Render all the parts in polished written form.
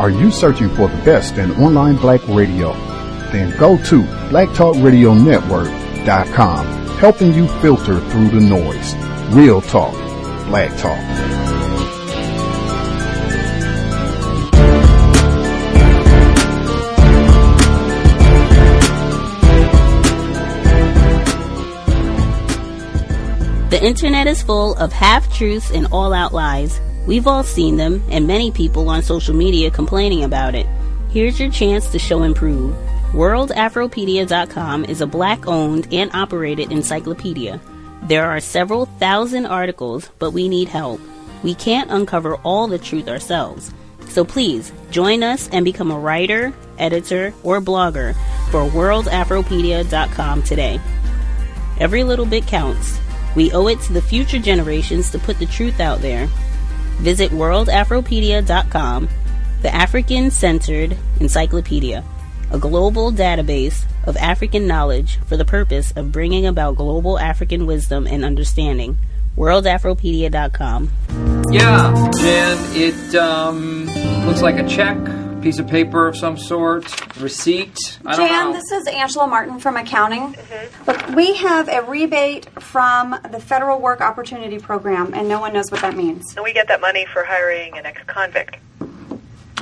Are you searching for the best in online black radio? Then go to blacktalkradionetwork.com, helping you filter through the noise. Real talk, black talk. The internet is full of half-truths and all-out lies. We've all seen them, and many people on social media complaining about it. Here's your chance to show and prove. WorldAfropedia.com is a black-owned and operated encyclopedia. There are several thousand articles, but we need help. We can't uncover all the truth ourselves. So please, join us and become a writer, editor, or blogger for WorldAfropedia.com today. Every little bit counts. We owe it to the future generations to put the truth out there. Visit WorldAfropedia.com, the African-centered encyclopedia, a global database of African knowledge for the purpose of bringing about global African wisdom and understanding. WorldAfropedia.com. Yeah, Jan, it looks like a check, piece of paper of some sort, receipt. I don't know. This is Angela Martin from accounting. Look, we have a rebate from the Federal Work Opportunity Program, and no one knows what that means. And we get that money for hiring an ex-convict.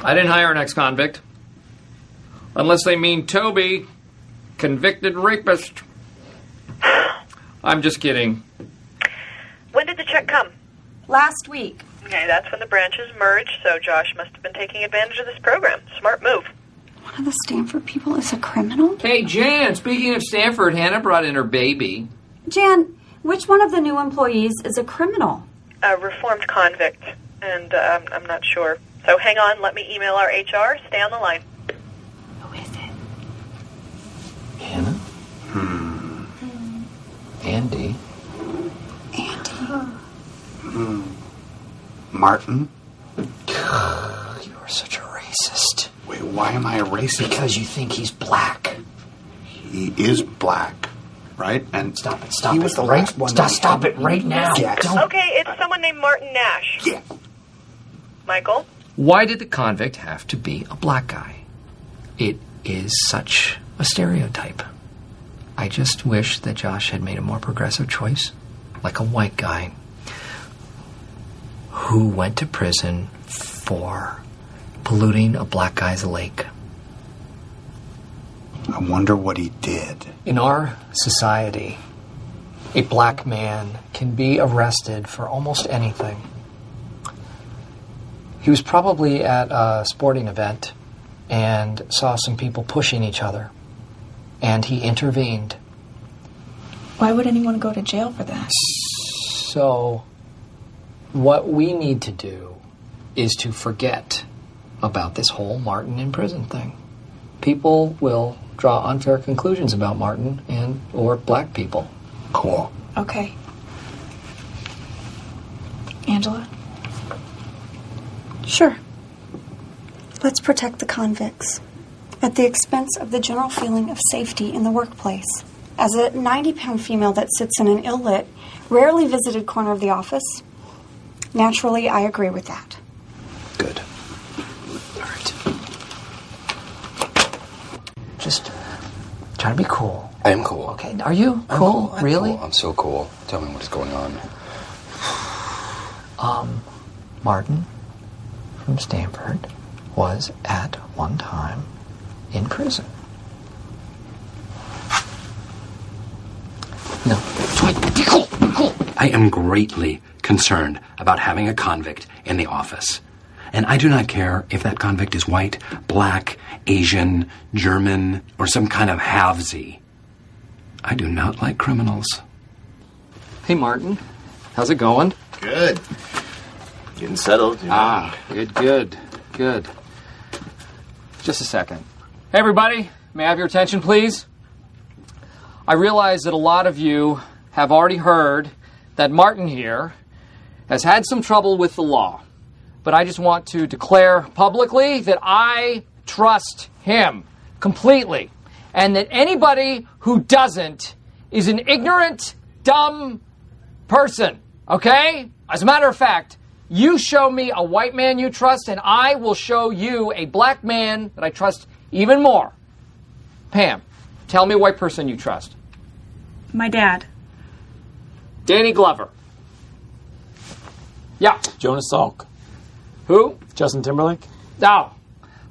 I didn't hire an ex-convict. Unless they mean Toby, convicted rapist. I'm just kidding. When did the check come? Last week. Okay, that's when the branches merged, so Josh must have been taking advantage of this program. Smart move. One of the Stanford people is a criminal? Hey, Jan, speaking of Stanford, Hannah brought in her baby. Jan, which one of the new employees is a criminal? A reformed convict, and I'm not sure. So hang on, let me email our HR. Stay on the line. Who is it? Hannah? Andy? Martin? You are such a racist. Wait, why am I a racist? Because you think he's black. He is black, right? And Stop it, stop he it. was the last one. Stop it right now. Yes. Don't. Okay, it's someone named Martin Nash. Yeah. Michael? Why did the convict have to be a black guy? It is such a stereotype. I just wish that Josh had made a more progressive choice, like a white guy who went to prison for polluting a black guy's lake. I wonder what he did. In our society, a black man can be arrested for almost anything. He was probably at a sporting event and saw some people pushing each other, and he intervened. Why would anyone go to jail for that? So, what we need to do is to forget about this whole Martin in prison thing. People will draw unfair conclusions about Martin and or black people. Cool. Okay. Angela? Sure. Let's protect the convicts at the expense of the general feeling of safety in the workplace. As a 90-pound female that sits in an ill-lit, rarely visited corner of the office, naturally, I agree with that. Good. All right. Just try to be cool. I am cool. Okay, are you cool? I'm really? Cool. I'm so cool. Tell me what is going on. Martin from Stanford was at one time in prison. No, be cool. I am greatly concerned about having a convict in the office. And I do not care if that convict is white, black, Asian, German, or some kind of halvesy. I do not like criminals. Hey, Martin. How's it going? Good. Getting settled. You know. Good. Just a second. Hey, everybody. May I have your attention, please? I realize that a lot of you have already heard that Martin here has had some trouble with the law. But I just want to declare publicly that I trust him completely. And that anybody who doesn't is an ignorant, dumb person. Okay? As a matter of fact, you show me a white man you trust, and I will show you a black man that I trust even more. Pam, tell me a white person you trust. My dad. Danny Glover. Yeah. Jonas Salk. Who? Justin Timberlake. No.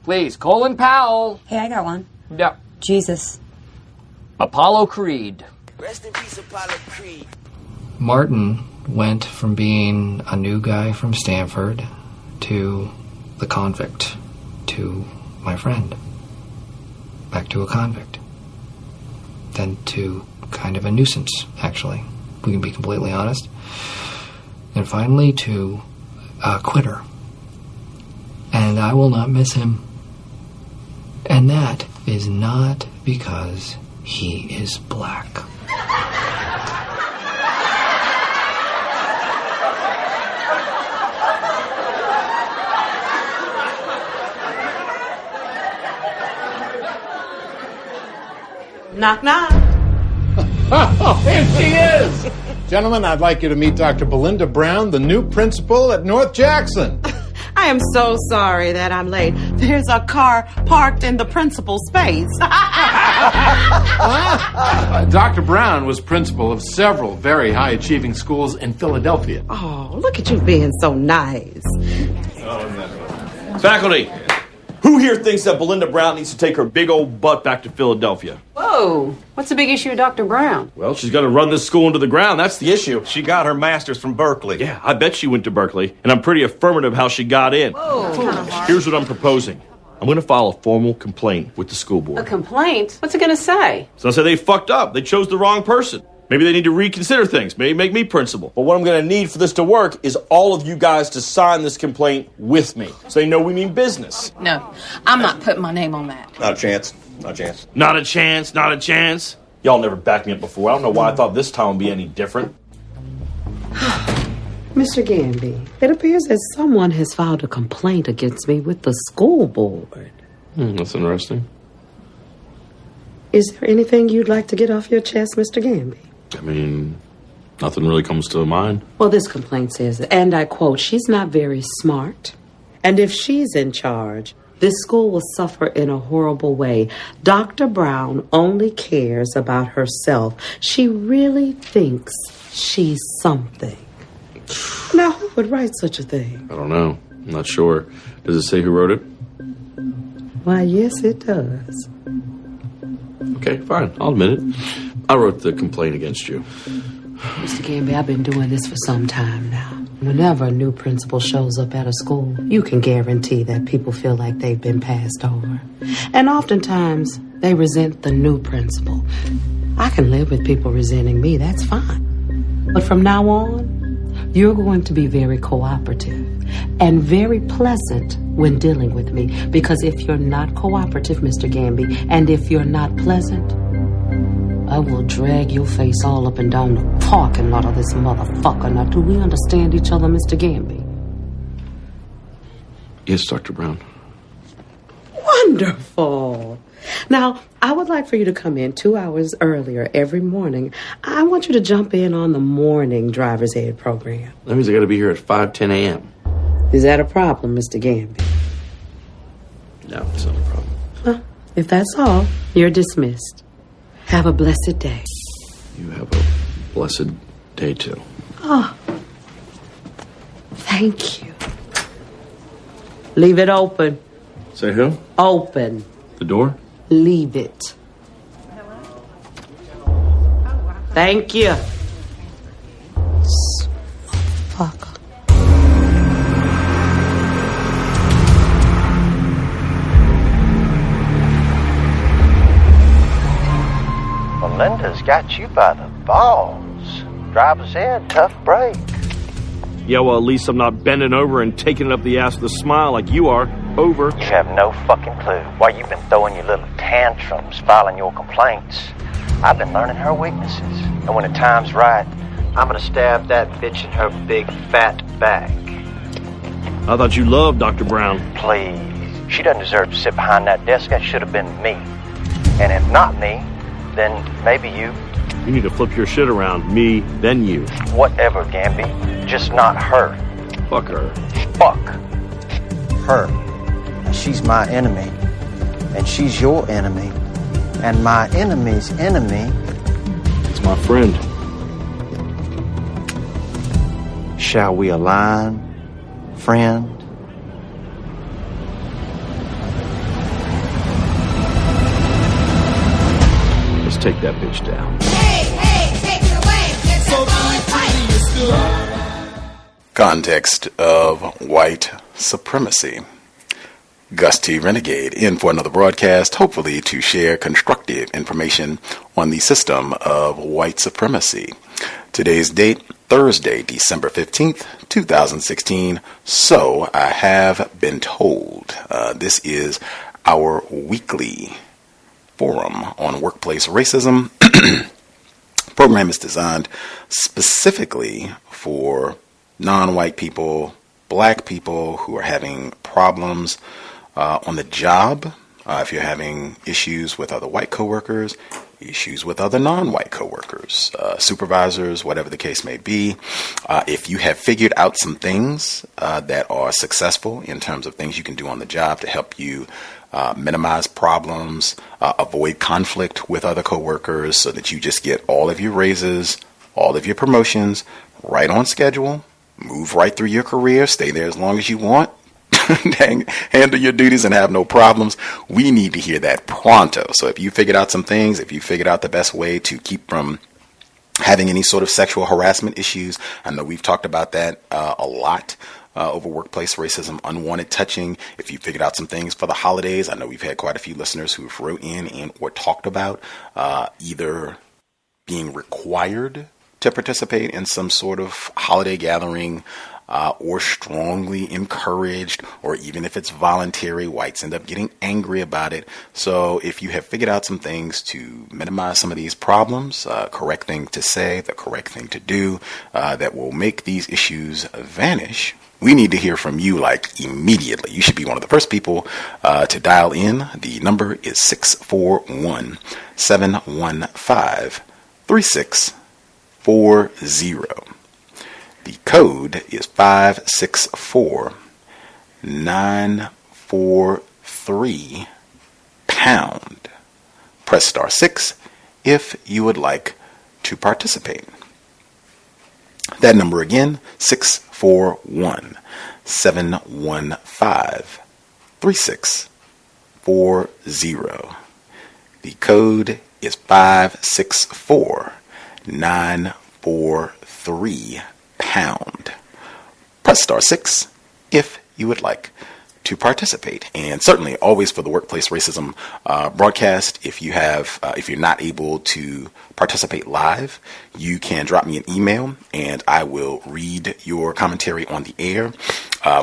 Please, Colin Powell. Hey, I got one. Yeah. Jesus. Apollo Creed. Rest in peace, Apollo Creed. Martin went from being a new guy from Stanford to the convict, to my friend, back to a convict, then to kind of a nuisance, actually. We can be completely honest. And finally to a quitter. And I will not miss him. And that is not because he is black. Knock, knock. Oh, here she is! Gentlemen, I'd like you to meet Dr. Belinda Brown, the new principal at North Jackson. I am so sorry that I'm late. There's a car parked in the principal's space. Dr. Brown was principal of several very high-achieving schools in Philadelphia. Oh, look at you being so nice. Faculty, who here thinks that Belinda Brown needs to take her big old butt back to Philadelphia? Whoa, what's the big issue with Dr. Brown? Well, she's going to run this school into the ground. That's the issue. She got her master's from Berkeley. Yeah, I bet she went to Berkeley, and I'm pretty affirmative how she got in. Whoa. Here's what I'm proposing. I'm going to file a formal complaint with the school A board. complaint? What's it going to say? So I say they fucked up. They chose the wrong person. Maybe they need to reconsider things. Maybe make me principal. But what I'm going to need for this to work is all of you guys to sign this complaint with me, so they know we mean business. No, I'm not putting my name on that. Not a chance. Not a chance. Not a chance. Not a chance. Y'all never backed me up before. I don't know why I thought this time would be any different. Mr. Gamby, it appears that someone has filed a complaint against me with the school board. That's interesting. Is there anything you'd like to get off your chest, Mr. Gamby? I mean, nothing really comes to mind. Well, this complaint says, and I quote, she's not very smart. And if she's in charge, this school will suffer in a horrible way. Dr. Brown only cares about herself. She really thinks she's something. Now, who would write such a thing? I don't know. I'm not sure. Does it say who wrote it? Why, yes, it does. Okay, fine. I'll admit it. I wrote the complaint against you. Mr. Gamby, I've been doing this for some time now. Whenever a new principal shows up at a school, you can guarantee that people feel like they've been passed over. And oftentimes, they resent the new principal. I can live with people resenting me, that's fine. But from now on, you're going to be very cooperative and very pleasant when dealing with me. Because if you're not cooperative, Mr. Gamby, and if you're not pleasant, I will drag your face all up and down the parking lot of this motherfucker. Now, do we understand each other, Mr. Gamby? Yes, Dr. Brown. Wonderful. Now, I would like for you to come in 2 hours earlier every morning. I want you to jump in on the morning driver's ed program. That means I got to be here at 5:10 a.m. Is that a problem, Mr. Gamby? No, it's not a problem. Well, if that's all, you're dismissed. Have a blessed day. You have a blessed day, too. Oh, thank you. Leave it open. Say who? Open. The door? Leave it. Thank you. Fuck. Belinda's got you by the balls. Driver's ed, tough break. Yeah, well, at least I'm not bending over and taking it up the ass with a smile like you are. Over. You have no fucking clue why you've been throwing your little tantrums, filing your complaints. I've been learning her weaknesses. And when the time's right, I'm gonna stab that bitch in her big fat back. I thought you loved Dr. Brown. Please. She doesn't deserve to sit behind that desk. That should have been me. And if not me, then maybe you. You need to flip your shit around. Me, then you. Whatever, Gamby. Just not her. Fuck her. Fuck her. Now, she's my enemy, and she's your enemy, and my enemy's enemy. It's my friend. Shall we align, friend? Let's take that bitch down. Context of White Supremacy. Gus T Renegade in for another broadcast, hopefully to share constructive information on the system of white supremacy. Today's date, Thursday, December 15th, 2016. So I have been told. This is our weekly forum on workplace racism. Program is designed specifically for non-white people, black people who are having problems on the job. If you're having issues with other white coworkers, issues with other non-white coworkers, supervisors, whatever the case may be. If you have figured out some things that are successful in terms of things you can do on the job to help you minimize problems, avoid conflict with other coworkers so that you just get all of your raises, all of your promotions right on schedule, move right through your career, stay there as long as you want, handle your duties and have no problems. We need to hear that pronto. So if you figured out some things, if you figured out the best way to keep from having any sort of sexual harassment issues, I know we've talked about that a lot over workplace racism, unwanted touching. If you figured out some things for the holidays, I know we've had quite a few listeners who've wrote in and or talked about either being required to participate in some sort of holiday gathering, or strongly encouraged, or even if it's voluntary, whites end up getting angry about it. So if you have figured out some things to minimize some of these problems, correct thing to say, the correct thing to do, that will make these issues vanish, we need to hear from you like immediately. You should be one of the first people to dial in. The number is 641-715-3640. The code is 564-943#. Press *6 if you would like to participate. That number again, 641-715-3640. The code is 564-943#. Press *6 if you would like to participate. And certainly always for the workplace racism broadcast, if you're not able to participate live, you can drop me an email and I will read your commentary on the air.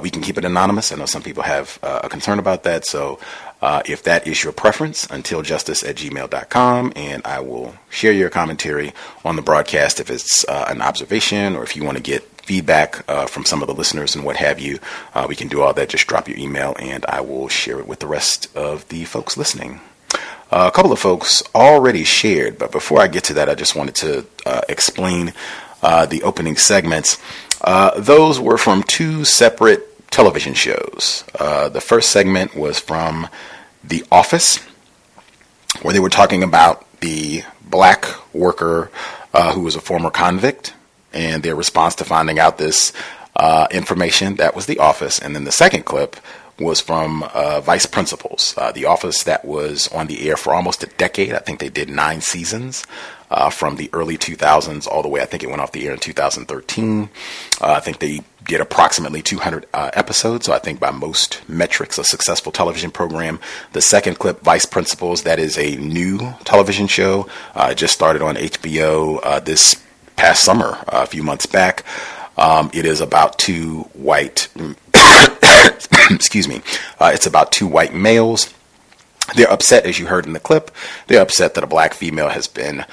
We can keep it anonymous. I know some people have a concern about that. So if that is your preference, untiljustice@gmail.com, and I will share your commentary on the broadcast if it's an observation or if you want to get feedback from some of the listeners and what have you. We can do all that. Just drop your email and I will share it with the rest of the folks listening. A couple of folks already shared, but before I get to that, I just wanted to explain the opening segments. Those were from two separate television shows. The first segment was from The Office, where they were talking about the black worker who was a former convict and their response to finding out this information. That was The Office. And then the second clip was from Vice Principals, The Office that was on the air for almost a decade. I think they did 9 seasons from the early 2000s all the way. I think it went off the air in 2013. I think they did approximately 200 episodes. So I think by most metrics, a successful television program. The second clip, Vice Principals, that is a new television show. It just started on HBO this past summer, a few months back. It is about two white, excuse me, it's about two white males. They're upset, as you heard in the clip, they're upset that a black female has been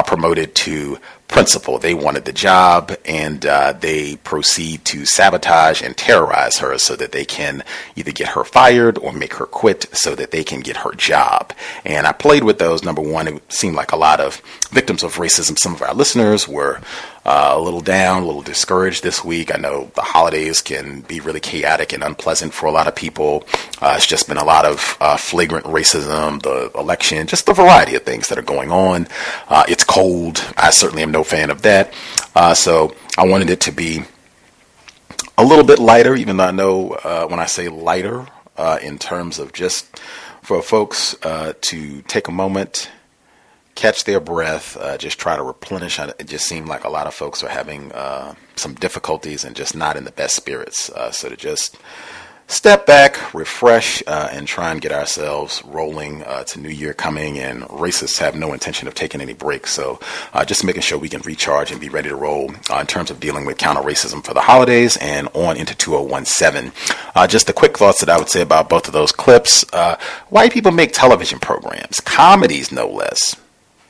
promoted to principal. They wanted the job, and they proceed to sabotage and terrorize her so that they can either get her fired or make her quit so that they can get her job. And I played with those. Number one, it seemed like a lot of victims of racism. Some of our listeners were a little down, a little discouraged this week. I know the holidays can be really chaotic and unpleasant for a lot of people. It's just been a lot of flagrant racism, the election, just the variety of things that are going on. It's cold. I certainly am no fan of that. So I wanted it to be a little bit lighter, even though I know when I say lighter, in terms of just for folks to take a moment, catch their breath, just try to replenish. It just seemed like a lot of folks are having some difficulties and just not in the best spirits. So to just step back, refresh, and try and get ourselves rolling to New Year coming. And racists have no intention of taking any breaks. So just making sure we can recharge and be ready to roll in terms of dealing with counter-racism for the holidays and on into 2017. Just the quick thoughts that I would say about both of those clips. White people make television programs, comedies no less.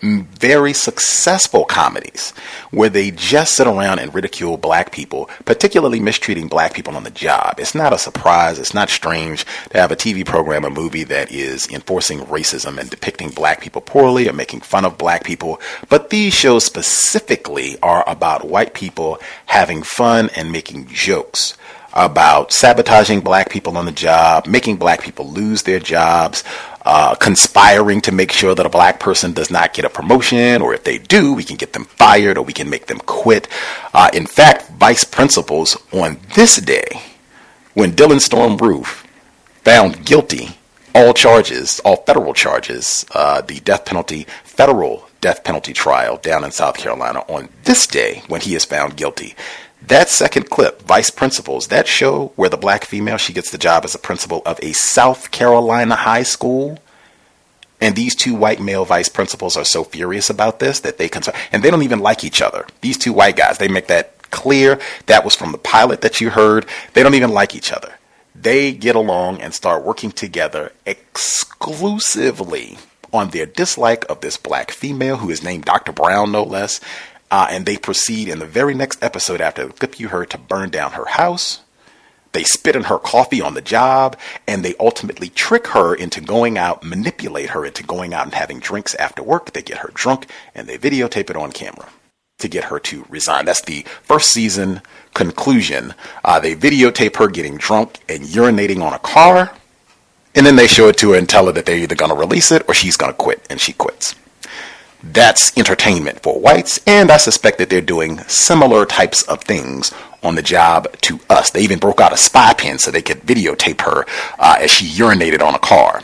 Very successful comedies where they just sit around and ridicule black people, particularly mistreating black people on the job. It's not a surprise. It's not strange to have a TV program, a movie that is enforcing racism and depicting black people poorly or making fun of black people. But these shows specifically are about white people having fun and making jokes about sabotaging black people on the job, making black people lose their jobs, conspiring to make sure that a black person does not get a promotion, or if they do, we can get them fired or we can make them quit. In fact, vice principals on this day, when Dylan Storm Roof found guilty all charges, all federal charges, the death penalty, federal death penalty trial down in South Carolina, on this day when he is found guilty, that second clip, Vice Principals, that show where the black female, she gets the job as a principal of a South Carolina high school. And these two white male vice principals are so furious about this that and they don't even like each other. These two white guys, they make that clear. That was from the pilot that you heard. They don't even like each other. They get along and start working together exclusively on their dislike of this black female who is named Dr. Brown, no less. And they proceed in the very next episode after the clip you heard to burn down her house. They spit in her coffee on the job, and they ultimately trick her into going out, manipulate her into going out and having drinks after work. They get her drunk, and they videotape it on camera to get her to resign. That's the first season conclusion. They videotape her getting drunk and urinating on a car, and then they show it to her and tell her that they're either going to release it or she's going to quit, and she quits. That's entertainment for whites, and I suspect that they're doing similar types of things on the job to us. They even broke out a spy pen so they could videotape her as she urinated on a car.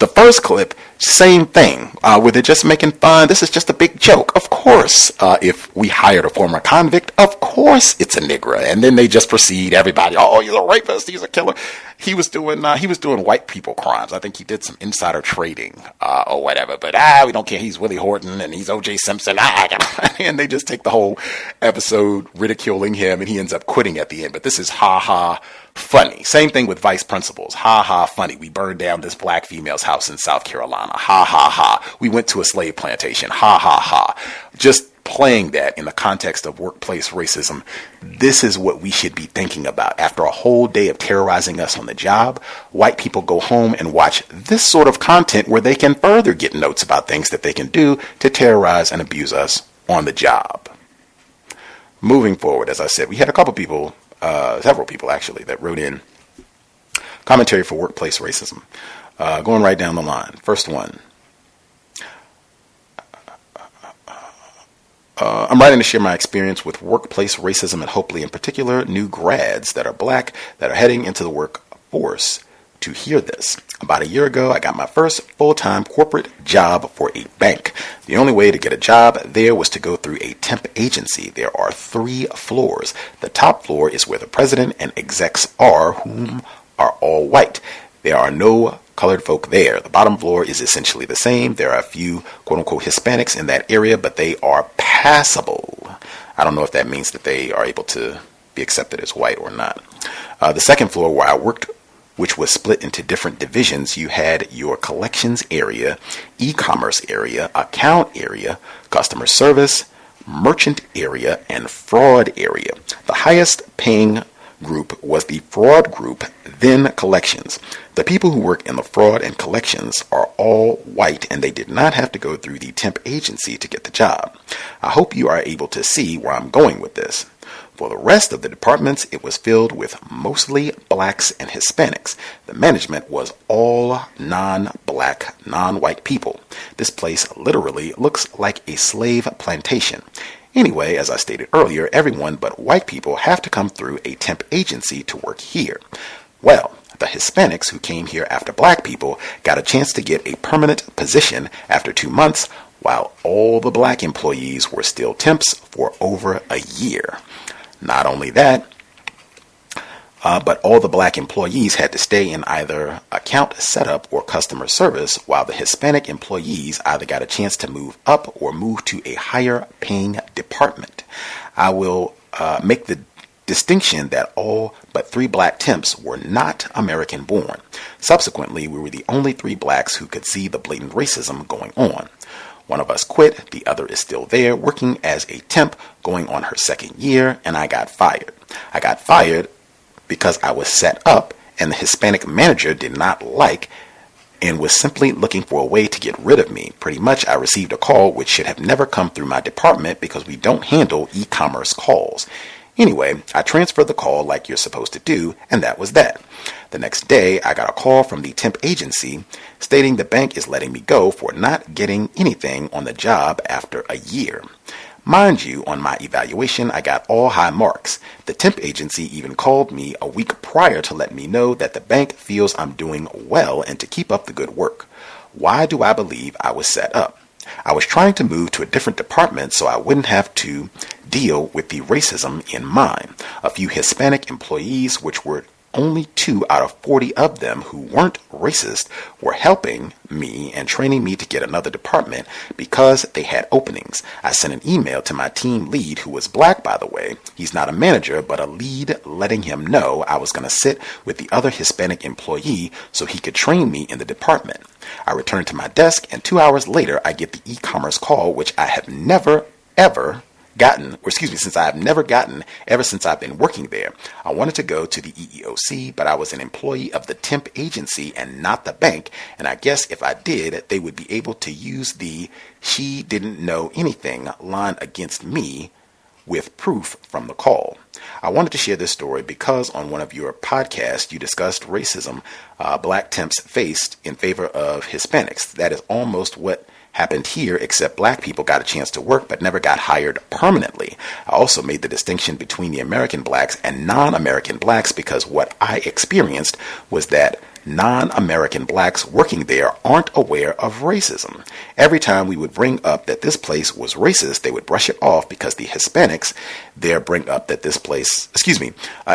The first clip, same thing, where they're just making fun. This is just a big joke. Of course, if we hired a former convict, of course it's a nigger. And then they just proceed, everybody, oh, he's a rapist, he's a killer. He was doing white people crimes. I think he did some insider trading or whatever. But we don't care. He's Willie Horton and he's O.J. Simpson. And they just take the whole episode ridiculing him, and he ends up quitting at the end. But this is ha funny. Same thing with vice principals. Ha funny. We burned down this black female's house in South Carolina. Ha. We went to a slave plantation. Ha. Just playing that in the context of workplace racism. This is what we should be thinking about. After a whole day of terrorizing us on the job, white people go home and watch this sort of content where they can further get notes about things that they can do to terrorize and abuse us on the job. Moving forward, as I said, we had a couple people, several people actually, that wrote in commentary for workplace racism. Going right down the line. First one. I'm writing to share my experience with workplace racism and hopefully in particular new grads that are black that are heading into the workforce to hear this. About a year ago, I got my first full-time corporate job for a bank. The only way to get a job there was to go through a temp agency. There are 3 floors. The top floor is where the president and execs are, whom are all white. There are no colored folk there. The bottom floor is essentially the same. There are a few quote-unquote Hispanics in that area, but they are passable. I don't know if that means that they are able to be accepted as white or not. The second floor where I worked, which was split into different divisions, you had your collections area, e-commerce area, account area, customer service, merchant area, and fraud area. The highest paying group was the fraud group, then collections. The people who work in the fraud and collections are all white, and they did not have to go through the temp agency to get the job. I hope you are able to see where I'm going with this. For the rest of the departments, it was filled with mostly blacks and Hispanics. The management was all non-black, non-white people. This place literally looks like a slave plantation. Anyway, as I stated earlier, everyone but white people have to come through a temp agency to work here. Well, the Hispanics who came here after black people got a chance to get a permanent position after 2 months, while all the black employees were still temps for over a year. Not only that, but all the black employees had to stay in either account setup or customer service, while the Hispanic employees either got a chance to move up or move to a higher paying department. I will make the distinction that all but 3 black temps were not American born. Subsequently, we were the only 3 blacks who could see the blatant racism going on. One of us quit, the other is still there, working as a temp, going on her 2nd year, and I got fired. I got fired because I was set up, and the Hispanic manager did not like and was simply looking for a way to get rid of me. Pretty much, I received a call which should have never come through my department because we don't handle e-commerce calls. Anyway, I transferred the call like you're supposed to do, and that was that. The next day, I got a call from the temp agency stating the bank is letting me go for not getting anything on the job after a year. Mind you, on my evaluation, I got all high marks. The temp agency even called me a week prior to let me know that the bank feels I'm doing well and to keep up the good work. Why do I believe I was set up? I was trying to move to a different department so I wouldn't have to deal with the racism in mine. A few Hispanic employees, which were only 2 out of 40 of them who weren't racist, were helping me and training me to get another department because they had openings. I sent an email to my team lead, who was black, by the way. He's not a manager, but a lead, letting him know I was going to sit with the other Hispanic employee so he could train me in the department. I returned to my desk, and 2 hours later, I get the e-commerce call, which I have never, ever gotten, since I have never gotten ever since I've been working there. I wanted to go to the EEOC, but I was an employee of the temp agency and not the bank, and I guess if I did, they would be able to use the "she didn't know anything" line against me with proof from the call. I wanted to share this story because on one of your podcasts, you discussed racism black temps faced in favor of Hispanics. That is almost what happened here, except black people got a chance to work but never got hired permanently. I also made the distinction between the American blacks and non-American blacks because what I experienced was that non-American blacks working there aren't aware of racism. Every time we would bring up that this place was racist, they would brush it off because the Hispanics there bring up that this place,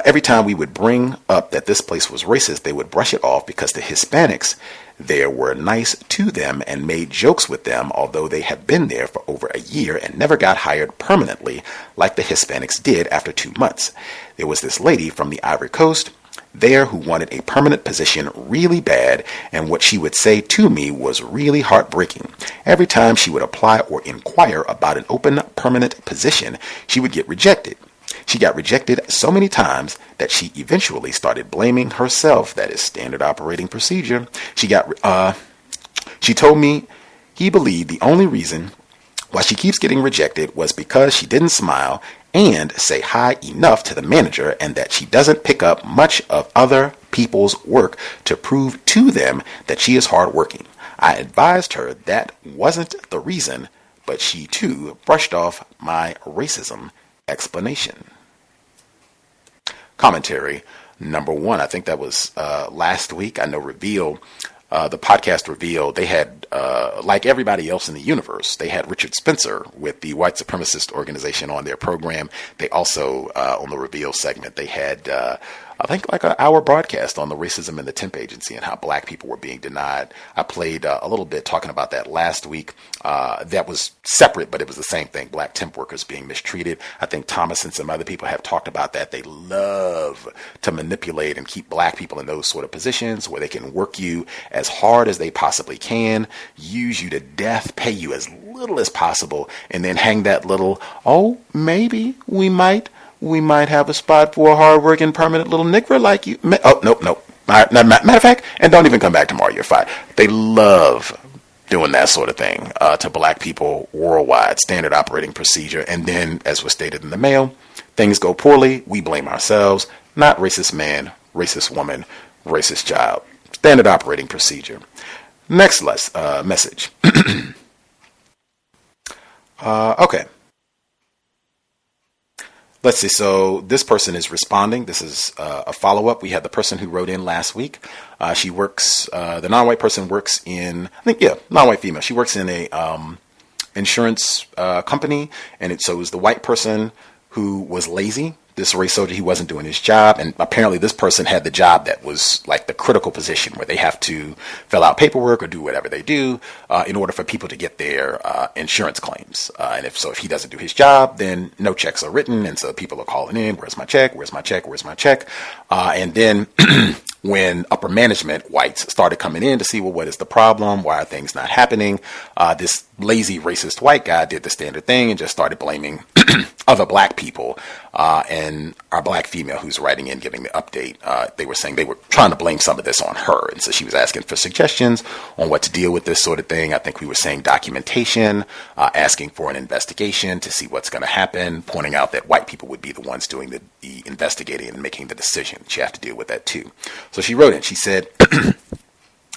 every time we would bring up that this place was racist, they would brush it off because the Hispanics there were nice to them and made jokes with them, although they had been there for over a year and never got hired permanently like the Hispanics did after 2 months. There was this lady from the Ivory Coast there who wanted a permanent position really bad, and what she would say to me was really heartbreaking. Every time she would apply or inquire about an open permanent position, she would get rejected. She got rejected so many times that she eventually started blaming herself. That is standard operating procedure. She told me he believed the only reason why she keeps getting rejected was because she didn't smile and say hi enough to the manager, and that she doesn't pick up much of other people's work to prove to them that she is hardworking. I advised her that wasn't the reason, but she too brushed off my racism explanation. Commentary number 1. I think that was last week. I know Reveal, the podcast Reveal, they had, like everybody else in the universe, they had Richard Spencer with the white supremacist organization on their program. They also, on the Reveal segment, they had, I think, like an hour broadcast on the racism in the temp agency and how black people were being denied. I played a little bit talking about that last week. That was separate, but it was the same thing. Black temp workers being mistreated. I think Thomas and some other people have talked about that. They love to manipulate and keep black people in those sort of positions where they can work you as hard as they possibly can, use you to death, pay you as little as possible, and then hang that little, oh, maybe we might have a spot for a hardworking permanent little Negro like you. Oh, nope. All right, matter of fact, and don't even come back tomorrow, you're fine. They love doing that sort of thing to black people worldwide, standard operating procedure. And then, as was stated in the mail, things go poorly, we blame ourselves, not racist man, racist woman, racist child. Standard operating procedure. Next message. Okay. Let's see. So this person is responding. This is a follow-up. We had the person who wrote in last week. She works, the non-white person works in, non-white female. She works in a insurance company. And so it was the white person who was lazy. This race soldier, he wasn't doing his job. And apparently this person had the job that was like the critical position where they have to fill out paperwork or do whatever they do in order for people to get their insurance claims. And if he doesn't do his job, then no checks are written. And so people are calling in, where's my check? Where's my check? Where's my check? And then when upper management whites started coming in to see, well, what is the problem? Why are things not happening? This lazy racist white guy did the standard thing and just started blaming other black people. And our black female who's writing in, giving the update, they were saying they were trying to blame some of this on her. And so she was asking for suggestions on what to deal with this sort of thing. I think we were saying documentation, asking for an investigation to see what's going to happen, pointing out that white people would be the ones doing the investigating and making the decision. She have to deal with that too. So she wrote in, she said,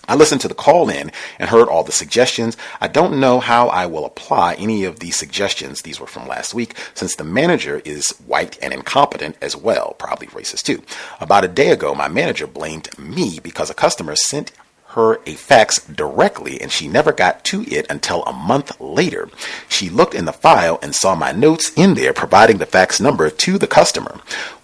I listened to the call in and heard all the suggestions. I don't know how I will apply any of these suggestions. These were from last week, since the manager is white and incompetent as well, probably racist too. About a day ago, my manager blamed me because a customer sent her a fax directly and she never got to it until a month later. She looked in the file and saw my notes in there providing the fax number to the customer.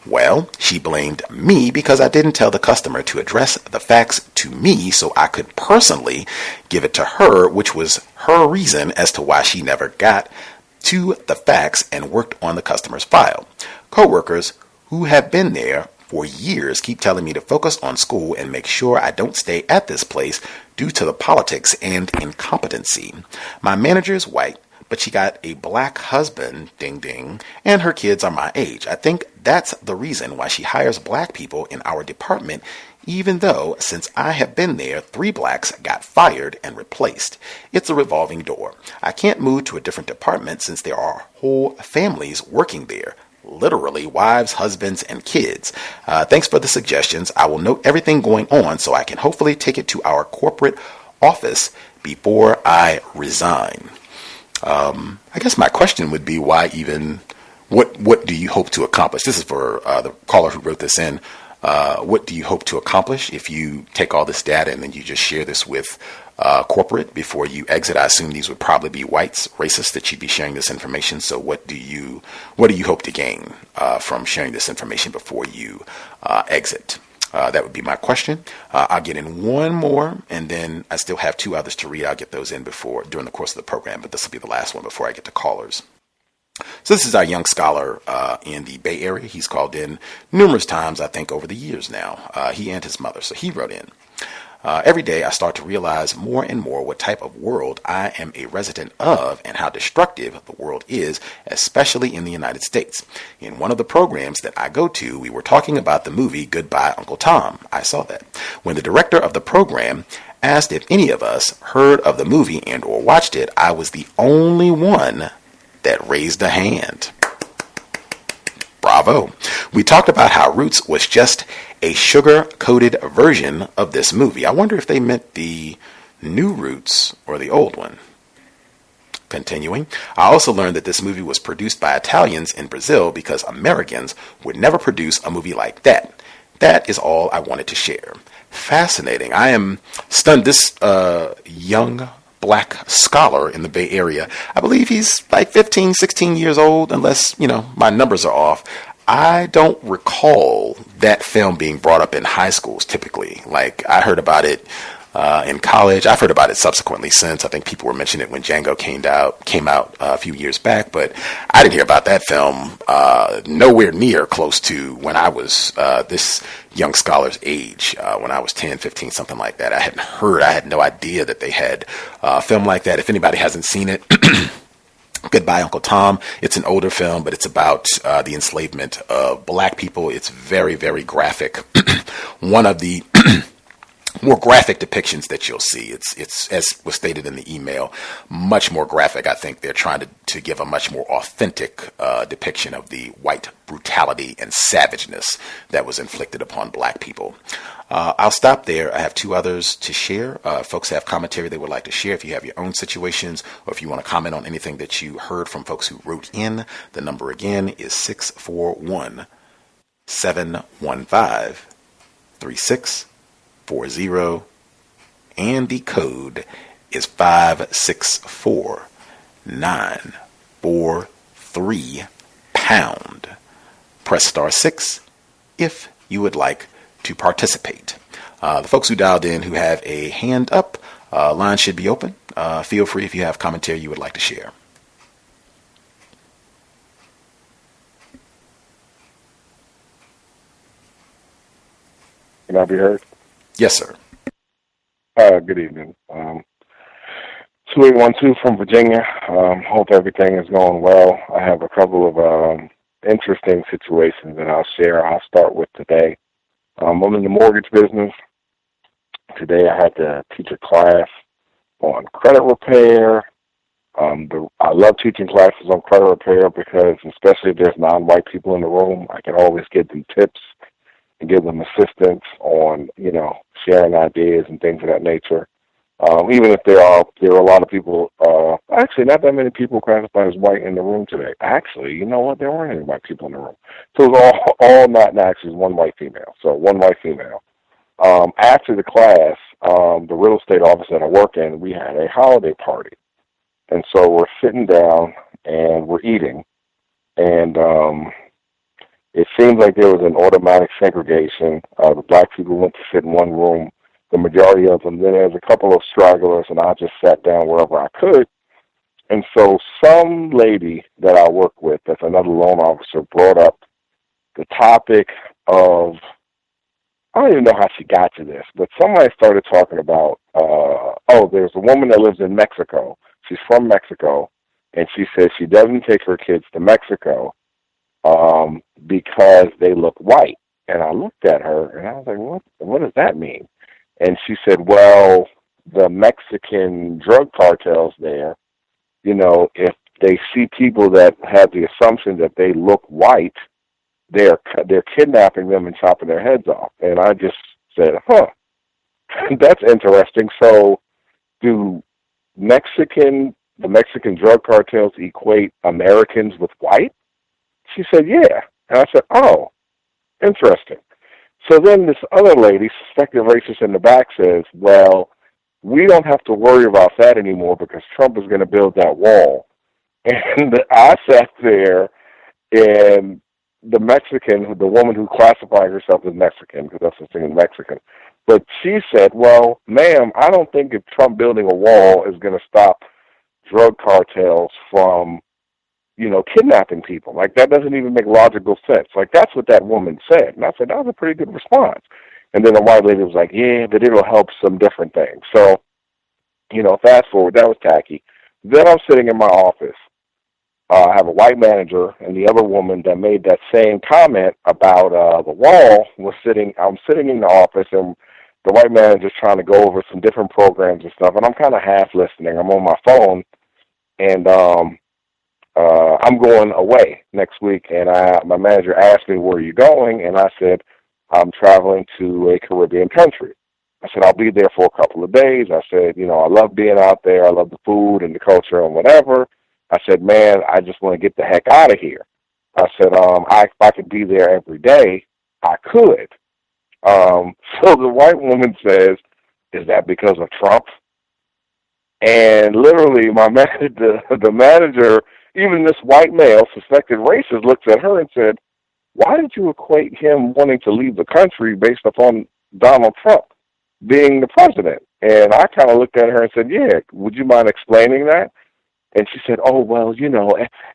Well, she blamed me because I didn't tell the customer to address the fax to me so I could personally give it to her, which was her reason as to why she never got to the fax and worked on the customer's file. Coworkers who have been there for years keep telling me to focus on school and make sure I don't stay at this place due to the politics and incompetency. My manager is white, but she got a black husband, ding ding, and her kids are my age. I think that's the reason why she hires black people in our department, even though since I have been there, 3 blacks got fired and replaced. It's a revolving door. I can't move to a different department since there are whole families working there. Literally wives, husbands, and kids. Thanks for the suggestions. I will note everything going on so I can hopefully take it to our corporate office before I resign. I guess my question would be why even, what do you hope to accomplish? This is for the caller who wrote this in. What do you hope to accomplish if you take all this data and then you just share this with corporate before you exit? I assume these would probably be whites, racists, that you'd be sharing this information. So what do you hope to gain from sharing this information before you exit? That would be my question. I'll get in one more, and then I still have 2 others to read. I'll get those in during the course of the program, but this will be the last one before I get to callers. So this is our young scholar in the Bay Area. He's called in numerous times, I think, over the years now. He and his mother. So he wrote in. Every day I start to realize more and more what type of world I am a resident of and how destructive the world is, especially in the United States. In one of the programs that I go to, we were talking about the movie Goodbye, Uncle Tom. I saw that. When the director of the program asked if any of us heard of the movie and or watched it, I was the only one that raised a hand. Bravo. We talked about how Roots was just a sugar-coated version of this movie. I wonder if they meant the new Roots or the old one. Continuing, I also learned that this movie was produced by Italians in Brazil because Americans would never produce a movie like that. That is all I wanted to share. Fascinating. I am stunned. This young black scholar in the Bay Area, I believe he's like 15, 16 years old, unless, my numbers are off. I don't recall that film being brought up in high schools typically. Like, I heard about it in college. I've heard about it subsequently since. I think people were mentioning it when Django came out a few years back, but I didn't hear about that film nowhere near close to when I was this young scholar's age, when I was 10, 15, something like that. I had no idea that they had a film like that. If anybody hasn't seen it, Goodbye, Uncle Tom. It's an older film, but it's about the enslavement of black people. It's very, very graphic. One of the more graphic depictions that you'll see. It's as was stated in the email, much more graphic. I think they're trying to give a much more authentic depiction of the white brutality and savageness that was inflicted upon black people. I'll stop there. I have two others to share. Folks have commentary they would like to share. If you have your own situations or if you want to comment on anything that you heard from folks who wrote in, the number again is 641-715-3640, and the code is 564-943#. Press *6 if you would like to participate. The folks who dialed in who have a hand up, line should be open. Feel free if you have commentary you would like to share. Can I be heard? Yes, sir. Good evening. 2812 from Virginia. Hope everything is going well. I have a couple of interesting situations that I'll share. I'll start with today. I'm in the mortgage business. Today I had to teach a class on credit repair. I love teaching classes on credit repair because, especially if there's non-white people in the room, I can always give them tips and give them assistance on, sharing ideas and things of that nature. Even if there are a lot of people, actually not that many people classified as white in the room today. Actually, you know what? There weren't any white people in the room. So it was all not actually one white female. So one white female. After the class, the real estate office that I work in, we had a holiday party. And so we're sitting down and we're eating. And it seems like there was an automatic segregation. The black people went to sit in one room, the majority of them. Then there's a couple of stragglers, and I just sat down wherever I could. And so some lady that I work with, that's another loan officer, brought up the topic of, I don't even know how she got to this, but somebody started talking about, there's a woman that lives in Mexico. She's from Mexico, and she says she doesn't take her kids to Mexico because they look white. And I looked at her, and I was like, what does that mean? And she said, well, the Mexican drug cartels there, if they see people that have the assumption that they look white, they're kidnapping them and chopping their heads off. And I just said, that's interesting. So do the Mexican drug cartels equate Americans with white? She said, yeah. And I said, oh, interesting. So then this other lady, suspected racist in the back, says, well, we don't have to worry about that anymore because Trump is going to build that wall. And I sat there, and the woman who classified herself as Mexican, because that's the thing, Mexican, but she said, well, ma'am, I don't think if Trump building a wall is going to stop drug cartels from kidnapping people. Like, that doesn't even make logical sense. Like, that's what that woman said. And I said, that was a pretty good response. And then the white lady was like, yeah, but it'll help some different things. So, fast forward, that was tacky. Then I'm sitting in my office. I have a white manager, and the other woman that made that same comment about the wall I'm sitting in the office, and the white manager's trying to go over some different programs and stuff, and I'm kind of half listening. I'm on my phone, and I'm going away next week, and my manager asked me, where are you going? And I said, I'm traveling to a Caribbean country. I said, I'll be there for a couple of days. I said, I love being out there. I love the food and the culture and whatever. I said, man, I just want to get the heck out of here. I said, if I could be there every day, I could. So the white woman says, is that because of Trump? And literally, the manager, even this white male, suspected racist, looks at her and said, why did you equate him wanting to leave the country based upon Donald Trump being the president? And I kind of looked at her and said, yeah, would you mind explaining that? And she said, oh, well,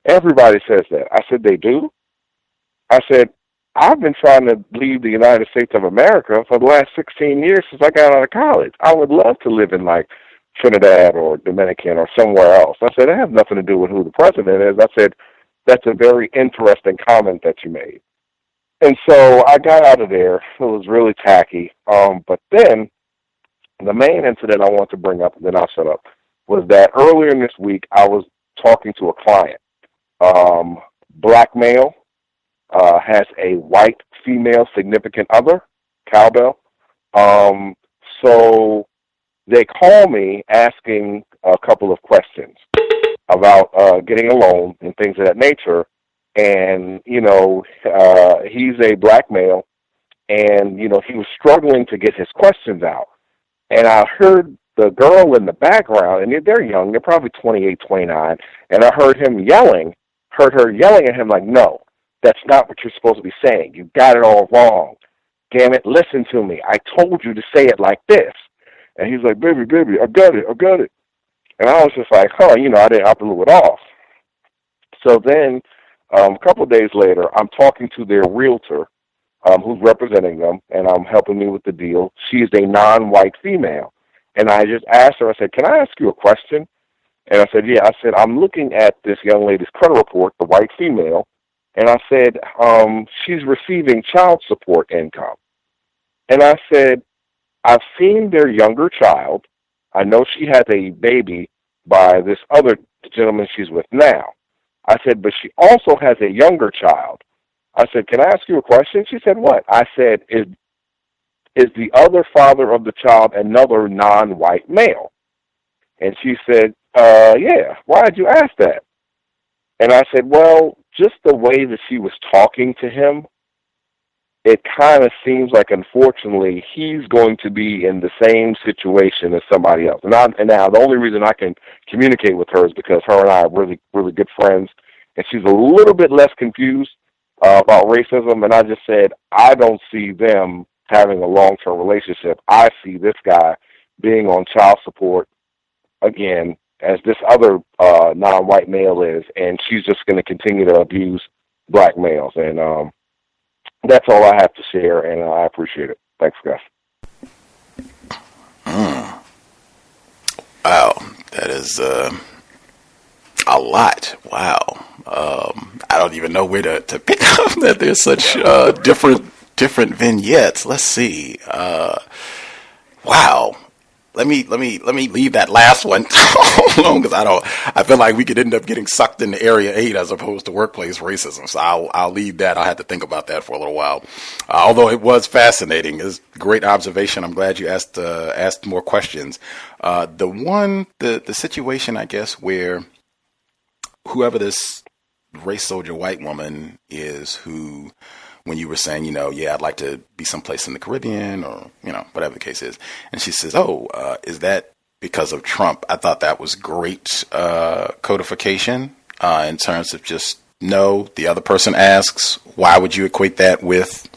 everybody says that. I said, they do? I said, I've been trying to leave the United States of America for the last 16 years since I got out of college. I would love to live in, like, Trinidad or Dominican or somewhere else. I said, it has nothing to do with who the president is. I said, that's a very interesting comment that you made. And so I got out of there. It was really tacky. But then the main incident I want to bring up, and then I'll shut up, was that earlier in this week I was talking to a client. Black male, has a white female significant other, cowbell. So they call me asking a couple of questions about getting a loan and things of that nature. And, he's a black male, and, he was struggling to get his questions out. And I heard the girl in the background, and they're young, they're probably 28, 29, and I heard her yelling at him like, no, that's not what you're supposed to be saying. You got it all wrong. Damn it, listen to me. I told you to say it like this. And he's like, baby, I got it. And I was just like, I blew it off. So then, a couple of days later, I'm talking to their realtor, who's representing them, and I'm helping me with the deal. She's a non-white female. And I just asked her, I said, can I ask you a question? And I said, yeah. I said, I'm looking at this young lady's credit report, the white female, and I said, she's receiving child support income. And I said, I've seen their younger child. I know she has a baby by this other gentleman she's with now. I said, but she also has a younger child. I said, can I ask you a question? She said, what? I said, is the other father of the child another non-white male? And she said, yeah. Why did you ask that? And I said, well, just the way that she was talking to him, it kind of seems like, unfortunately, he's going to be in the same situation as somebody else. And now the only reason I can communicate with her is because her and I are really, really good friends, and she's a little bit less confused about racism. And I just said, I don't see them having a long-term relationship. I see this guy being on child support, again, as this other non-white male is, and she's just going to continue to abuse black males. And that's all I have to share, and I appreciate it. Thanks, Gus. Wow, that is a lot. Wow. I don't even know where to pick up that there's such different vignettes. Let's see. Wow. Let me leave that last one alone, because I feel like we could end up getting sucked into Area 8 as opposed to workplace racism. So I'll leave that. I'll have to think about that for a little while. Although it was fascinating. It's a great observation. I'm glad you asked more questions. The situation, I guess, where whoever this race soldier white woman is, who, when you were saying, I'd like to be someplace in the Caribbean, or, whatever the case is. And she says, is that because of Trump? I thought that was great codification in terms of just, no, the other person asks, why would you equate that with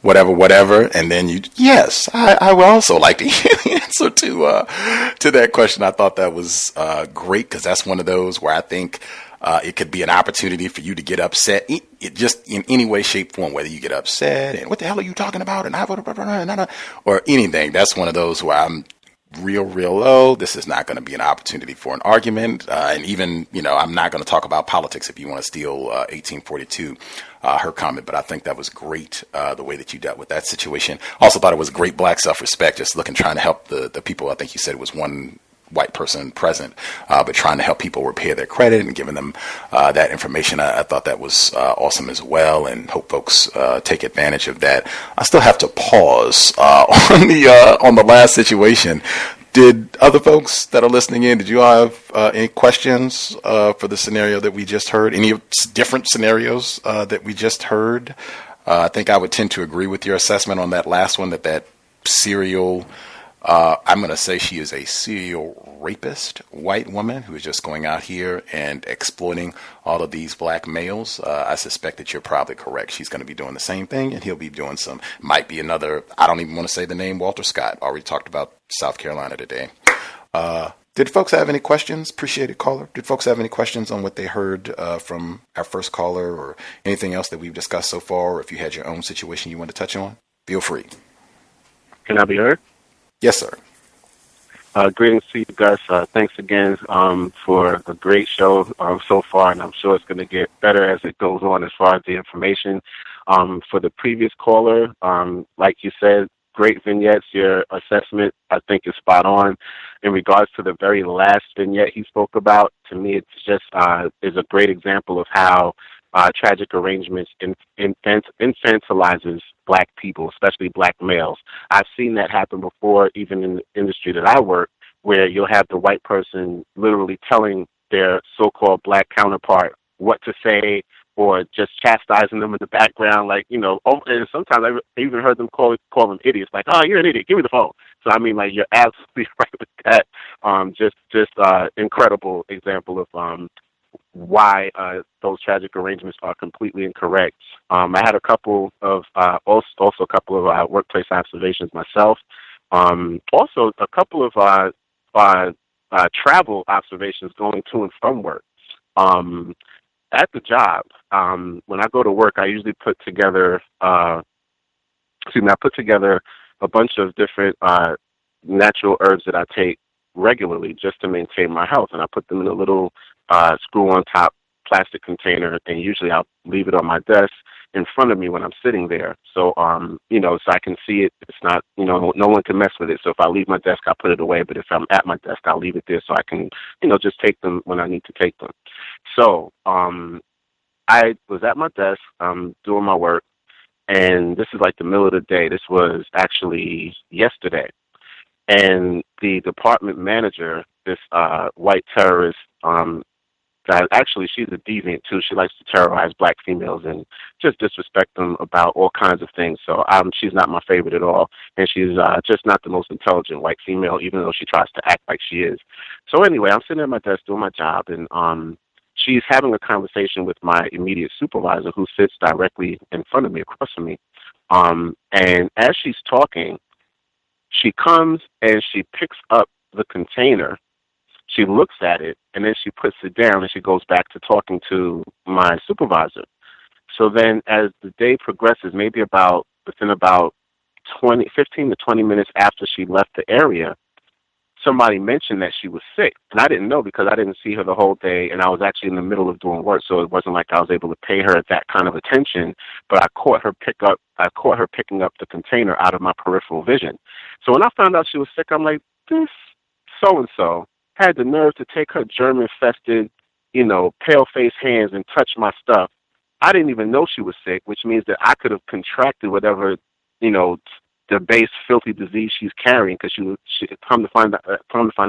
whatever? And then yes, I would also like to hear the answer to that question. I thought that was great, because that's one of those where I think it could be an opportunity for you to get upset, it just in any way, shape, form, whether you get upset and what the hell are you talking about, and or anything. That's one of those where I'm real low. This is not going to be an opportunity for an argument. And even, I'm not going to talk about politics if you want to steal 1842, her comment. But I think that was great, the way that you dealt with that situation. Also thought it was great black self-respect, just trying to help the people. I think you said it was one white person present, but trying to help people repair their credit and giving them that information. I thought that was awesome as well, and hope folks take advantage of that. I still have to pause on the last situation. Did other folks that are listening in, did you have any questions for the scenario that we just heard? Any different scenarios that we just heard? I think I would tend to agree with your assessment on that last one, that serial I'm going to say she is a serial rapist, white woman who is just going out here and exploiting all of these black males. I suspect that you're probably correct. She's going to be doing the same thing, and he'll be doing might be another, I don't even want to say the name, Walter Scott. Already talked about South Carolina today. Did folks have any questions? Appreciate it, caller. Did folks have any questions on what they heard from our first caller or anything else that we've discussed so far? Or if you had your own situation you want to touch on, feel free. Can I be heard? Yes, sir. Greetings to you, Gus. Thanks again for a great show so far, and I'm sure it's going to get better as it goes on as far as the information. For the previous caller, like you said, great vignettes. Your assessment, I think, is spot on. In regards to the very last vignette he spoke about, to me, it's just is a great example of how tragic arrangements infantilizes black people, especially black males. I've seen that happen before, even in the industry that I work, where you'll have the white person literally telling their so-called black counterpart what to say, or just chastising them in the background, like, and sometimes I even heard them call them idiots, like, oh, you're an idiot, give me the phone. So, I mean, like, you're absolutely right with that. Just incredible example of why those tragic arrangements are completely incorrect. I had a couple of workplace observations myself. Also, a couple of travel observations going to and from work. At the job, when I go to work, I usually put together a bunch of different natural herbs that I take regularly just to maintain my health, and I put them in a little screw-on-top plastic container, and usually I'll leave it on my desk in front of me when I'm sitting there. So, so I can see it. It's not, no one can mess with it. So if I leave my desk, I'll put it away. But if I'm at my desk, I'll leave it there so I can, just take them when I need to take them. So I was at my desk doing my work, and this is like the middle of the day. This was actually yesterday. And the department manager, this white terrorist, actually she's a deviant too. She likes to terrorize black females and just disrespect them about all kinds of things. So she's not my favorite at all. And she's just not the most intelligent white female, even though she tries to act like she is. So anyway, I'm sitting at my desk doing my job, and she's having a conversation with my immediate supervisor, who sits directly in front of me, across from me. And as she's talking, she comes and she picks up the container. She looks at it, and then she puts it down, and she goes back to talking to my supervisor. So then as the day progresses, maybe within about 15 to 20 minutes after she left the area, somebody mentioned that she was sick. And I didn't know because I didn't see her the whole day, and I was actually in the middle of doing work, so it wasn't like I was able to pay her that kind of attention. But I caught her picking up the container out of my peripheral vision. So when I found out she was sick, I'm like, this so-and-so had the nerve to take her germ-infested, pale-faced hands and touch my stuff. I didn't even know she was sick, which means that I could have contracted whatever, the base filthy disease she's carrying, because she come to find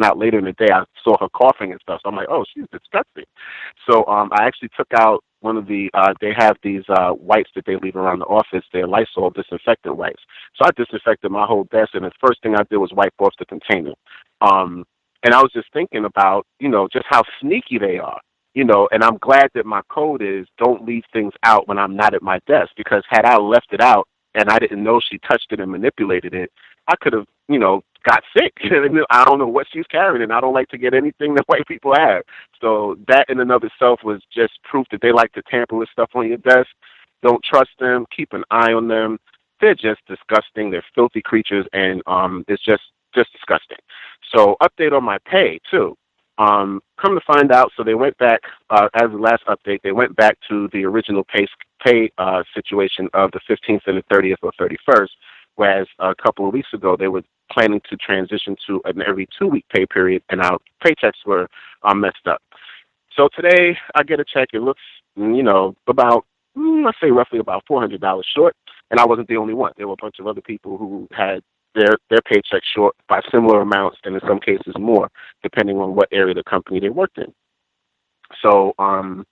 out later in the day, I saw her coughing and stuff. So I'm like, oh, she's disgusting. So I actually took out one of the they have these wipes that they leave around the office. They're Lysol disinfectant wipes. So I disinfected my whole desk, and the first thing I did was wipe off the container. And I was just thinking about, just how sneaky they are. And I'm glad that my code is don't leave things out when I'm not at my desk, because had I left it out and I didn't know she touched it and manipulated it, I could have, got sick. I don't know what she's carrying, and I don't like to get anything that white people have. So that in and of itself was just proof that they like to tamper with stuff on your desk. Don't trust them. Keep an eye on them. They're just disgusting. They're filthy creatures, and it's just disgusting. So update on my pay, too. Come to find out, so they went back, as the last update, they went back to the original pay situation of the 15th and the 30th or 31st, whereas a couple of weeks ago they were planning to transition to an every 2-week pay period, and our paychecks were messed up. So today I get a check. It looks, about, let's say roughly about $400 short, and I wasn't the only one. There were a bunch of other people who had their paycheck short by similar amounts, and in some cases more, depending on what area of the company they worked in. So I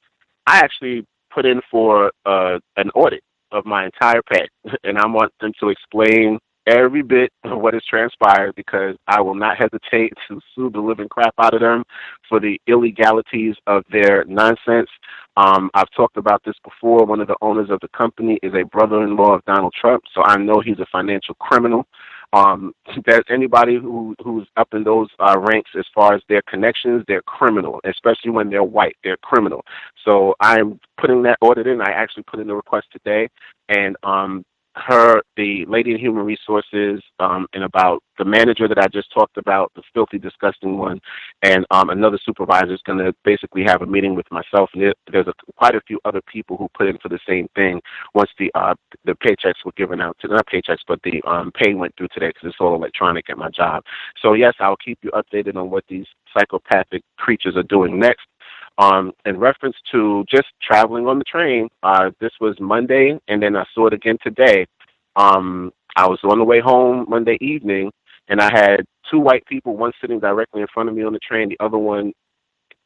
actually put in for an audit of my entire pay, and I want them to explain every bit of what has transpired because I will not hesitate to sue the living crap out of them for the illegalities of their nonsense. I've talked about this before. One of the owners of the company is a brother-in-law of Donald Trump, so I know he's a financial criminal. There's anybody who's up in those ranks as far as their connections, they're criminal, especially when they're white. They're criminal. So I'm putting that audit in. I actually put in the request today, and the lady in human resources, and about the manager that I just talked about, the filthy, disgusting one, and another supervisor is going to basically have a meeting with myself. And there's quite a few other people who put in for the same thing once the paychecks were given out. Not paychecks, but the pay went through today because it's all electronic at my job. So, yes, I'll keep you updated on what these psychopathic creatures are doing next. In reference to just traveling on the train, this was Monday, and then I saw it again today. I was on the way home Monday evening, and I had two white people, one sitting directly in front of me on the train, the other one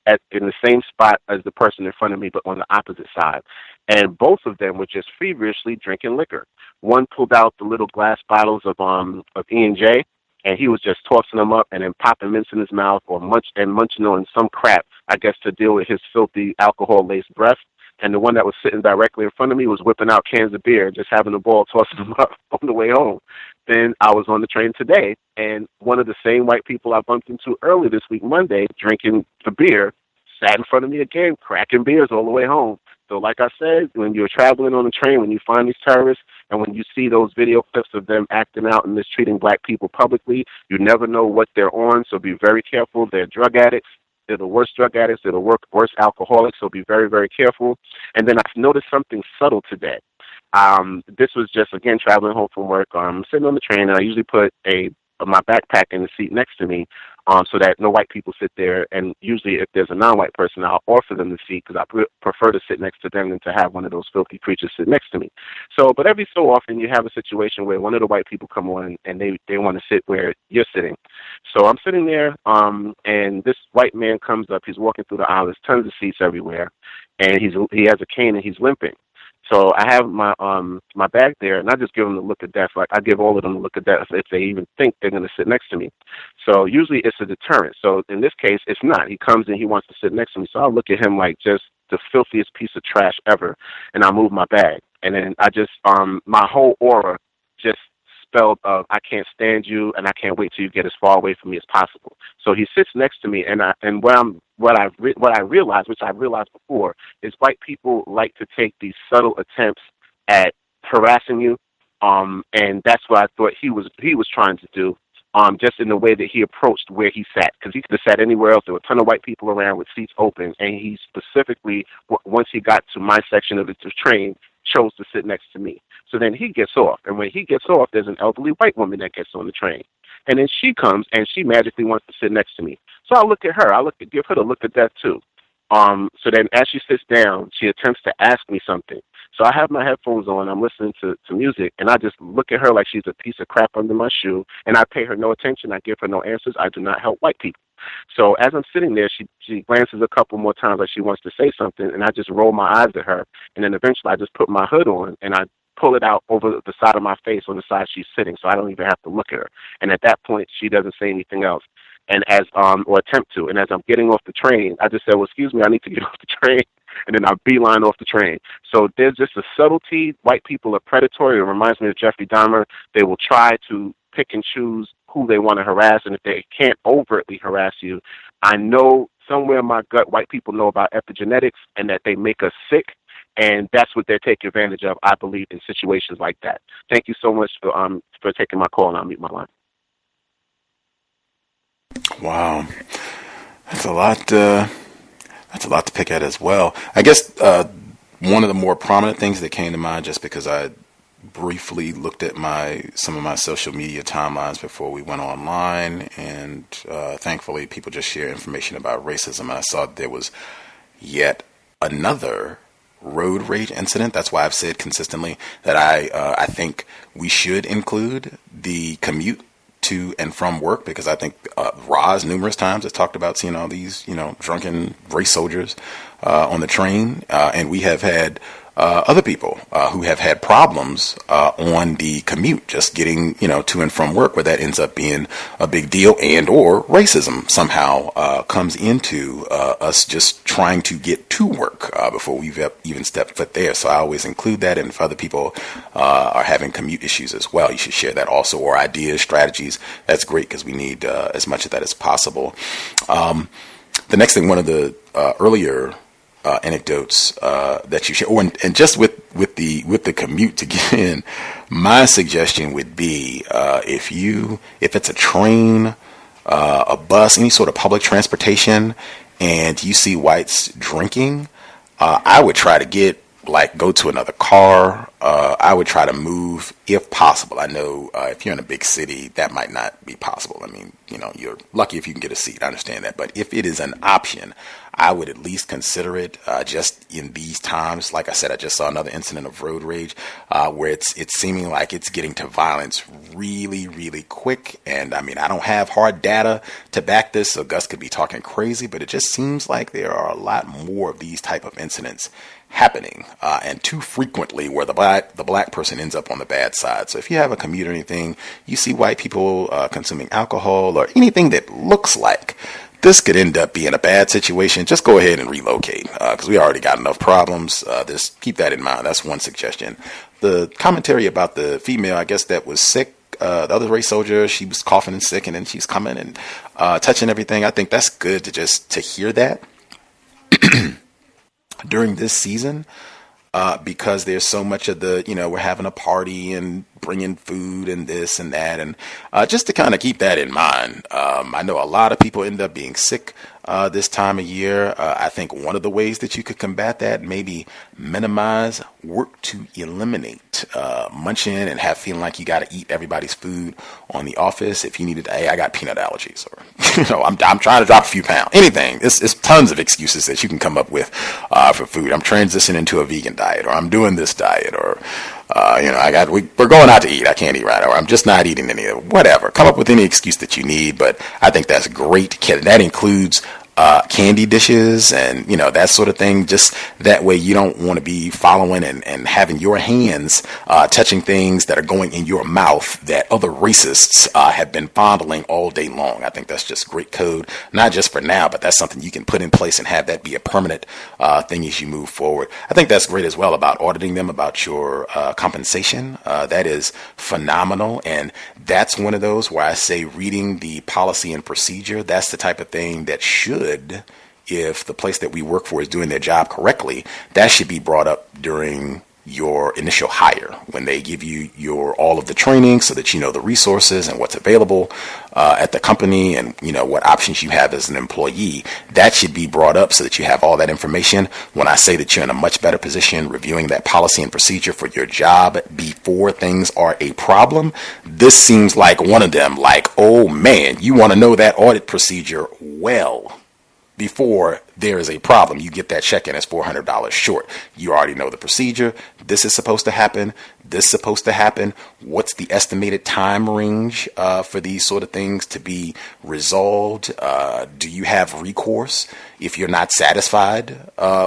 in the same spot as the person in front of me, but on the opposite side. And both of them were just feverishly drinking liquor. One pulled out the little glass bottles of E&J, and he was just tossing them up and then popping mints in his mouth or munching on some crap, I guess, to deal with his filthy alcohol-laced breath. And the one that was sitting directly in front of me was whipping out cans of beer, just having a ball, tossing them up on the way home. Then I was on the train today, and one of the same white people I bumped into earlier this week, Monday, drinking the beer, sat in front of me again, cracking beers all the way home. So like I said, when you're traveling on the train, when you find these terrorists, and when you see those video clips of them acting out and mistreating black people publicly, you never know what they're on, so be very careful. They're drug addicts. They're the worst drug addicts. They're the worst alcoholics, so be very, very careful. And then I've noticed something subtle today. This was just, again, traveling home from work. I'm sitting on the train, and I usually put my backpack in the seat next to me so that no white people sit there. And usually if there's a non-white person, I'll offer them the seat because I prefer to sit next to them than to have one of those filthy creatures sit next to me. So, but every so often you have a situation where one of the white people come on and they want to sit where you're sitting. So I'm sitting there, and this white man comes up. He's walking through the aisle. There's tons of seats everywhere, and he has a cane and he's limping. So I have my bag there, and I just give them the look of death. Like I give all of them the look of death if they even think they're going to sit next to me. So usually it's a deterrent. So in this case, it's not. He comes in, he wants to sit next to me. So I look at him like just the filthiest piece of trash ever, and I move my bag. And then I just my whole aura just spelled of I can't stand you, and I can't wait till you get as far away from me as possible. So he sits next to me, and what I realized, which I realized before, is white people like to take these subtle attempts at harassing you, and that's what I thought he was trying to do. Just in the way that he approached where he sat, because he could have sat anywhere else. There were a ton of white people around with seats open, and he specifically, once he got to my section of the train, chose to sit next to me. So then he gets off, and when he gets off, there's an elderly white woman that gets on the train. And then she comes, and she magically wants to sit next to me. So I look at her. Give her the look of death, too. So then as she sits down, she attempts to ask me something. So I have my headphones on. I'm listening to music, and I just look at her like she's a piece of crap under my shoe, and I pay her no attention. I give her no answers. I do not help white people. So as I'm sitting there, she glances a couple more times like she wants to say something, and I just roll my eyes at her. And then eventually I just put my hood on, and I pull it out over the side of my face on the side she's sitting, so I don't even have to look at her. And at that point, she doesn't say anything else, and or attempt to. And as I'm getting off the train, I just said, well, excuse me, I need to get off the train. And then I beeline off the train. So there's just a subtlety. White people are predatory. It reminds me of Jeffrey Dahmer. They will try to pick and choose who they want to harass, and if they can't overtly harass you, I know somewhere in my gut white people know about epigenetics and that they make us sick. And that's what they're taking advantage of, I believe, in situations like that. Thank you so much for taking my call, and I'll mute my line. Wow, that's a lot. That's a lot to pick at as well. I guess one of the more prominent things that came to mind, just because I briefly looked at some of my social media timelines before we went online, and thankfully people just share information about racism. And I saw that there was yet another road rage incident. That's why I've said consistently that I think we should include the commute to and from work, because I think Roz numerous times has talked about seeing all these drunken race soldiers on the train, and we have had other people who have had problems on the commute, just getting to and from work, where that ends up being a big deal, and or racism somehow comes into us just trying to get to work before we've even stepped foot there. So I always include that, and if other people are having commute issues as well, you should share that also, or ideas, strategies. That's great, because we need as much of that as possible. The next thing, one of the earlier anecdotes that you share, and just with the commute to get in, my suggestion would be if it's a train, a bus, any sort of public transportation, and you see whites drinking, I would try to go to another car. I would try to move if possible. I know if you're in a big city, that might not be possible. I mean, you're lucky if you can get a seat. I understand that. But if it is an option, I would at least consider it just in these times. Like I said, I just saw another incident of road rage where it's seeming like it's getting to violence really, really quick. And I mean, I don't have hard data to back this, so Gus could be talking crazy, but it just seems like there are a lot more of these type of incidents happening, and too frequently, where the black person ends up on the bad side. So if you have a commute or anything, you see white people consuming alcohol or anything that looks like this could end up being a bad situation, just go ahead and relocate, because we already got enough problems. Just keep that in mind. That's one suggestion. The commentary about the female, I guess, that was sick, the other race soldier, she was coughing and sick, and then she's coming and touching everything. I think that's good to hear that during this season, because there's so much of the, we're having a party and bringing food and this and that, and just to kind of keep that in mind. I know a lot of people end up being sick this time of year. I think one of the ways that you could combat that, maybe minimize, work to eliminate munching and have feeling like you got to eat everybody's food on the office. If you needed, hey, I got peanut allergies, or I'm trying to drop a few pounds. Anything. It's tons of excuses that you can come up with for food. I'm transitioning into a vegan diet, or I'm doing this diet, or we're going out to eat. I can't eat right, or I'm just not eating any of it. Whatever. Come up with any excuse that you need, but I think that's great. That includes candy dishes and that sort of thing. Just that way you don't want to be following and having your hands touching things that are going in your mouth that other racists have been fondling all day long. I think that's just great code, not just for now, but that's something you can put in place and have that be a permanent thing as you move forward. I think that's great as well about auditing them about your compensation. That is phenomenal, and that's one of those where I say reading the policy and procedure, that's the type of thing that should, if the place that we work for is doing their job correctly, that should be brought up during your initial hire, when they give you all of the training so that you know the resources and what's available at the company, and what options you have as an employee. That should be brought up so that you have all that information when I say that you're in a much better position reviewing that policy and procedure for your job before things are a problem. This seems like one of them, like, oh man, you want to know that audit procedure well before there is a problem. You get that check in as $400 short. You already know the procedure. This is supposed to happen. This is supposed to happen. What's the estimated time range for these sort of things to be resolved? Do you have recourse if you're not satisfied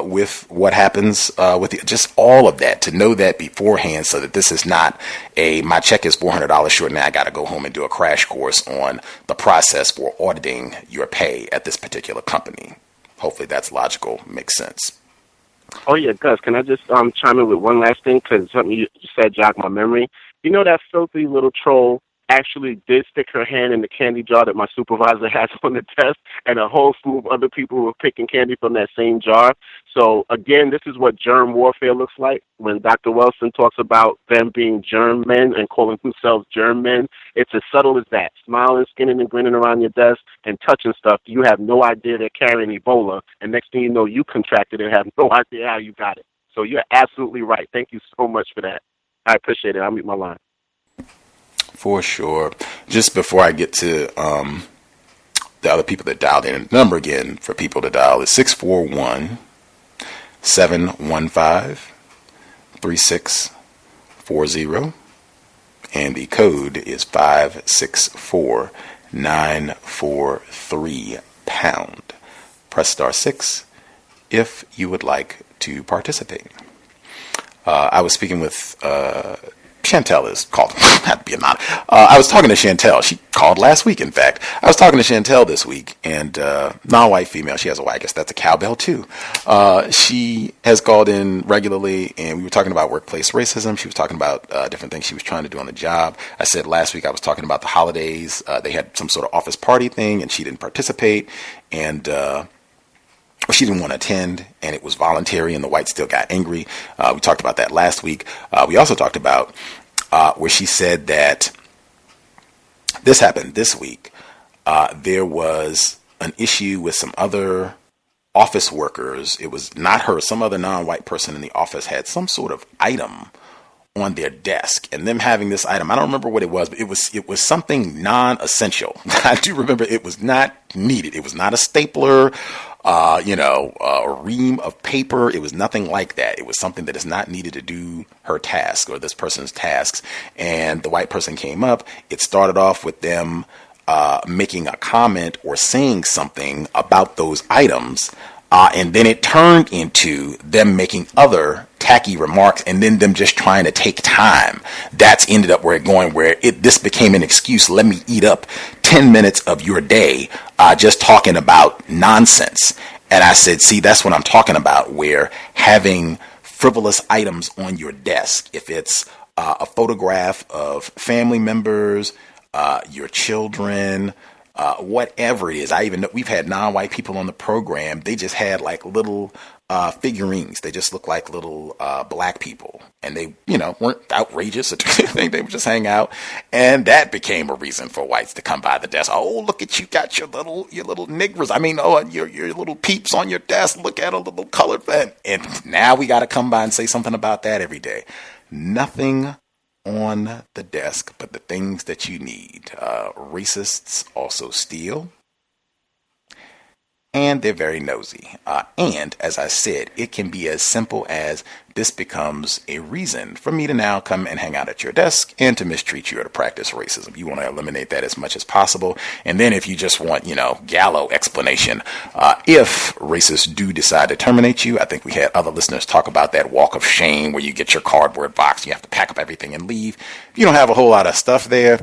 with what happens with just all of that, to know that beforehand, so that this is not my check is $400 short, now I got to go home and do a crash course on the process for auditing your pay at this particular company. Hopefully that's logical, makes sense. Oh, yeah, Gus, can I just chime in with one last thing? Because something you said jogged my memory. You know that filthy little troll actually did stick her hand in the candy jar that my supervisor has on the desk, and a whole slew of other people were picking candy from that same jar. So, again, this is what germ warfare looks like. When Dr. Wilson talks about them being germ men and calling themselves germ men, it's as subtle as that. Smiling, skinning, and grinning around your desk and touching stuff. You have no idea they're carrying Ebola, and next thing you know, you contracted it and have no idea how you got it. So you're absolutely right. Thank you so much for that. I appreciate it. I'll mute my line. For sure. Just before I get to the other people that dialed in, the number again for people to dial is 641-715-3640, and the code is 564943#. Press *6 if you would like to participate. I was speaking with Chantel is called. Had to be a non. I was talking to Chantel. She called last week, in fact. I was talking to Chantel this week, and non-white female. She has I guess that's a cowbell too. She has called in regularly, and we were talking about workplace racism. She was talking about different things she was trying to do on the job. I said last week I was talking about the holidays. They had some sort of office party thing, and she didn't participate, and she didn't want to attend, and it was voluntary, and the whites still got angry. We talked about that last week. We also talked about where she said that this happened this week. There was an issue with some other office workers. It was not her. Some other non-white person in the office had some sort of item on their desk, and them having this item, I don't remember what it was, but it was something non-essential. I do remember it was not needed. It was not a stapler, a ream of paper. It was nothing like that. It was something that is not needed to do her task or this person's tasks. And the white person came up. It started off with them making a comment or saying something about those items. And then it turned into them making other tacky remarks, and then them just trying to take time. That's ended up where this became an excuse. Let me eat up 10 minutes of your day just talking about nonsense. And I said, see, that's what I'm talking about, where having frivolous items on your desk, if it's a photograph of family members, your children, whatever it is. I even know we've had non-white people on the program. They just had like little figurines. They just look like little black people, and they, weren't outrageous or anything. They would just hang out, and that became a reason for whites to come by the desk. Oh, look at you, got your little niggers. I mean, your little peeps on your desk. Look at a little colored fan. And now we got to come by and say something about that every day. Nothing on the desk but the things that you need. Racists also steal, and they're very nosy. And as I said, it can be as simple as this becomes a reason for me to now come and hang out at your desk and to mistreat you or to practice racism. You want to eliminate that as much as possible. And then if you just want, gallow explanation, if racists do decide to terminate you, I think we had other listeners talk about that walk of shame where you get your cardboard box, you have to pack up everything and leave. If you don't have a whole lot of stuff there,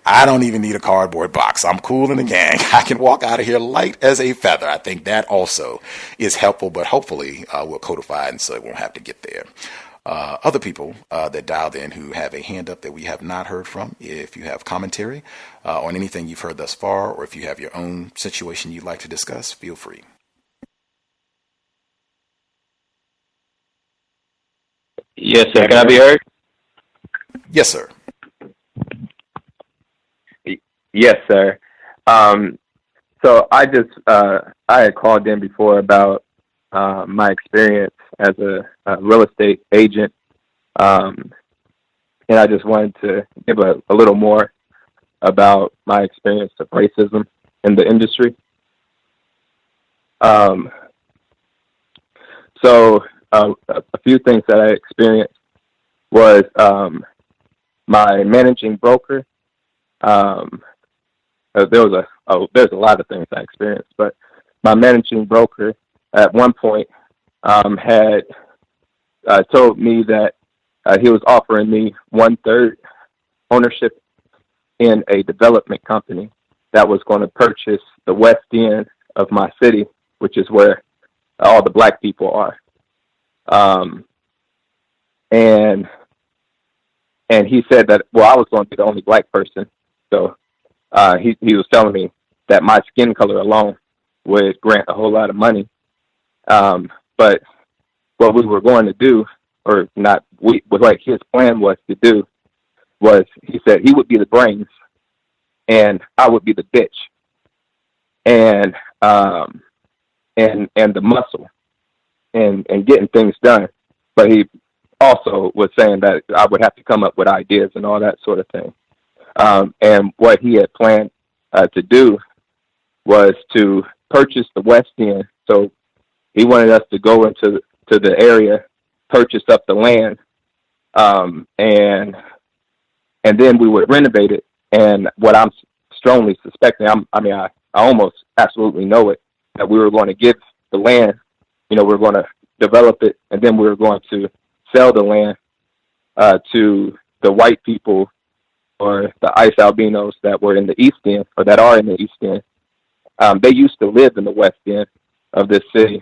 I don't even need a cardboard box. I'm cool in the gang. I can walk out of here light as a feather. I think that also is helpful, but hopefully we'll codify it so it won't have to get there. Other people that dialed in who have a hand up that we have not heard from, if you have commentary on anything you've heard thus far, or if you have your own situation you'd like to discuss, feel free. Yes, sir. Can I be heard? Yes, sir. Yes, sir. So I had called in before about my experience as a real estate agent, and I just wanted to give a little more about my experience of racism in the industry. So a few things that I experienced was my managing broker. There's a lot of things I experienced, but my managing broker at one point had told me that he was offering me 1/3 ownership in a development company that was going to purchase the west end of my city, which is where all the black people are. And he said that, well, I was going to be the only black person. So he was telling me that my skin color alone would grant a whole lot of money. But what we were going to do, or not, what his plan was to do, was he said he would be the brains and I would be the bitch and the muscle and getting things done. But he also was saying that I would have to come up with ideas and all that sort of thing. And what he had planned to do was to purchase the west end. So he wanted us to go into the area, purchase up the land, and then we would renovate it. And what I'm strongly suspecting, I almost absolutely know it, that we were going to give the land, we were going to develop it, and then we were going to sell the land to the white people or the ICE albinos that were in the East End, or that are in the East End. They used to live in the West End of this city,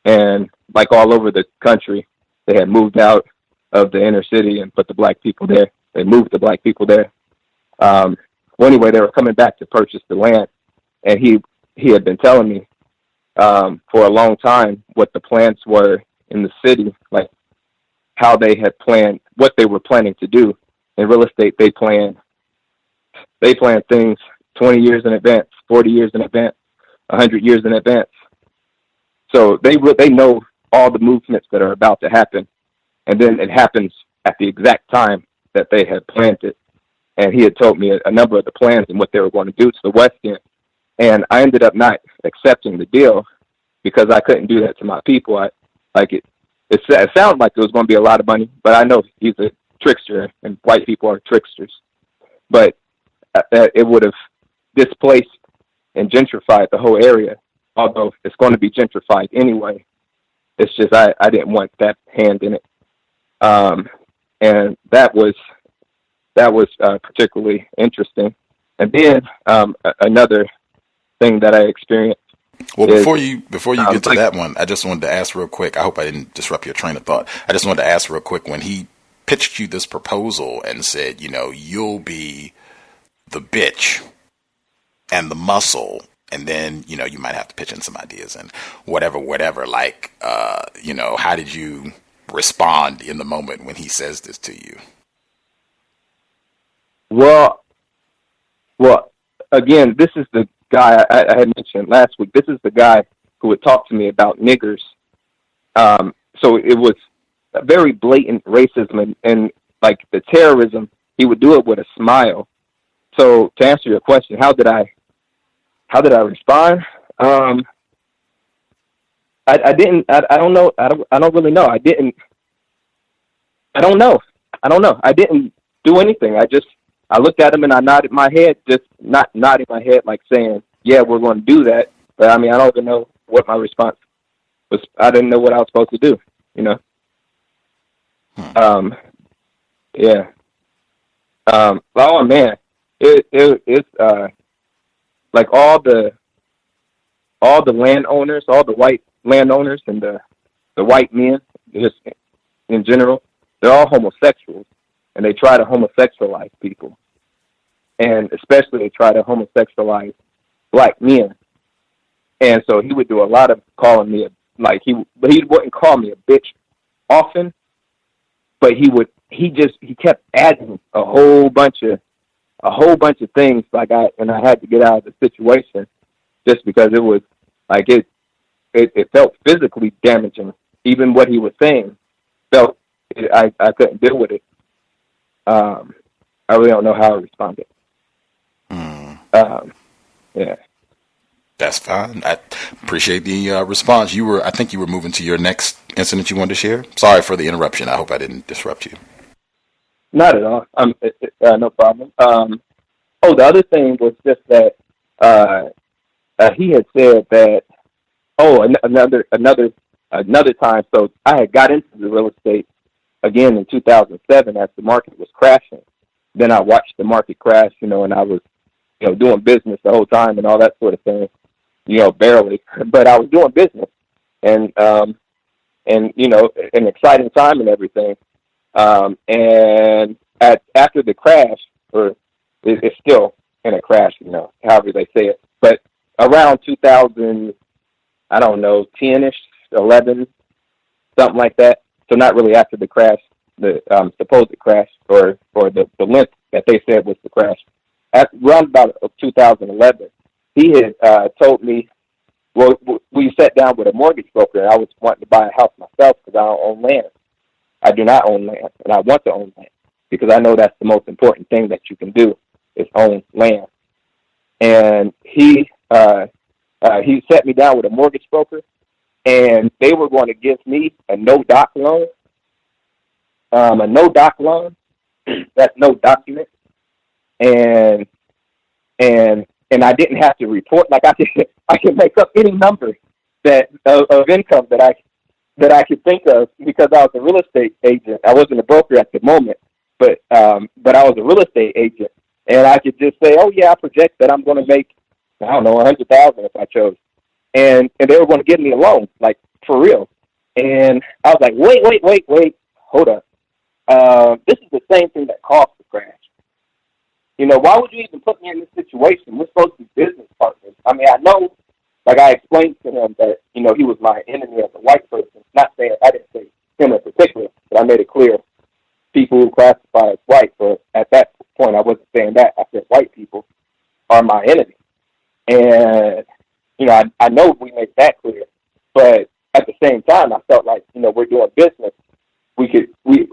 and like all over the country, they had moved out of the inner city and put the black people there. They moved the black people there. Well, anyway, they were coming back to purchase the land, and he had been telling me for a long time what the plans were in the city, like how they had planned, what they were planning to do. In real estate, they plan things 20 years in advance, 40 years in advance, 100 years in advance. So they know all the movements that are about to happen, and then it happens at the exact time that they had planned it. And he had told me a number of the plans and what they were going to do to the West End. And I ended up not accepting the deal because I couldn't do that to my people. It sounded like it was going to be a lot of money, but I know he's a trickster, and white people are tricksters. But it would have displaced and gentrified the whole area, although it's going to be gentrified anyway. It's just I didn't want that hand in it. And that was particularly interesting. And then another thing that I experienced. Well, before you get to that one, I just wanted to ask real quick. I hope I didn't disrupt your train of thought. I just wanted to ask real quick, when he pitched you this proposal and said, you'll be the bitch and the muscle, and then, you might have to pitch in some ideas and whatever, like, how did you respond in the moment when he says this to you? Well, again, this is the guy I had mentioned last week. This is the guy who would talk to me about niggers. So it was a very blatant racism and like the terrorism. He would do it with a smile. So to answer your question, how did I respond? I didn't. I don't know. I don't really know. I don't know. I didn't do anything. I looked at him and I nodded my head, just not nodding my head like saying, yeah, we're going to do that. But I mean, I don't even know what my response was. I didn't know what I was supposed to do, Yeah. Oh man, it's like all the landowners, all the white landowners and the white men, just in general, they're all homosexuals, and they try to homosexualize people. And especially they try to homosexualize black men. And so he would do a lot of calling me he wouldn't call me a bitch often, but he kept adding a whole bunch of things and I had to get out of the situation just because it was like it felt physically damaging. Even what he was saying I couldn't deal with it. I really don't know how I responded. Yeah. That's fine. I appreciate the response. I think you were moving to your next incident you wanted to share. Sorry for the interruption. I hope I didn't disrupt you. Not at all. No problem. The other thing was just that he had said that. Another time. So I had got into the real estate again in 2007 as the market was crashing. Then I watched the market crash, and I was, doing business the whole time and all that sort of thing. Barely, but I was doing business, and an exciting time and everything. And after the crash, or it's still in a crash, however they say it, but around 2000, I don't know, 10-ish, 11, something like that. So not really after the crash, the supposed crash, or the length that they said was the crash. Around about 2011, he had told me, well, we sat down with a mortgage broker, and I was wanting to buy a house myself because I don't own land. I do not own land, and I want to own land because I know that's the most important thing that you can do is own land. And he sat me down with a mortgage broker, and they were going to give me a no-doc loan. A no-doc loan, that's no document, and I didn't have to report. Like I can make up any number of income that that I could think of, because I was a real estate agent. I wasn't a broker at the moment, but I was a real estate agent, and I could just say, oh yeah, I project that I'm going to make, I don't know, $100,000 if I chose, and they were going to give me a loan, like for real. And I was like, wait, hold up. This is the same thing that caused the crash. You know, why would you even put me in this situation? We're supposed to be business partners. I mean, I know, like I explained to him that, you know, he was my enemy as a white person. Not saying, I didn't say him in particular, but I made it clear people who classify as white, but at that point I wasn't saying that. I said white people are my enemy. And, you know, I know we made that clear, but at the same time, I felt like, you know, we're doing business.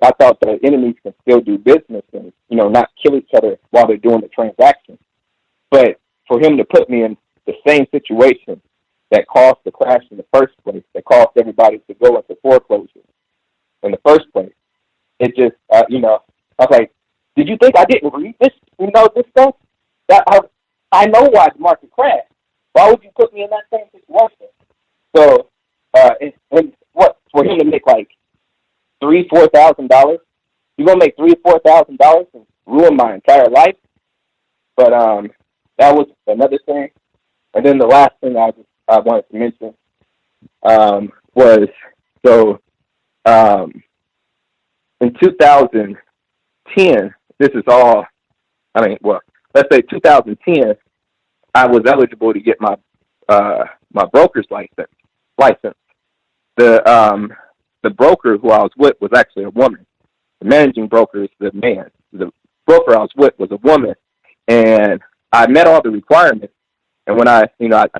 I thought that enemies can still do business and, you know, not kill each other while they're doing the transaction. But for him to put me in the same situation that caused the crash in the first place, that caused everybody to go into foreclosure in the first place, it just, you know, I was like, did you think I didn't read this, you know, this stuff? I know why the market crashed. Why would you put me in that same situation? So, and what, for him to make like $3,000-$4,000, you're gonna make $3,000-$4,000 and ruin my entire life. But that was another thing. And then the last thing I wanted to mention was, so in 2010, this is all, I mean, well, let's say 2010, I was eligible to get my my broker's license. The broker who I was with was actually a woman. The managing broker is the man. The broker I was with was a woman, and I met all the requirements. And when I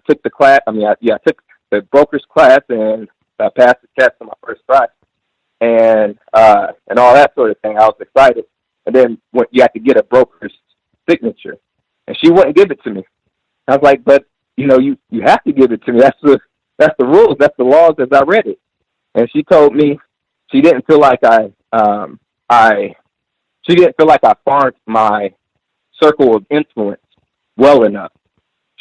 took the class, I took the broker's class, and I passed the test on my first try, and all that sort of thing. I was excited. And then when you had to get a broker's signature, and she wouldn't give it to me. I was like, but you know, you have to give it to me. That's the rules. That's the laws as I read it. And she told me she didn't feel like I farmed my circle of influence well enough.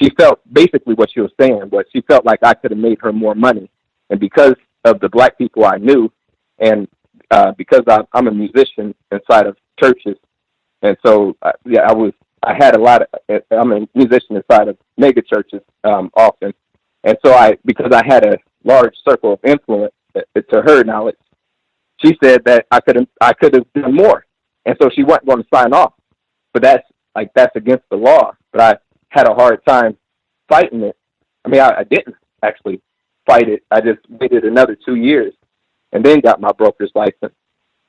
She felt, basically what she was saying was, she felt like I could have made her more money. And because of the black people I knew, and because I'm a musician inside of churches, and so I'm a musician inside of mega churches often, and so because I had a large circle of influence, to her knowledge, she said that I could have done more, and so she wasn't going to sign off. But that's against the law. But I had a hard time fighting it. I mean, I didn't actually fight it. I just waited another 2 years and then got my broker's license.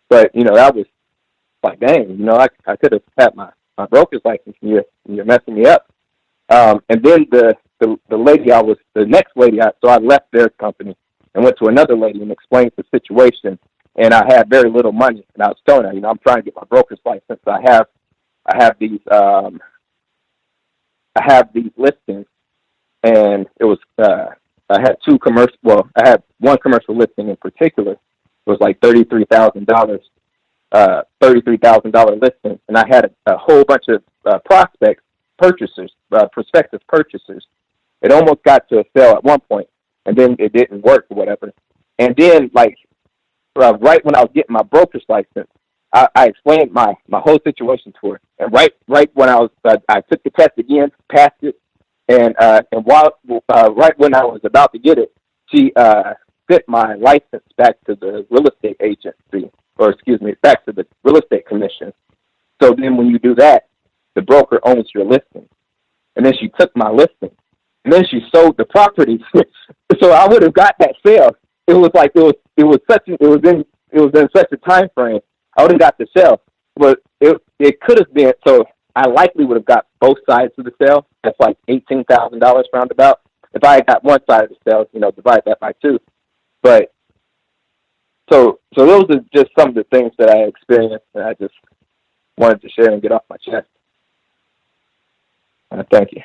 But you know, that was like, dang, you know, I could have had my broker's license, and you're messing me up. And then the next lady, so I left their company and went to another lady and explained the situation. And I had very little money, and I was telling her, you know, I'm trying to get my broker's license. I have these listings, and it was I had two commercial. Well, I had one commercial listing in particular. It was like $33,000 listing, and I had a whole bunch of prospective purchasers. It almost got to a sale at one point, and then it didn't work or whatever. And then, like, right when I was getting my broker's license, I explained my whole situation to her. And right when I took the test again, passed it, and right when I was about to get it, she sent my license back to the real estate agency, back to the real estate commission. So then when you do that, the broker owns your listing. And then she took my listing, and then she sold the property. So I would have got that sale. It was in such a time frame. I would have got the sale, but it could have been. So I likely would have got both sides of the sale. That's like $18,000 roundabout. If I had got one side of the sale, you know, divide that by two. But so those are just some of the things that I experienced, and I just wanted to share and get off my chest. Thank you.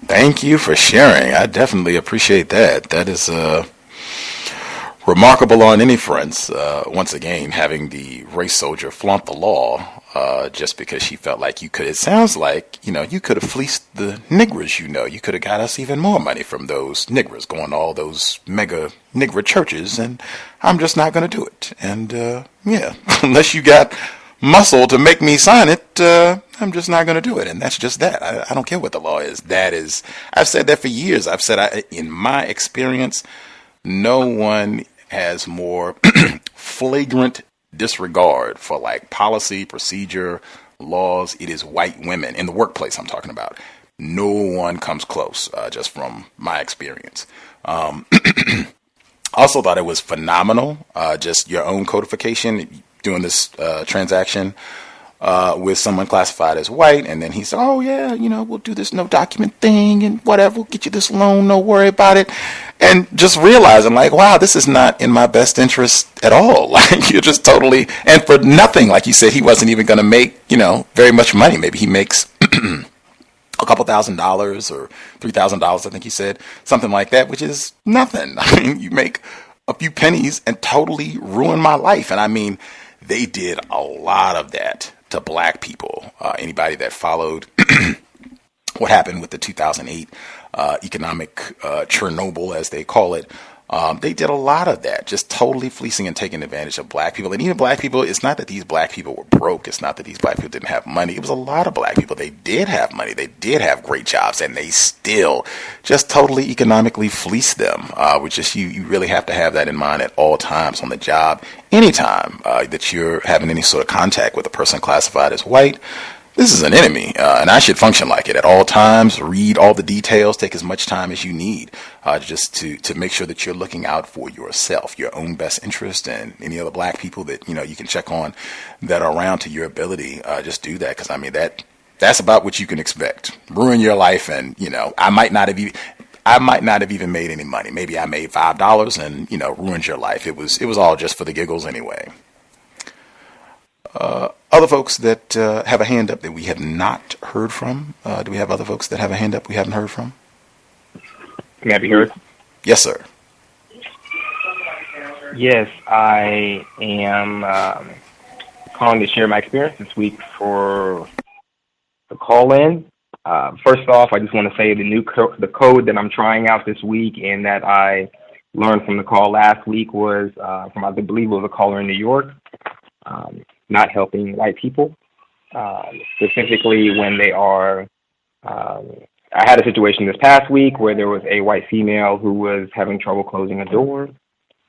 Thank you for sharing. I definitely appreciate that. That is remarkable on any fronts. Once again, having the race soldier flaunt the law just because she felt like you could. It sounds like, you could have fleeced the niggers, you could have got us even more money from those niggers, going to all those mega nigger churches, and I'm just not going to do it. And, yeah, unless you got muscle to make me sign it, I'm just not going to do it. And that's just that. I don't care what the law is. I've said that for years. I've said, in my experience, no one has more flagrant disregard for like policy, procedure, laws. It is white women in the workplace I'm talking about. No one comes close, just from my experience. Also thought it was phenomenal, just your own codification, doing this transaction with someone classified as white, and then he said, oh yeah, we'll do this no document thing and whatever, we'll get you this loan, no worry about it. And just realizing like, wow, this is not in my best interest at all. Like, you're just totally, and for nothing, like you said, he wasn't even going to make, very much money. Maybe he makes a couple $1,000s or $3,000, I think he said, something like that, which is nothing. I mean, you make a few pennies and totally ruin my life. And I mean, they did a lot of that to black people. Anybody that followed what happened with the 2008 economic Chernobyl, as they call it, they did a lot of that, just totally fleecing and taking advantage of black people. And even black people, it's not that these black people were broke. It's not that these black people didn't have money. It was a lot of black people. They did have money. They did have great jobs, and they still just totally economically fleeced them, which is you really have to have that in mind at all times on the job. Anytime that you're having any sort of contact with a person classified as white, this is an enemy, and I should function like it at all times. Read all the details, take as much time as you need, just to make sure that you're looking out for yourself, your own best interest, and any other black people that you can check on that are around to your ability. Just do that, because I mean that's about what you can expect. Ruin your life, and I might not have even made any money. Maybe I made $5 and ruined your life. It was all just for the giggles anyway. Other folks that have a hand up that we have not heard from. Do we have other folks that have a hand up we haven't heard from? May I be heard? Yes, sir. Yes, I am calling to share my experience this week for the call-in. First off, I just want to say the code that I'm trying out this week and that I learned from the call last week was from, I believe it was a caller in New York. Not helping white people, specifically when they are, I had a situation this past week where there was a white female who was having trouble closing a door,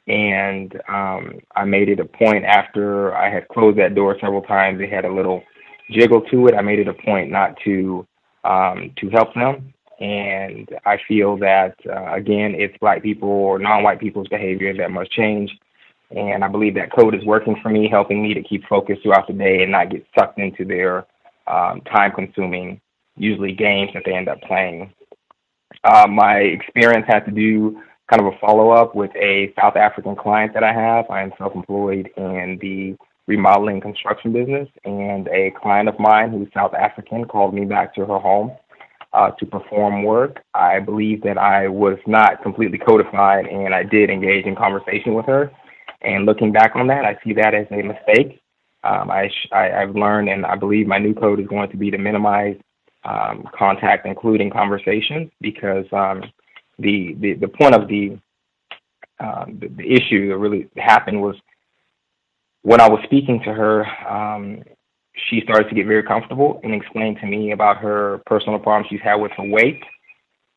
and I made it a point after I had closed that door several times, it had a little jiggle to it, I made it a point not to help them, and I feel that, again, it's black people or non-white people's behavior that must change. And I believe that code is working for me, helping me to keep focused throughout the day and not get sucked into their time-consuming, usually games that they end up playing. My experience had to do kind of a follow-up with a South African client that I have. I am self-employed in the remodeling construction business, and a client of mine who's South African called me back to her home to perform work. I believe that I was not completely codified, and I did engage in conversation with her. And looking back on that, I see that as a mistake. I've learned, and I believe my new code is going to be to minimize contact, including conversations, because the point of the issue that really happened was when I was speaking to her, she started to get very comfortable and explained to me about her personal problems she's had with her weight.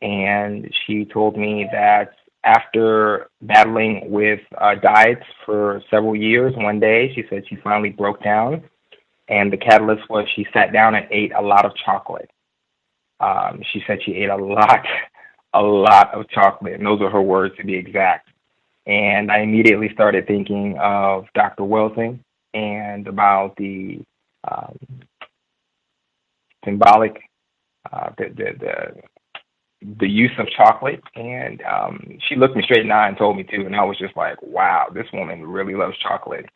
And she told me that after battling with diets for several years, one day she said she finally broke down, and the catalyst was she sat down and ate a lot of chocolate. She said she ate a lot of chocolate, and those are her words to be exact. And I immediately started thinking of Dr. Welsing and about the symbolic, the use of chocolate, and she looked me straight in the eye and told me to, and I was just like, wow, this woman really loves chocolate.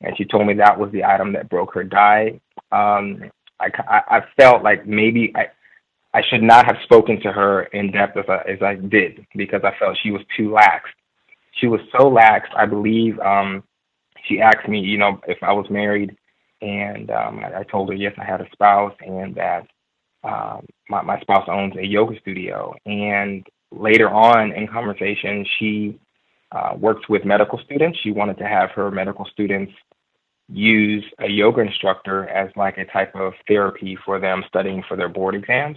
And she told me that was the item that broke her diet. I felt like maybe I should not have spoken to her in depth as I did, because I felt she was too lax. She was so lax, I believe she asked me, if I was married And I told her, yes, I had a spouse, and that my spouse owns a yoga studio. And later on in conversation, she works with medical students. She wanted to have her medical students use a yoga instructor as like a type of therapy for them studying for their board exams.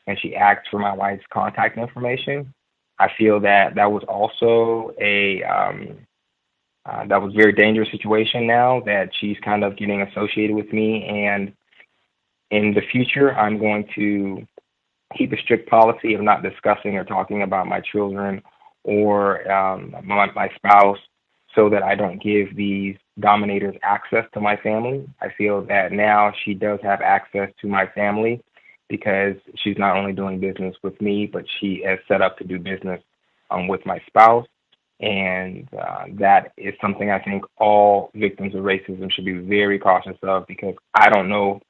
And she asked for my wife's contact information. I feel that was also that was a very dangerous situation now that she's kind of getting associated with me. And in the future, I'm going to keep a strict policy of not discussing or talking about my children or my spouse, so that I don't give these dominators access to my family. I feel that now she does have access to my family because she's not only doing business with me, but she is set up to do business with my spouse. And that is something I think all victims of racism should be very cautious of, because I don't know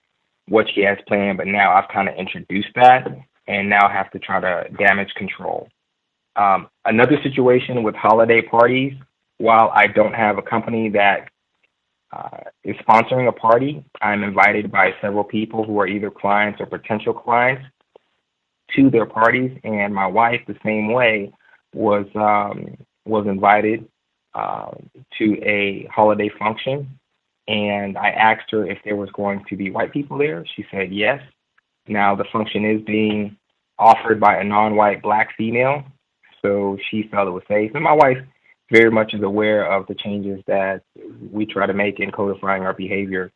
what she has planned, but now I've kind of introduced that and now have to try to damage control. Another situation with holiday parties, while I don't have a company that is sponsoring a party, I'm invited by several people who are either clients or potential clients to their parties, and my wife, the same way, was invited to a holiday function, and I asked her if there was going to be white people there. She said yes. Now the function is being offered by a non-white black female, so she felt it was safe. And my wife very much is aware of the changes that we try to make in codifying our behavior.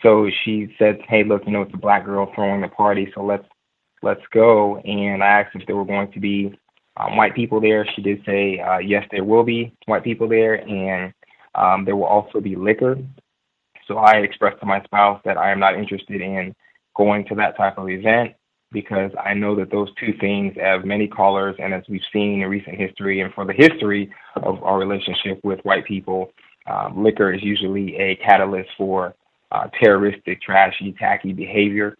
So she said, hey, look, it's a black girl throwing the party, so let's go. And I asked if there were going to be white people there. She did say, yes, there will be white people there, and there will also be liquor. So I expressed to my spouse that I am not interested in going to that type of event, because I know that those two things have many colors, and as we've seen in recent history and for the history of our relationship with white people, liquor is usually a catalyst for terroristic, trashy, tacky behavior.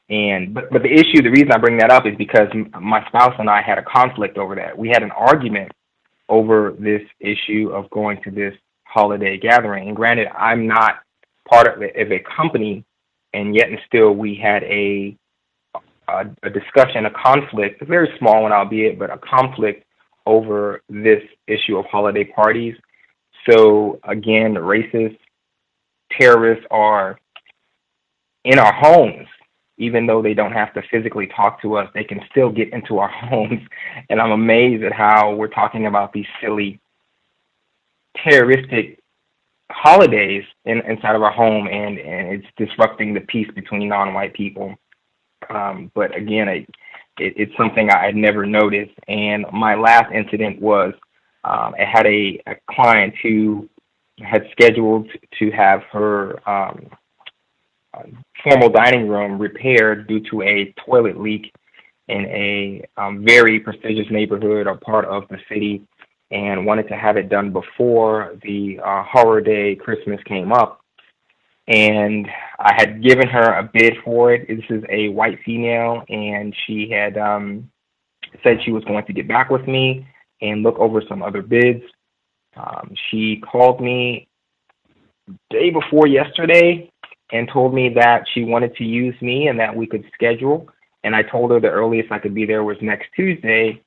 But the issue, the reason I bring that up is because my spouse and I had a conflict over that. We had an argument over this issue of going to this holiday gathering. And granted, I'm not part of a company, and yet and still we had a discussion, a conflict, a very small one albeit, but a conflict over this issue of holiday parties. So again, the racist terrorists are in our homes. Even though they don't have to physically talk to us, they can still get into our homes. And I'm amazed at how we're talking about these silly terroristic holidays inside of our home, and it's disrupting the peace between non-white people. But again, it's something I had never noticed. And my last incident was I had a client who had scheduled to have her formal dining room repaired due to a toilet leak in a very prestigious neighborhood or part of the city, and wanted to have it done before the horror day Christmas came up. And I had given her a bid for it. This is a white female, and she had said she was going to get back with me and look over some other bids. She called me day before yesterday and told me that she wanted to use me and that we could schedule. And I told her the earliest I could be there was next Tuesday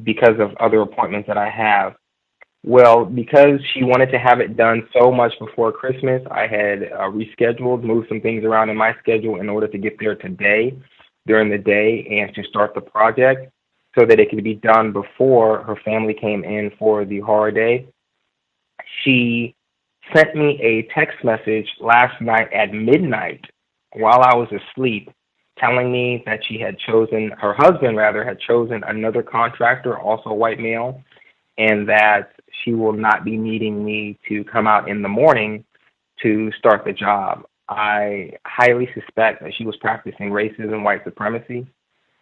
because of other appointments that I have. Well, because she wanted to have it done so much before Christmas, I had rescheduled, moved some things around in my schedule in order to get there today during the day and to start the project so that it could be done before her family came in for the horror day. She sent me a text message last night at midnight while I was asleep, telling me that her husband had chosen another contractor, also a white male, and that she will not be needing me to come out in the morning to start the job. I highly suspect that she was practicing racism, white supremacy,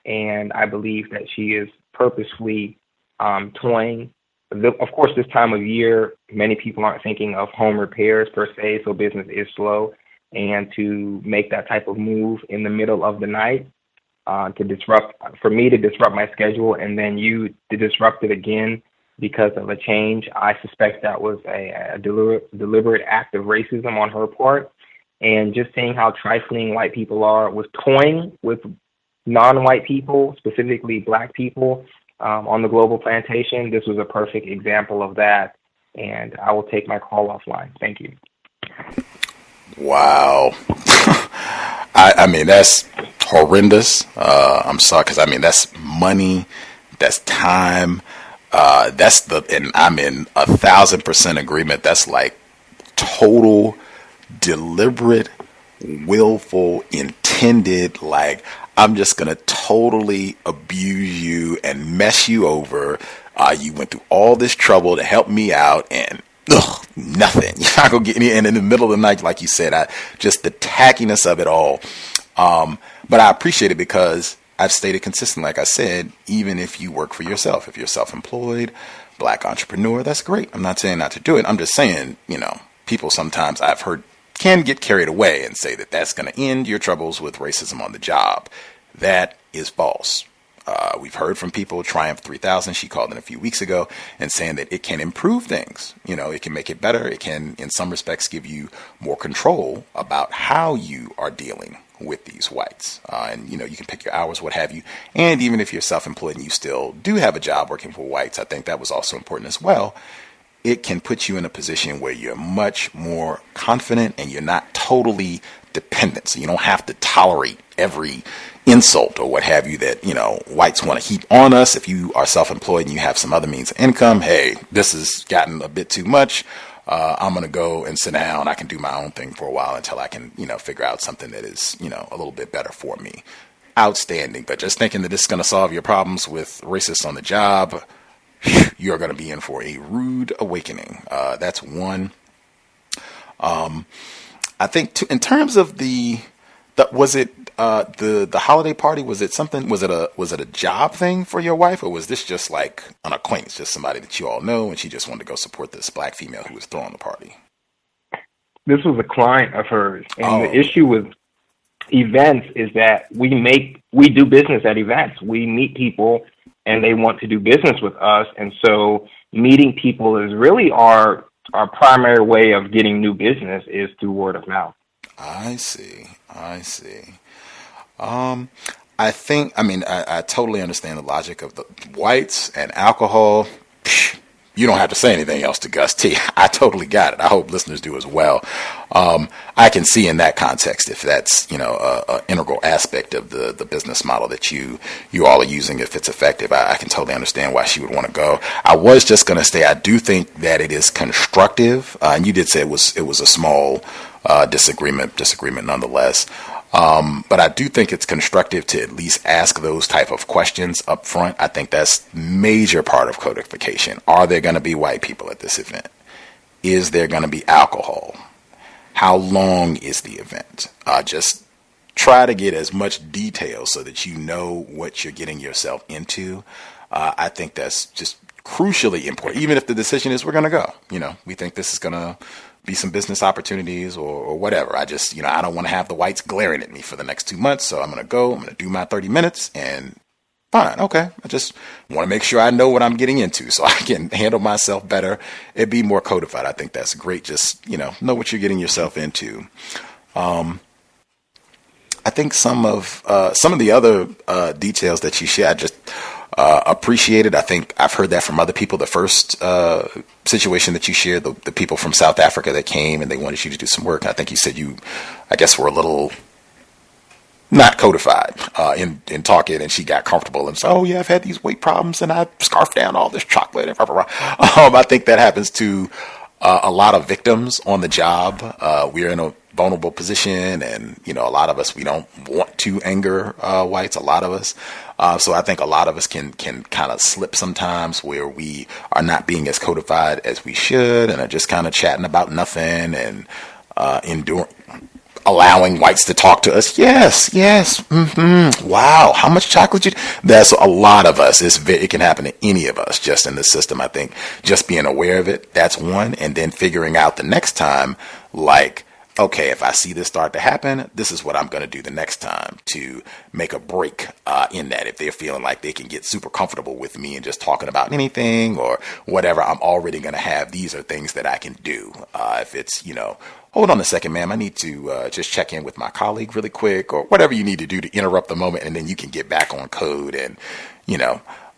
and I believe that she is purposefully toying. Of course, this time of year, many people aren't thinking of home repairs per se, so business is slow. And to make that type of move in the middle of the night for me to disrupt my schedule and then you to disrupt it again because of a change, I suspect that was a deliberate act of racism on her part. and just seeing how trifling white people are with toying with non-white people, specifically black people, on the global plantation. This was a perfect example of that, and I will take my call offline. Thank you. Wow. I mean, that's horrendous. I'm sorry, because I mean, that's money, that's time, and I'm in 1,000% agreement. That's like total, deliberate, willful, intended, like, I'm just going to totally abuse you and mess you over. You went through all this trouble to help me out, and nothing. You're not going to get any. And in the middle of the night, like you said, just the tackiness of it all. But I appreciate it because I've stated consistent, like I said, even if you work for yourself, if you're self-employed, black entrepreneur, that's great. I'm not saying not to do it. I'm just saying, people sometimes I've heard can get carried away and say that that's going to end your troubles with racism on the job. That is false. We've heard from people, Triumph 3000, she called in a few weeks ago, and saying that it can improve things. It can make it better. It can, in some respects, give you more control about how you are dealing with these whites. And, you can pick your hours, what have you. And even if you're self-employed and you still do have a job working for whites, I think that was also important as well. It can put you in a position where you're much more confident and you're not totally dependent. So you don't have to tolerate every insult or what have you that, whites want to heap on us. If you are self-employed and you have some other means of income, hey, this has gotten a bit too much. I'm going to go and sit down. I can do my own thing for a while until I can, figure out something that is, a little bit better for me. Outstanding. But just thinking that this is going to solve your problems with racists on the job, you're going to be in for a rude awakening. That's one. I think in terms of was it the holiday party? Was it something? Was it a job thing for your wife, or was this just like an acquaintance, just somebody that you all know, and she just wanted to go support this black female who was throwing the party? This was a client of hers, and the issue with events is that we do business at events. We meet people, and they want to do business with us, and so meeting people is really our primary way of getting new business is through word of mouth. I see. I totally understand the logic of the whites and alcohol. You don't have to say anything else to Gus T. I totally got it. I hope listeners do as well. I can see in that context if that's, an integral aspect of the business model that you all are using, if it's effective. I can totally understand why she would want to go. I was just going to say, I do think that it is constructive. And you did say it was a small disagreement nonetheless. But I do think it's constructive to at least ask those type of questions up front. I think that's major part of codification. Are there going to be white people at this event? Is there going to be alcohol? How long is the event? Just try to get as much detail so that you know what you're getting yourself into. I think that's just crucially important. Even if the decision is we're going to go, we think this is going to be some business opportunities or whatever. I just, I don't want to have the whites glaring at me for the next 2 months. So I'm going to go, I'm going to do my 30 minutes and fine. Okay. I just want to make sure I know what I'm getting into so I can handle myself better and be more codified. I think that's great. Just, know what you're getting yourself into. I think some of the other details that you shared, I just appreciated. I think I've heard that from other people. The first situation that you shared, the people from South Africa that came and they wanted you to do some work. I think you said I guess, were a little not codified in talking, and she got comfortable and said, oh yeah, I've had these weight problems and I scarfed down all this chocolate and blah, blah, blah. I think that happens to a lot of victims on the job. We're in a vulnerable position, and a lot of us, we don't want to anger whites, a lot of us. So I think a lot of us can kind of slip sometimes where we are not being as codified as we should and are just kind of chatting about nothing and allowing whites to talk to us. Yes. Mm-hmm. Wow. How much chocolate that's a lot of us. It can happen to any of us just in the system. I think just being aware of it, that's one. And then figuring out the next time, like, okay, if I see this start to happen, this is what I'm going to do the next time to make a break in that. If they're feeling like they can get super comfortable with me and just talking about anything or whatever, I'm already going to have, these are things that I can do. If it's, hold on a second, ma'am, I need to just check in with my colleague really quick, or whatever you need to do to interrupt the moment, and then you can get back on code. And,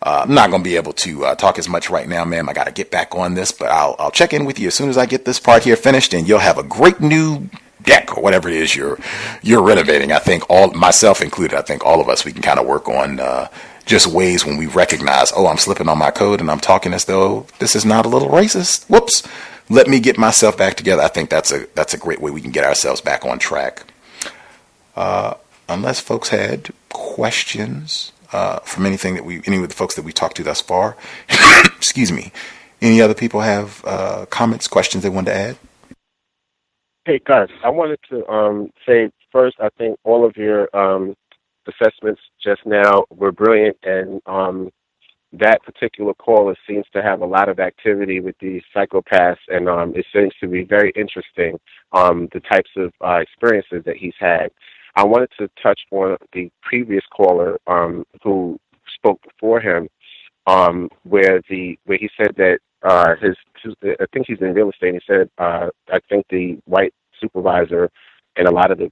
I'm not going to be able to talk as much right now, ma'am. I got to get back on this, but I'll check in with you as soon as I get this part here finished, and you'll have a great new deck or whatever it is you're renovating. I think myself included, I think all of us, we can kind of work on just ways when we recognize, I'm slipping on my code and I'm talking as though this is not a little racist. Whoops. Let me get myself back together. I think that's a great way we can get ourselves back on track. Unless folks had questions from any of the folks that we talked to thus far. Excuse me. Any other people have comments, questions they wanted to add? Hey, Gus, I wanted to say first, I think all of your assessments just now were brilliant, and that particular caller seems to have a lot of activity with these psychopaths, and it seems to be very interesting, the types of experiences that he's had. I wanted to touch on the previous caller who spoke before him, where he said that I think he's in real estate. He said, I think the white supervisor and a lot of the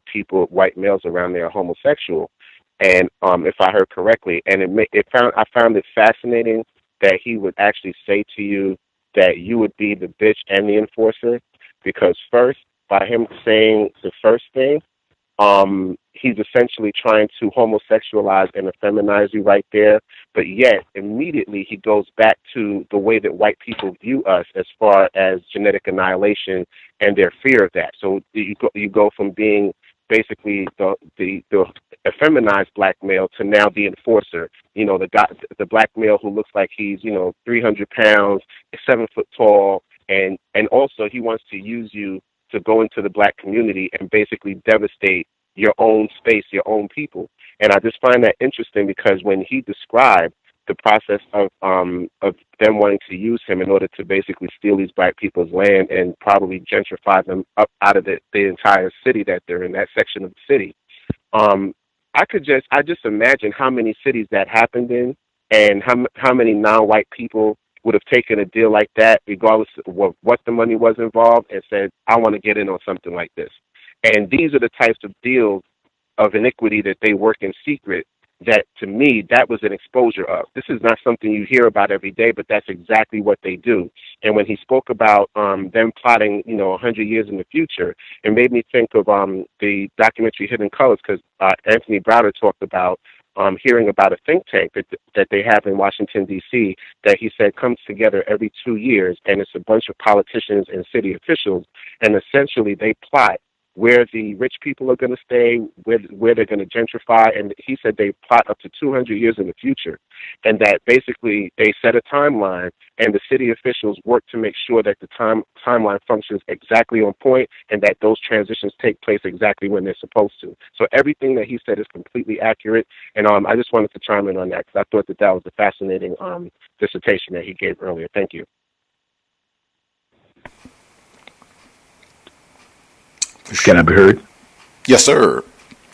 white males around there are homosexual. And if I heard correctly, and I found it fascinating that he would actually say to you that you would be the bitch and the enforcer, because first, by him saying the first thing, he's essentially trying to homosexualize and effeminize you right there, but yet immediately he goes back to the way that white people view us as far as genetic annihilation and their fear of that. So you go from being basically the effeminized black male to now the enforcer. The black male who looks like he's 300 pounds, 7 foot tall, and also he wants to use you to go into the black community and basically devastate your own space, your own people. And I just find that interesting, because when he described the process of them wanting to use him in order to basically steal these black people's land and probably gentrify them up out of the entire city that they're in, that section of the city, I just imagine how many cities that happened in, and how many non-white people would have taken a deal like that, regardless of what the money was involved, and said, I want to get in on something like this. And these are the types of deals of iniquity that they work in secret, that to me, that was an exposure of. This is not something you hear about every day, but that's exactly what they do. And when he spoke about them plotting, 100 years in the future, it made me think of the documentary Hidden Colors, because Anthony Browder talked about hearing about a think tank that they have in Washington, D.C., that he said comes together every 2 years, and it's a bunch of politicians and city officials, and essentially they plot where the rich people are going to stay, where they're going to gentrify, and he said they plot up to 200 years in the future, and that basically they set a timeline, and the city officials work to make sure that the timeline functions exactly on point, and that those transitions take place exactly when they're supposed to. So everything that he said is completely accurate, and I just wanted to chime in on that, because I thought that was a fascinating dissertation that he gave earlier. Thank you. Can I be heard? Yes, sir.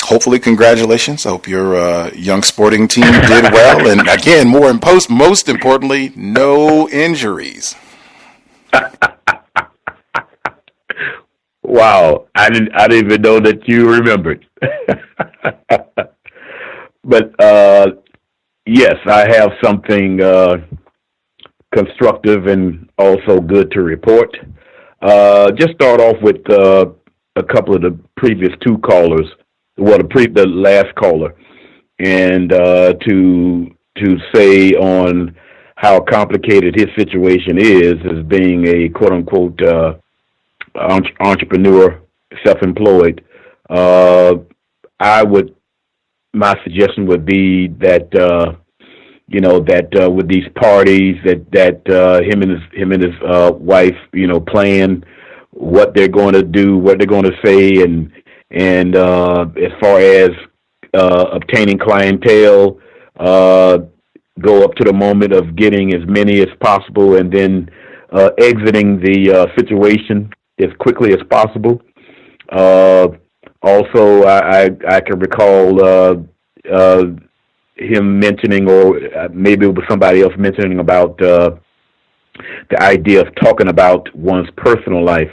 Hopefully, congratulations. I hope your young sporting team did well. And again, most importantly, no injuries. Wow. I didn't even know that you remembered. But yes, I have something constructive and also good to report. Just start off with a couple of the previous two callers, the last caller, and to say on how complicated his situation is as being a quote unquote entrepreneur, self-employed. My suggestion would be that with these parties that him and his wife plan what they're going to do, what they're going to say, and as far as obtaining clientele, go up to the moment of getting as many as possible, and then exiting the situation as quickly as possible. Also, I can recall him mentioning, or maybe it was somebody else mentioning about the idea of talking about one's personal life,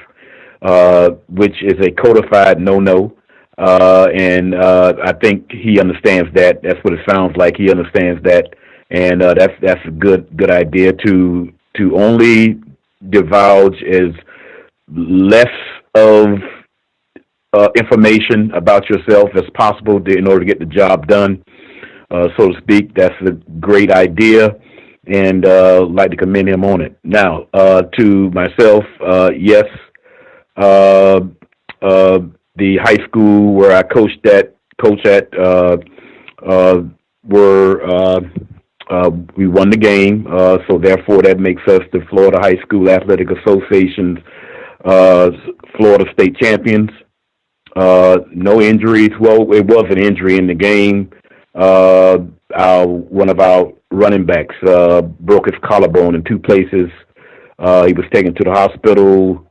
which is a codified no-no. And I think he understands that. That's what it sounds like. He understands that, and that's a good idea to only divulge as less of information about yourself as possible in order to get the job done, so to speak. That's a great idea, and like to commend him on it. Now, to myself, yes, the high school where I coach at, we won the game, so therefore that makes us the Florida High School Athletic Association's Florida State champions. No injuries. Well, it was an injury in the game. One of our running backs broke his collarbone in 2 places. He was taken to the hospital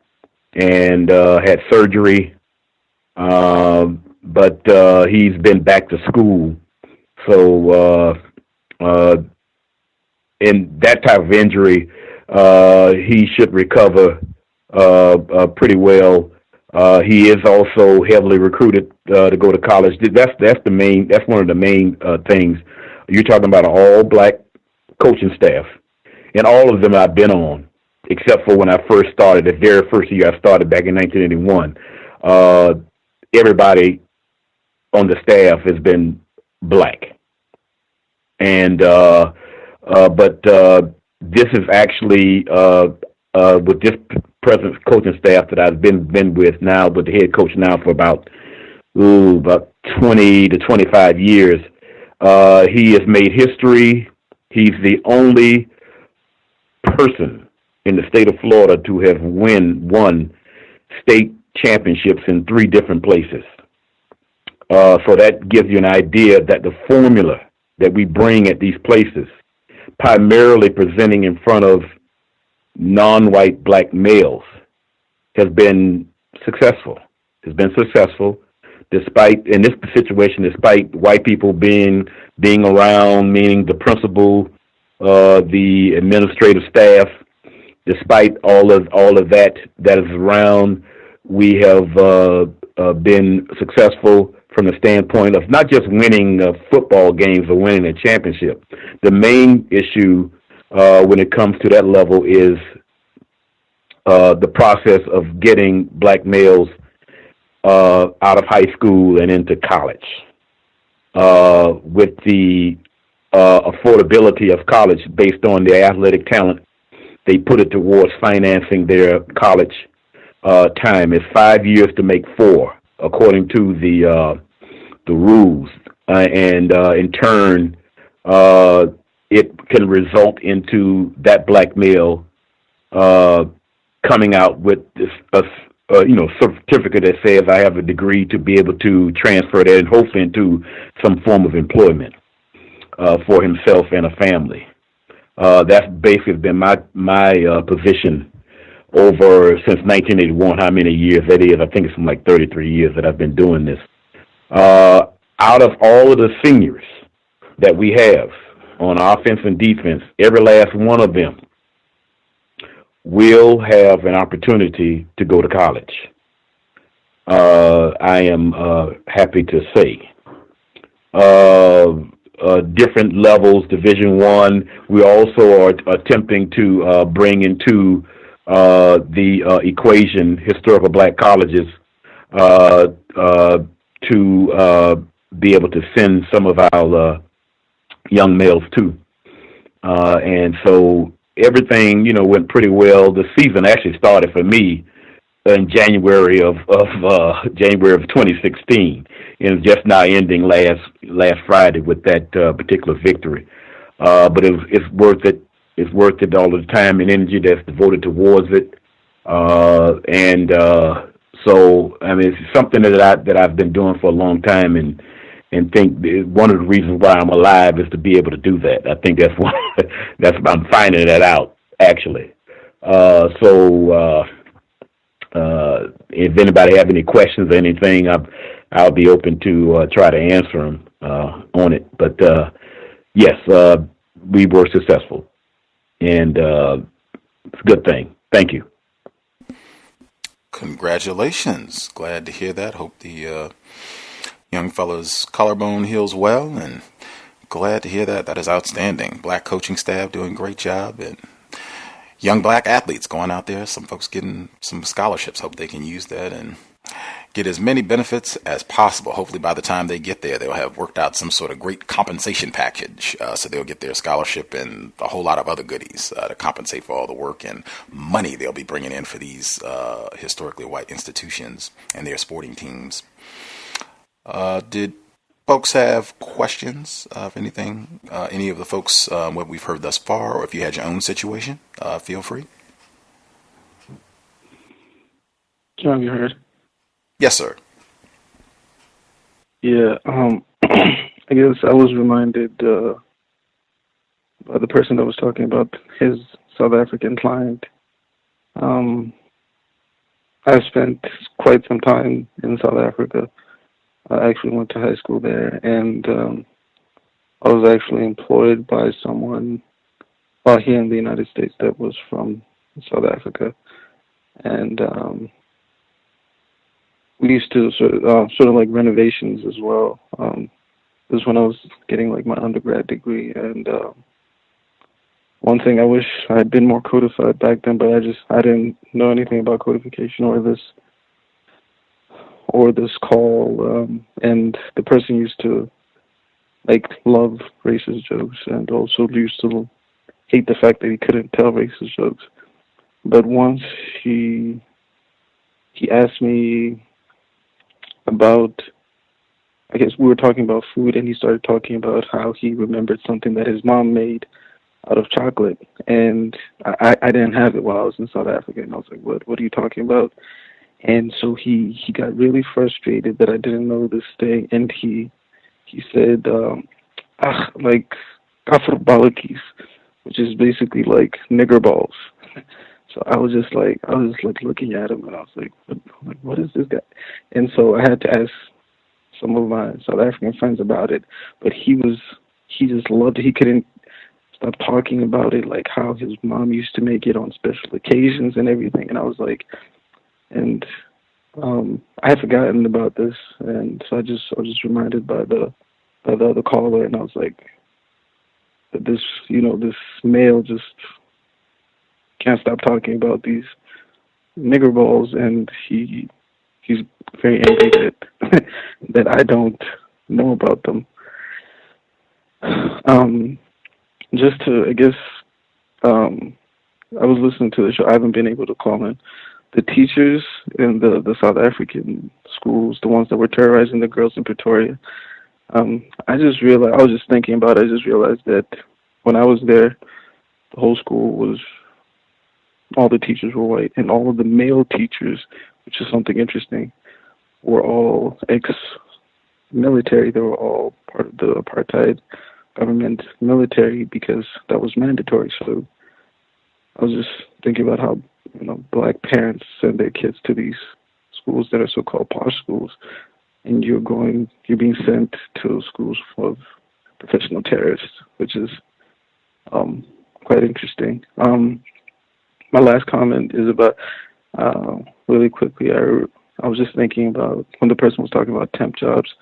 and had surgery. But he's been back to school. So in that type of injury, he should recover pretty well. He is also heavily recruited to go to college. That's one of the main things. You're talking about an all-black coaching staff, and all of them I've been on, except for when I first started. The very first year I started back in 1981. Everybody on the staff has been black, and but this is actually with this present coaching staff that I've been with now, with the head coach now for about 20 to 25 years. He has made history. He's the only person in the state of Florida to have won state championships in 3 different places. So that gives you an idea that the formula that we bring at these places, primarily presenting in front of non-white black males, has been successful. Despite, in this situation, despite white people being around, meaning the principal, the administrative staff, despite all of that is around, we have been successful from the standpoint of not just winning football games or winning a championship. The main issue when it comes to that level is the process of getting black males out of high school and into college. With the affordability of college based on their athletic talent, they put it towards financing their college time. It's 5 years to make 4, according to the rules, and in turn, it can result into that black male coming out with this certificate that says I have a degree to be able to transfer that and hopefully into some form of employment for himself and a family. That's basically been my position over since 1981. How many years that is? I think it's like 33 years that I've been doing this. Out of all of the seniors that we have on offense and defense, every last one of them will have an opportunity to go to college. I am happy to say. Different levels, Division I. We also are attempting to bring into the equation historical black colleges to be able to send some of our young males too. And so everything, went pretty well. The season actually started for me in January of 2016, and just now ending last Friday with that particular victory. But it's worth it. It's worth it, all the time and energy that's devoted towards it. So I mean, it's something that I've been doing for a long time, and think one of the reasons why I'm alive is to be able to do that. I think that's why I'm finding that out, actually. if anybody have any questions or anything, I'll be open to try to answer them on it. But yes, we were successful, and it's a good thing. Thank you. Congratulations. Glad to hear that. Hope the young fella's collarbone heals well, and glad to hear that. That is outstanding. Black coaching staff doing a great job, and young black athletes going out there. Some folks getting some scholarships. Hope they can use that and get as many benefits as possible. Hopefully by the time they get there, they'll have worked out some sort of great compensation package. So they'll get their scholarship and a whole lot of other goodies to compensate for all the work and money they'll be bringing in for these historically white institutions and their sporting teams. Did folks have questions of anything? Any of the folks, what we've heard thus far, or if you had your own situation, feel free. John, you heard? Yes, sir. Yeah, I guess I was reminded by the person that was talking about his South African client. I've spent quite some time in South Africa. I actually went to high school there, and I was actually employed by someone while here in the United States that was from South Africa. And we used to sort of like renovations as well. This is when I was getting like my undergrad degree, and one thing I wish I had been more codified back then, but I didn't know anything about codification or this call, and the person used to like love racist jokes and also used to hate the fact that he couldn't tell racist jokes. But once he asked me about, I guess we were talking about food, and he started talking about how he remembered something that his mom made out of chocolate, and I didn't have it while I was in South Africa, and I was like, what are you talking about? And so he got really frustrated that I didn't know this thing, and he said, like afrobalakis, which is basically like nigger balls. So I was just like looking at him, and I was like, what is this guy? And so I had to ask some of my South African friends about it, but he just loved it. He couldn't stop talking about it, like how his mom used to make it on special occasions and everything. And I was like, and I had forgotten about this, and so I was just reminded by the other caller, and I was like, this male just can't stop talking about these nigger balls, and he's very angry that I don't know about them. Just to, I guess, I was listening to the show. I haven't been able to call in. The teachers in the South African schools, the ones that were terrorizing the girls in Pretoria, I just realized, I was just thinking about it, I just realized that when I was there, the whole school all the teachers were white, and all of the male teachers, which is something interesting, were all ex-military. They were all part of the apartheid government military because that was mandatory. So I was just thinking about how black parents send their kids to these schools that are so-called posh schools, and you're being sent to schools full of professional terrorists, which is quite interesting. My last comment is about, really quickly, I was just thinking about when the person was talking about temp jobs.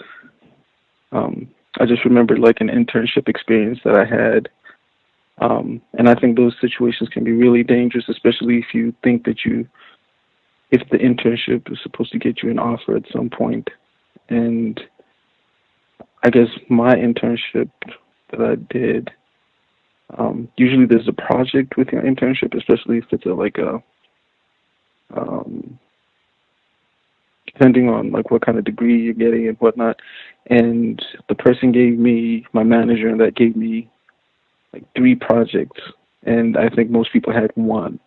I just remembered like an internship experience that I had. And I think those situations can be really dangerous, especially if you think that if the internship is supposed to get you an offer at some point. And I guess my internship that I did, usually there's a project with your internship, especially if it's depending on like what kind of degree you're getting and whatnot. And the person my manager, and that gave me like 3 projects, and I think most people had 1.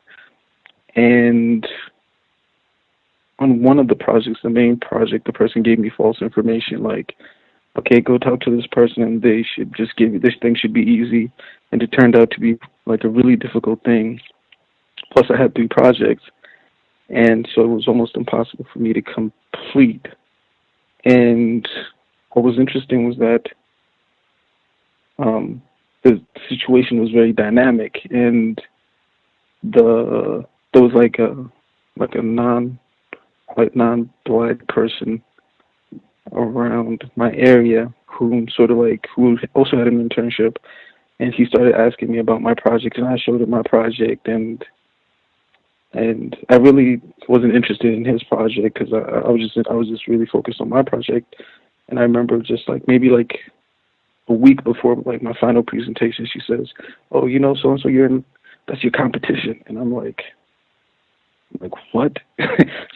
And on one of the projects, the main project, the person gave me false information, like, okay, go talk to this person and they should just give you, this thing should be easy. And it turned out to be like a really difficult thing. Plus I had 3 projects. and so it was almost impossible for me to complete. And what was interesting was that the situation was very dynamic, and there was like a non-white, non-black person around my area who also had an internship, and he started asking me about my project, and I showed him my project, and I really wasn't interested in his project because I was just really focused on my project. And I remember just maybe a week before my final presentation, she says, "Oh, so and so, that's your competition." And I'm like, what?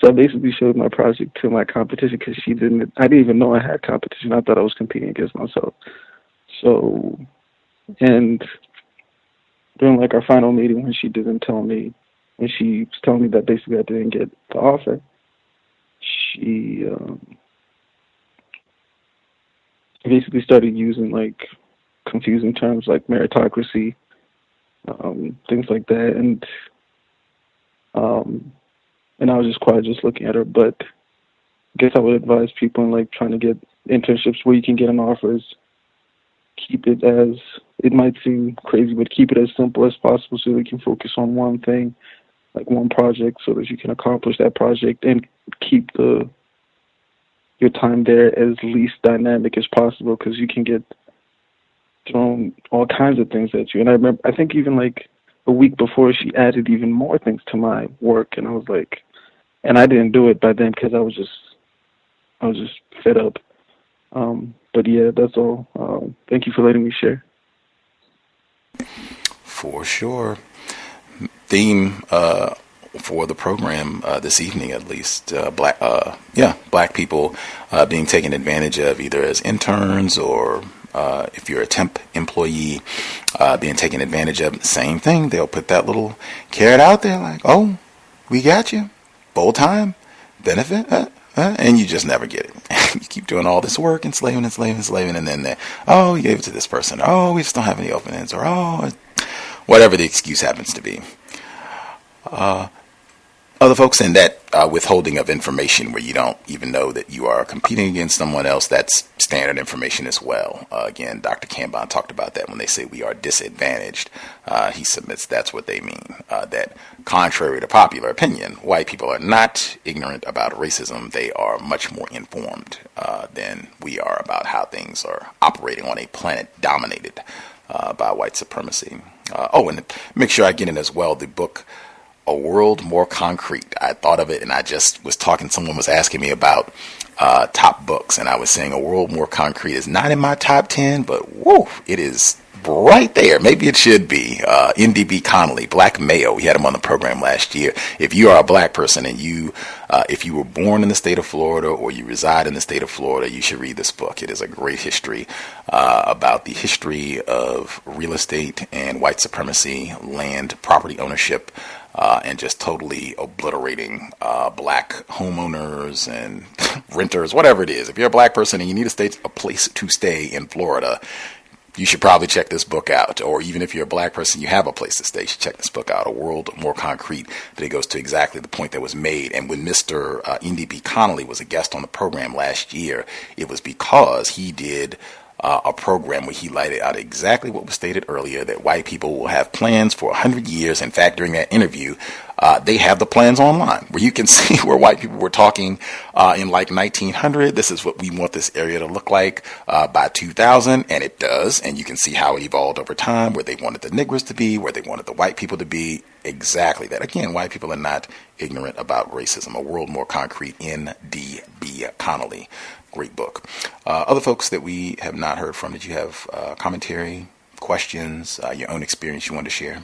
So I basically showed my project to my competition because I didn't even know I had competition. I thought I was competing against myself. So, and during our final meeting, when she was telling me that basically I didn't get the offer, she basically started using confusing terms like meritocracy, things like that, and I was just quiet, just looking at her. But I guess I would advise people in trying to get internships where you can get an offer is keep it as, it might seem crazy, but keep it as simple as possible so that you can focus on one thing, one project, so that you can accomplish that project and keep your time there as least dynamic as possible, because you can get thrown all kinds of things at you. And I think even a week before, she added even more things to my work, and I was and I didn't do it by then because I was just fed up. But yeah, that's all. Thank you for letting me share. For sure. Theme for the program this evening, at least, black people being taken advantage of either as interns or if you're a temp employee being taken advantage of. Same thing. They'll put that little carrot out there "Oh, we got you. Full time benefit." And you just never get it. You keep doing all this work, enslaving, and then you gave it to this person. Oh, we just don't have any openings, or whatever the excuse happens to be. Other folks in that withholding of information where you don't even know that you are competing against someone else, that's standard information as well. Again, Dr. Cambon talked about that when they say we are disadvantaged. He submits that's what they mean. That contrary to popular opinion, white people are not ignorant about racism. They are much more informed than we are about how things are operating on a planet dominated by white supremacy. And make sure I get in as well the book, A World More Concrete. I thought of it, and I just was talking, someone was asking me about top books, and I was saying A World More Concrete is not in my top 10, but whoa, it is right there. Maybe it should be. NDB Connolly, Black Mayo, we had him on the program last year. If you are a black person and if you were born in the state of Florida or you reside in the state of Florida, you should read this book. It is a great history about the history of real estate and white supremacy, land, property ownership, and just totally obliterating black homeowners and renters, whatever it is. If you're a black person and you need a place to stay in Florida, you should probably check this book out. Or even if you're a black person, you have a place to stay, you should check this book out, A World More Concrete. That it goes to exactly the point that was made. And when Mr. NDB Connolly was a guest on the program last year, it was because he did a program where he laid out exactly what was stated earlier, that white people will have plans for 100 years. In fact, during that interview, they have the plans online where you can see where white people were talking in 1900. This is what we want this area to look like by 2000, and it does. And you can see how it evolved over time, where they wanted the Negroes to be, where they wanted the white people to be. Exactly that. Again, white people are not ignorant about racism. A World More Concrete, NDB Connolly. Great book. Other folks that we have not heard from, did you have commentary, questions, your own experience you want to share?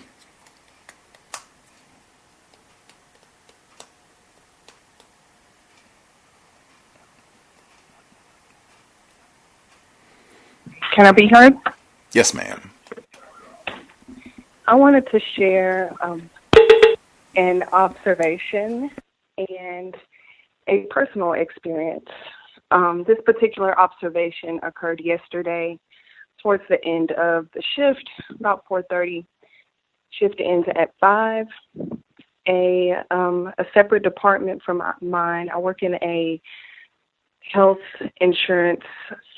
Can I be heard? Yes, ma'am. I wanted to share an observation and a personal experience. This particular observation occurred yesterday towards the end of the shift, about 4:30. Shift ends at 5. a separate department from mine. I work in a health insurance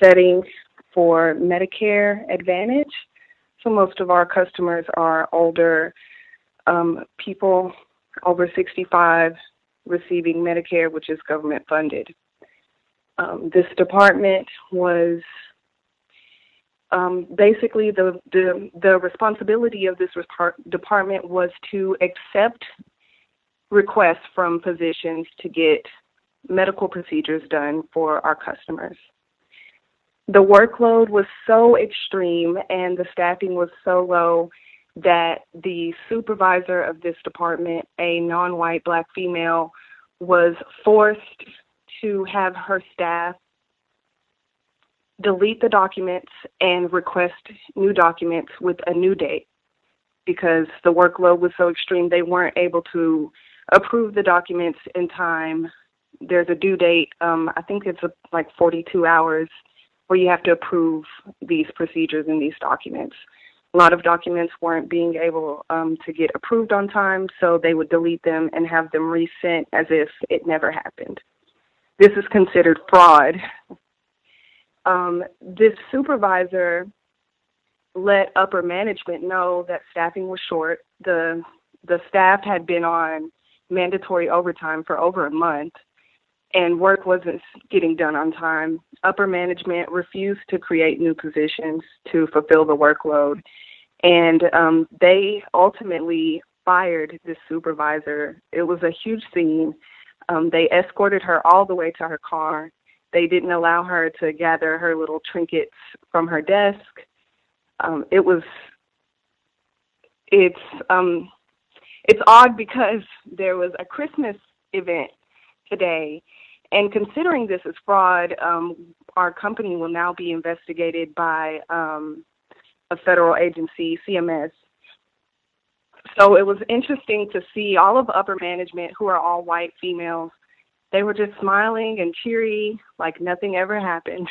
setting for Medicare Advantage. So most of our customers are older people over 65 receiving Medicare, which is government funded. This department was basically the responsibility of this department was to accept requests from physicians to get medical procedures done for our customers. The workload was so extreme and the staffing was so low that the supervisor of this department, a non-white black female, was forced to have her staff delete the documents and request new documents with a new date because the workload was so extreme they weren't able to approve the documents in time. There's a due date, I think it's like 42 hours where you have to approve these procedures and these documents. A lot of documents weren't being able to get approved on time, so they would delete them and have them resent as if it never happened. This is considered fraud. This supervisor let upper management know that staffing was short. The staff had been on mandatory overtime for over a month, and work wasn't getting done on time. Upper management refused to create new positions to fulfill the workload, and they ultimately fired the supervisor. It was a huge scene. They escorted her all the way to her car. They didn't allow her to gather her little trinkets from her desk. It's odd because there was a Christmas event today, and considering this is fraud, our company will now be investigated by a federal agency, C.O.W.S. So it was interesting to see all of upper management, who are all white females. They were just smiling and cheery like nothing ever happened.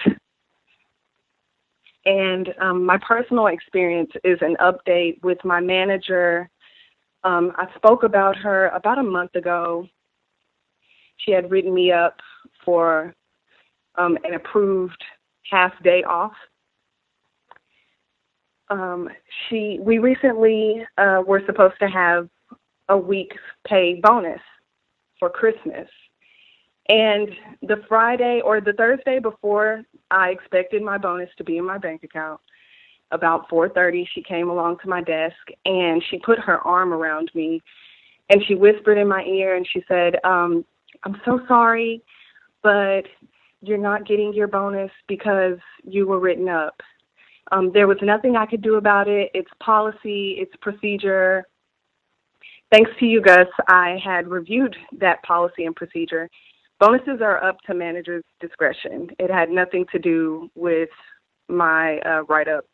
And my personal experience is an update with my manager. I spoke about her about a month ago. She had written me up for an approved half day off. We recently were supposed to have a week's pay bonus for Christmas. And the Friday or the Thursday before I expected my bonus to be in my bank account, about 4:30, she came along to my desk and she put her arm around me and she whispered in my ear and she said, I'm so sorry, but you're not getting your bonus because you were written up. There was nothing I could do about it. It's policy, it's procedure. Thanks to you, Gus, I had reviewed that policy and procedure. Bonuses are up to manager's discretion. It had nothing to do with my write-up.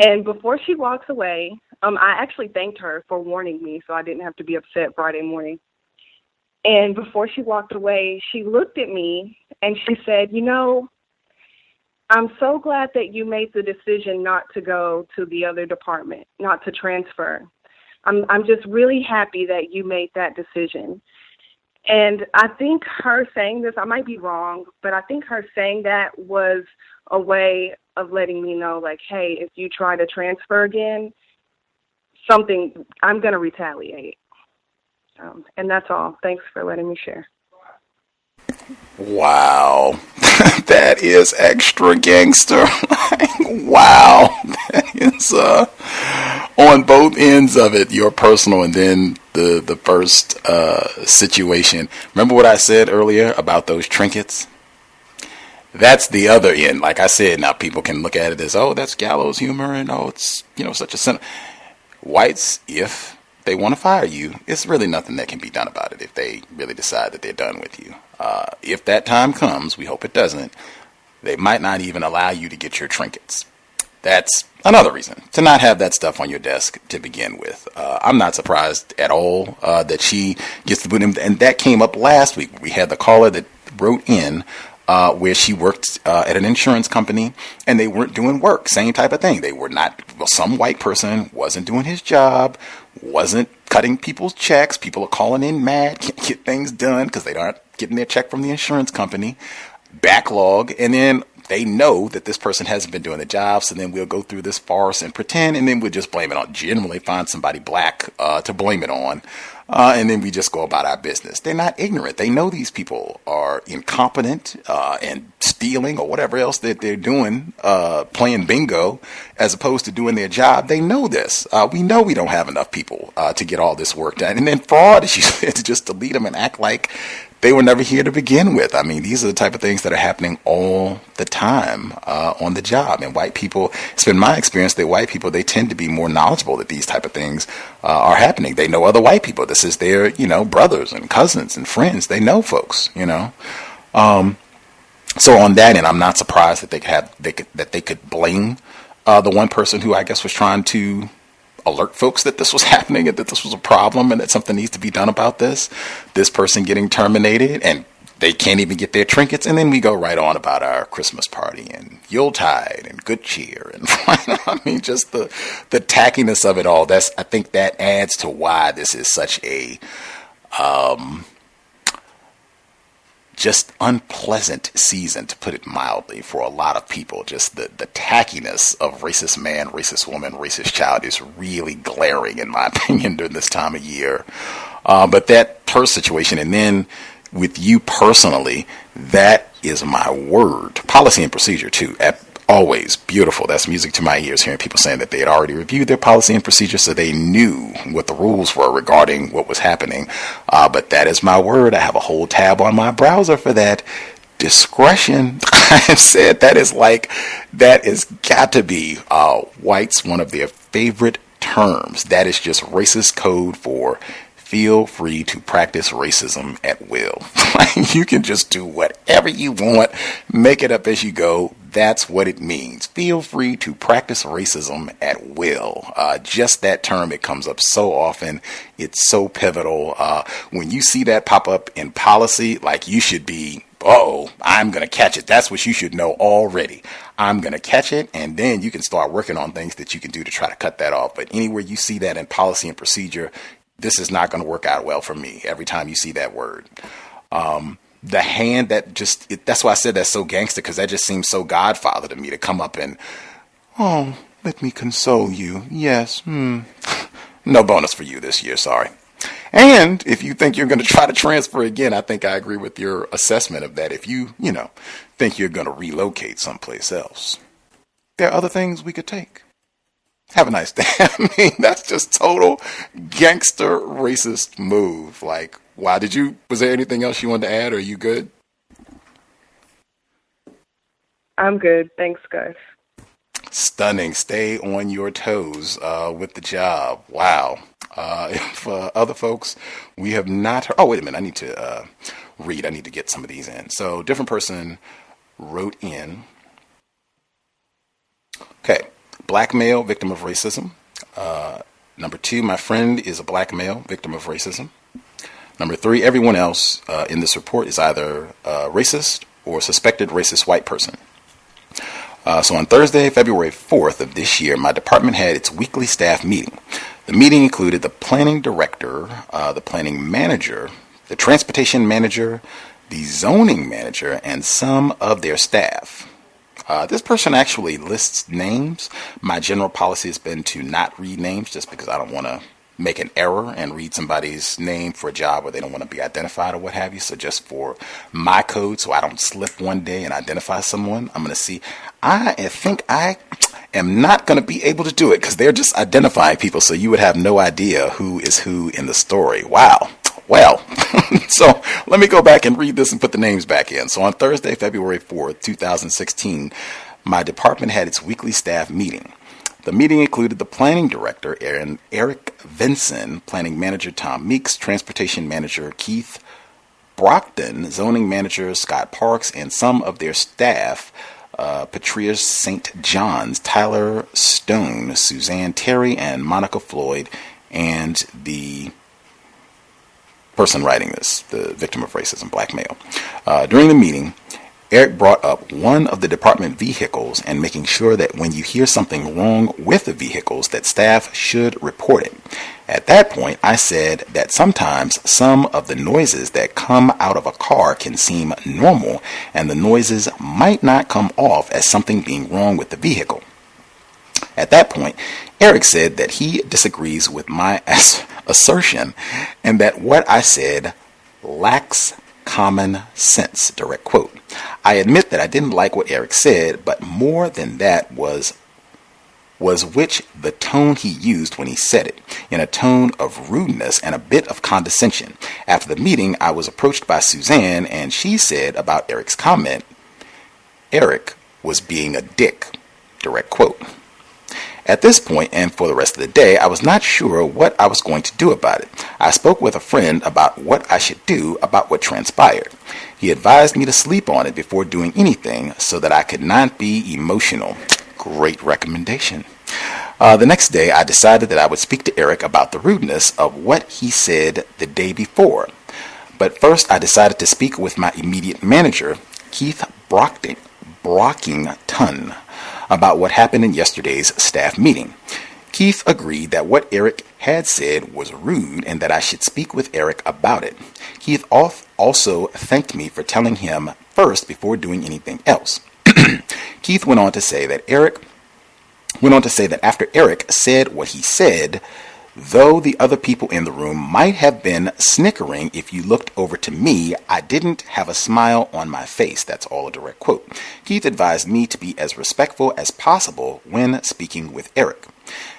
And before she walks away, I actually thanked her for warning me so I didn't have to be upset Friday morning. And before she walked away, she looked at me and she said, you know, I'm so glad that you made the decision not to go to the other department, not to transfer. I'm just really happy that you made that decision. And I think her saying this, I might be wrong, but I think her saying that was a way of letting me know, like, hey, if you try to transfer again, I'm going to retaliate. And that's all. Thanks for letting me share. Wow. That is extra gangster. Wow. That is on both ends of it, your personal and then the first situation. Remember what I said earlier about those trinkets? That's the other end. Like I said, now people can look at it as, oh, that's gallows humor and oh, it's, such a sin. Whites, if they want to fire you, it's really nothing that can be done about it if they really decide that they're done with you. If that time comes, we hope it doesn't, they might not even allow you to get your trinkets. That's another reason to not have that stuff on your desk to begin with. I'm not surprised at all that she gets to put in, and that came up last week. We had the caller that wrote in where she worked at an insurance company, and they weren't doing work. Same type of thing. They were not. Well, some white person wasn't doing his job, wasn't cutting people's checks. People are calling in mad, can't get things done because they aren't getting their check from the insurance company. Backlog, and then they know that this person hasn't been doing the job, so then we'll go through this farce and pretend, and then we'll just blame it on, generally find somebody black to blame it on, and then we just go about our business. They're not ignorant. They know these people are incompetent and stealing or whatever else that they're doing, playing bingo, as opposed to doing their job. They know this. We know we don't have enough people to get all this work done. And then fraud, as you said, to just delete them and act like they were never here to begin with. I mean, these are the type of things that are happening all the time on the job. And white people, it's been my experience that white people, they tend to be more knowledgeable that these type of things are happening. They know other white people. This is their, brothers and cousins and friends. They know folks, So on that end, I'm not surprised that they could blame the one person who I guess was trying to alert folks that this was happening and that this was a problem and that something needs to be done about this person getting terminated, and they can't even get their trinkets. And then we go right on about our Christmas party and Yuletide and good cheer. And I mean, just the tackiness of it all. I think that adds to why this is such a, just unpleasant season, to put it mildly, for a lot of people. Just the tackiness of racist man, racist woman, racist child is really glaring, in my opinion, during this time of year. But that her situation, and then with you personally, that is my word. Policy and procedure, too. Always beautiful. That's music to my ears, hearing people saying that they had already reviewed their policy and procedure, so they knew what the rules were regarding what was happening. But that is my word. I have a whole tab on my browser for that. Discretion. I have said that is got to be whites' one of their favorite terms. That is just racist code for feel free to practice racism at will. You can just do whatever you want, make it up as you go. That's what it means. Feel free to practice racism at will. Just that term, it comes up so often. It's so pivotal. When you see that pop up in policy, like, you should be, I'm going to catch it. That's what you should know already. I'm going to catch it, and then you can start working on things that you can do to try to cut that off. But anywhere you see that in policy and procedure, this is not going to work out well for me every time you see that word. The hand that that's why I said that's so gangster, because that just seems so Godfather to me, to come up and, let me console you. Yes. No bonus for you this year. Sorry. And if you think you're going to try to transfer again, I think I agree with your assessment of that. If you, think you're going to relocate someplace else, there are other things we could take. Have a nice day. I mean, that's just total gangster racist move. Like, why was there anything else you wanted to add? Or are you good? I'm good. Thanks, Gus. Stunning. Stay on your toes with the job. Wow. If other folks, we have not heard. Oh, wait a minute. I need to read. I need to get some of these in. So, different person wrote in. Okay. Black male, victim of racism. Number 2, my friend is a black male, victim of racism. Number 3, everyone else in this report is either racist or suspected racist white person. So on Thursday, February 4th of this year, my department had its weekly staff meeting. The meeting included the planning director, the planning manager, the transportation manager, the zoning manager, and some of their staff. This person actually lists names. My general policy has been to not read names, just because I don't want to make an error and read somebody's name for a job where they don't want to be identified or what have you. So just for my code, so I don't slip one day and identify someone, I'm going to see. I think I am not going to be able to do it, because they're just identifying people, so you would have no idea who is who in the story. Wow. Well, so let me go back and read this and put the names back in. So on Thursday, February 4th, 2016, my department had its weekly staff meeting. The meeting included the planning director, Eric Vinson, planning manager Tom Meeks, transportation manager Keith Brockton, zoning manager Scott Parks, and some of their staff, Patria St. John's, Tyler Stone, Suzanne Terry, and Monica Floyd, and the person writing this, the victim of racism, black male. During the meeting, Eric brought up one of the department vehicles and making sure that when you hear something wrong with the vehicles that staff should report it. At that point, I said that sometimes some of the noises that come out of a car can seem normal and the noises might not come off as something being wrong with the vehicle. At that point, Eric said that he disagrees with my assertion and that what I said lacks common sense, direct quote. I admit that I didn't like what Eric said, but more than that was the tone he used when he said it, in a tone of rudeness and a bit of condescension. After the meeting, I was approached by Suzanne, and she said about Eric's comment, Eric was being a dick, direct quote. At this point, and for the rest of the day, I was not sure what I was going to do about it. I spoke with a friend about what I should do about what transpired. He advised me to sleep on it before doing anything so that I could not be emotional. Great recommendation. The next day, I decided that I would speak to Eric about the rudeness of what he said the day before. But first, I decided to speak with my immediate manager, Keith Brockington, about what happened in yesterday's staff meeting. Keith agreed that what Eric had said was rude and that I should speak with Eric about it. Keith also thanked me for telling him first before doing anything else. Keith went on to say that after Eric said what he said, though the other people in the room might have been snickering if you looked over to me, I didn't have a smile on my face. That's all a direct quote. Keith advised me to be as respectful as possible when speaking with Eric.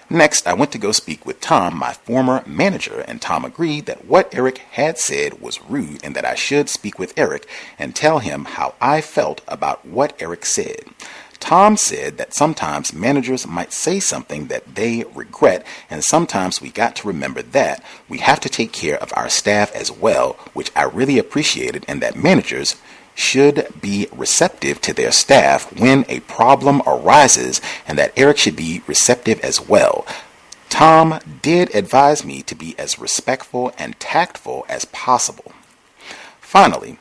Next, I went to go speak with Tom, my former manager, and Tom agreed that what Eric had said was rude and that I should speak with Eric and tell him how I felt about what Eric said. Tom said that sometimes managers might say something that they regret, and sometimes we got to remember that we have to take care of our staff as well, which I really appreciated, and that managers should be receptive to their staff when a problem arises, and that Eric should be receptive as well. Tom did advise me to be as respectful and tactful as possible. Finally,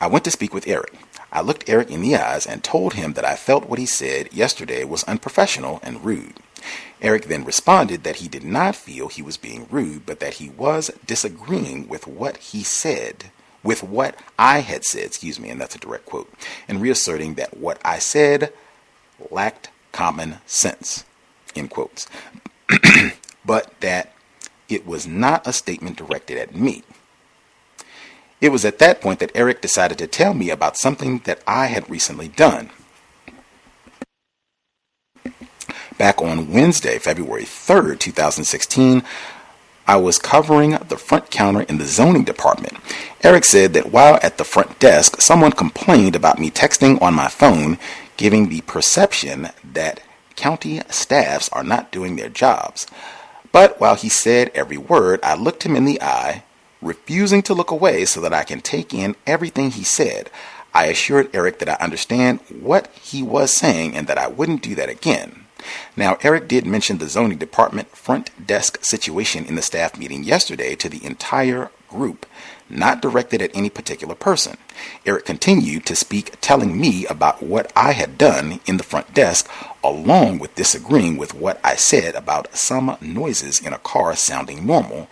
I went to speak with Eric. I looked Eric in the eyes and told him that I felt what he said yesterday was unprofessional and rude. Eric then responded that he did not feel he was being rude, but that he was disagreeing with what I had said, and that's a direct quote, and reasserting that what I said lacked common sense, in quotes, but that it was not a statement directed at me. It was at that point that Eric decided to tell me about something that I had recently done. Back on Wednesday, February 3rd, 2016, I was covering the front counter in the zoning department. Eric said that while at the front desk, someone complained about me texting on my phone, giving the perception that county staffs are not doing their jobs. But while he said every word, I looked him in the eye, refusing to look away so that I can take in everything he said. I assured Eric that I understand what he was saying and that I wouldn't do that again. Now, Eric did mention the zoning department front desk situation in the staff meeting yesterday to the entire group, not directed at any particular person. Eric continued to speak, telling me about what I had done in the front desk, along with disagreeing with what I said about some noises in a car sounding normal,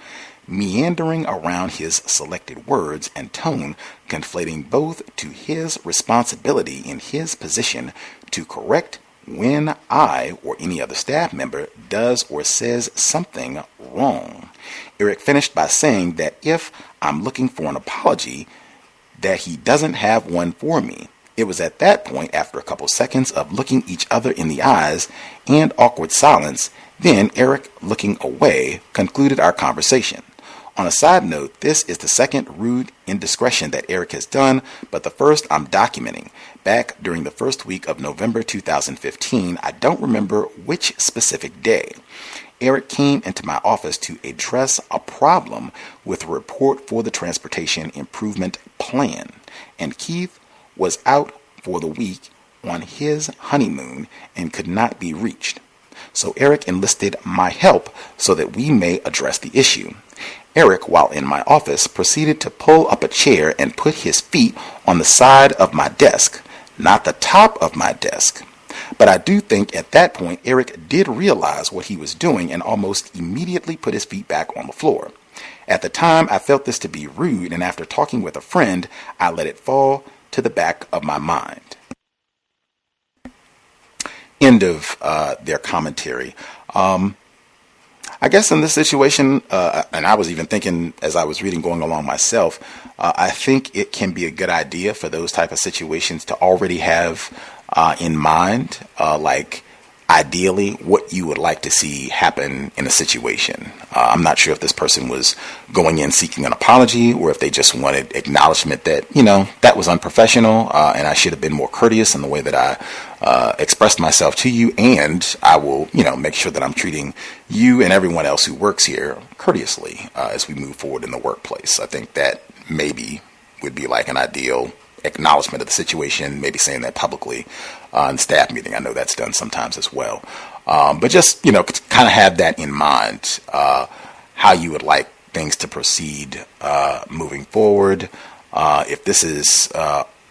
meandering around his selected words and tone, conflating both to his responsibility in his position to correct when I or any other staff member does or says something wrong. Eric finished by saying that if I'm looking for an apology, that he doesn't have one for me. It was at that point, after a couple seconds of looking each other in the eyes and awkward silence, then Eric, looking away, concluded our conversation. On a side note, this is the second rude indiscretion that Eric has done, but the first I'm documenting. Back during the first week of November 2015, I don't remember which specific day, Eric came into my office to address a problem with a report for the Transportation Improvement Plan, and Keith was out for the week on his honeymoon and could not be reached. So Eric enlisted my help so that we may address the issue. Eric, while in my office, proceeded to pull up a chair and put his feet on the side of my desk, not the top of my desk. But I do think at that point, Eric did realize what he was doing and almost immediately put his feet back on the floor. At the time, I felt this to be rude, and after talking with a friend, I let it fall to the back of my mind. End of their commentary. I guess in this situation, and I was even thinking as I was reading going along myself, I think it can be a good idea for those type of situations to already have in mind, like ideally what you would like to see happen in a situation. I'm not sure if this person was going in seeking an apology or if they just wanted acknowledgement that, that was unprofessional and I should have been more courteous in the way that I expressed myself to you, and I will, make sure that I'm treating you and everyone else who works here courteously as we move forward in the workplace. I think that maybe would be like an ideal acknowledgement of the situation, maybe saying that publicly in staff meeting. I know that's done sometimes as well. But just, kind of have that in mind, how you would like things to proceed moving forward. If this is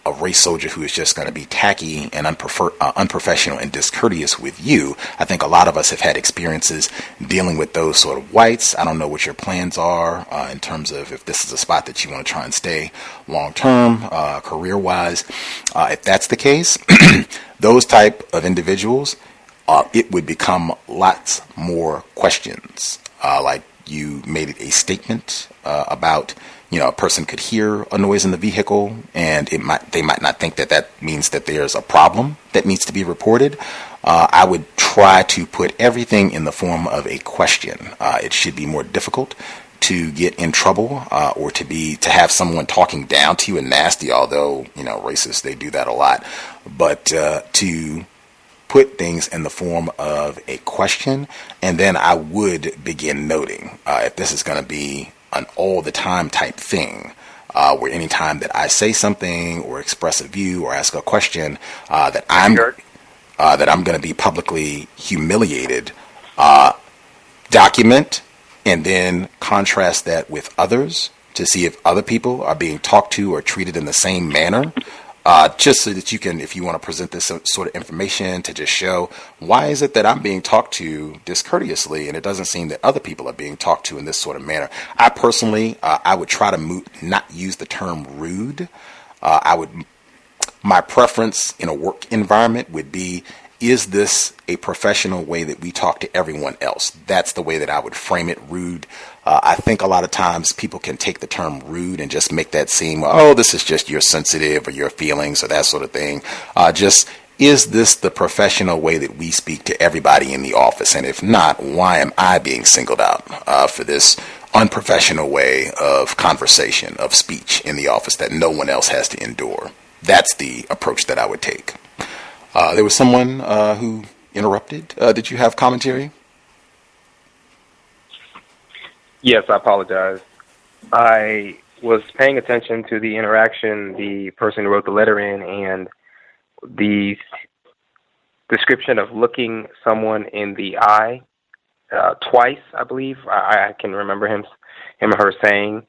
a race soldier who is just going to be tacky and unprofessional and discourteous with you, I think a lot of us have had experiences dealing with those sort of whites. I don't know what your plans are in terms of if this is a spot that you want to try and stay long term, career-wise. If that's the case, those type of individuals, it would become lots more questions. Like you made a statement about, a person could hear a noise in the vehicle, and they might not think that means that there's a problem that needs to be reported. I would try to put everything in the form of a question. It should be more difficult to get in trouble or to have someone talking down to you and nasty, although, racists, they do that a lot. But to put things in the form of a question, and then I would begin noting if this is going to be an all the time type thing, where anytime that I say something or express a view or ask a question, that I'm going to be publicly humiliated, document and then contrast that with others to see if other people are being talked to or treated in the same manner. Just so that you can, if you want to present this sort of information to just show why is it that I'm being talked to discourteously and it doesn't seem that other people are being talked to in this sort of manner. I personally, I would try to not use the term rude. My preference in a work environment would be, is this a professional way that we talk to everyone else? That's the way that I would frame it. Rude. I think a lot of times people can take the term rude and just make that seem, this is just your sensitive or your feelings or that sort of thing. Is this the professional way that we speak to everybody in the office? And if not, why am I being singled out for this unprofessional way of conversation, of speech in the office that no one else has to endure? That's the approach that I would take. There was someone who interrupted. Did you have commentary? Yes, I apologize. I was paying attention to the interaction the person who wrote the letter in and the description of looking someone in the eye twice, I believe. I can remember him or her saying.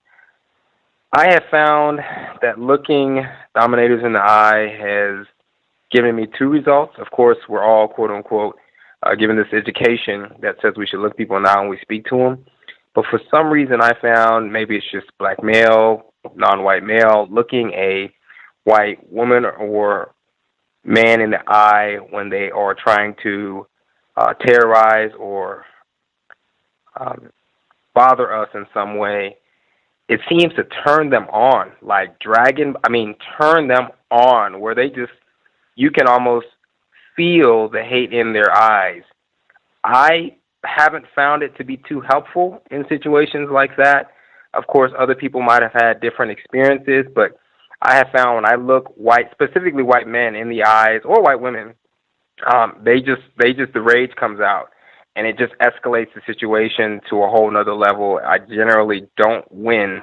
I have found that looking dominators in the eye has given me two results. Of course, we're all, quote unquote, given this education that says we should look people in the eye when we speak to them. But for some reason, I found, maybe it's just black male, non-white male, looking a white woman or man in the eye when they are trying to terrorize or bother us in some way, it seems to turn them on, like turn them on, where you can almost feel the hate in their eyes. I haven't found it to be too helpful in situations like that. Of course, other people might have had different experiences, but I have found when I look specifically white men in the eyes, or white women, the rage comes out, and it just escalates the situation to a whole nother level. I generally don't win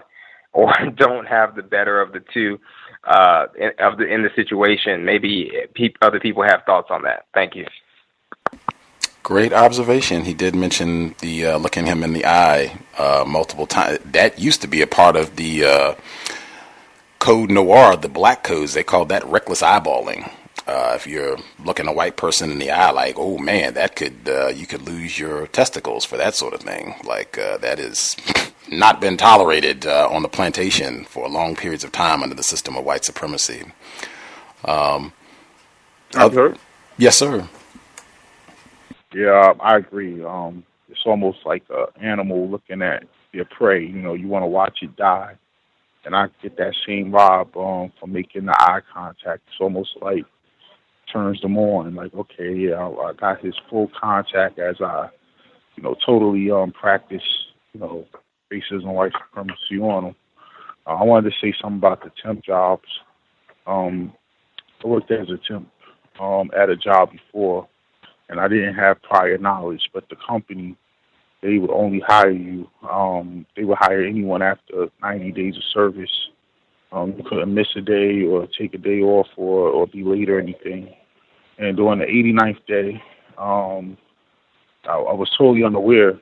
or don't have the better of the two in the situation. Maybe other people have thoughts on that. Thank you. Great observation. He did mention the looking him in the eye multiple times. That used to be a part of the code noir, the black codes. They called that reckless eyeballing. If you're looking a white person in the eye, like, oh man, that could you could lose your testicles for that sort of thing. Like that is not been tolerated on the plantation for long periods of time under the system of white supremacy. Yes, sir. Yeah, I agree. It's almost like an animal looking at their prey. You know, you want to watch it die. And I get that same vibe from making the eye contact. It's almost like turns them on. Like, okay, yeah, I got his full contact as I, totally practice, racism, white supremacy on him. I wanted to say something about the temp jobs. I worked as a temp at a job before, and I didn't have prior knowledge, but the company, they would only hire you. They would hire anyone after 90 days of service. You couldn't miss a day or take a day off or be late or anything. And during the 89th day, I was totally unaware,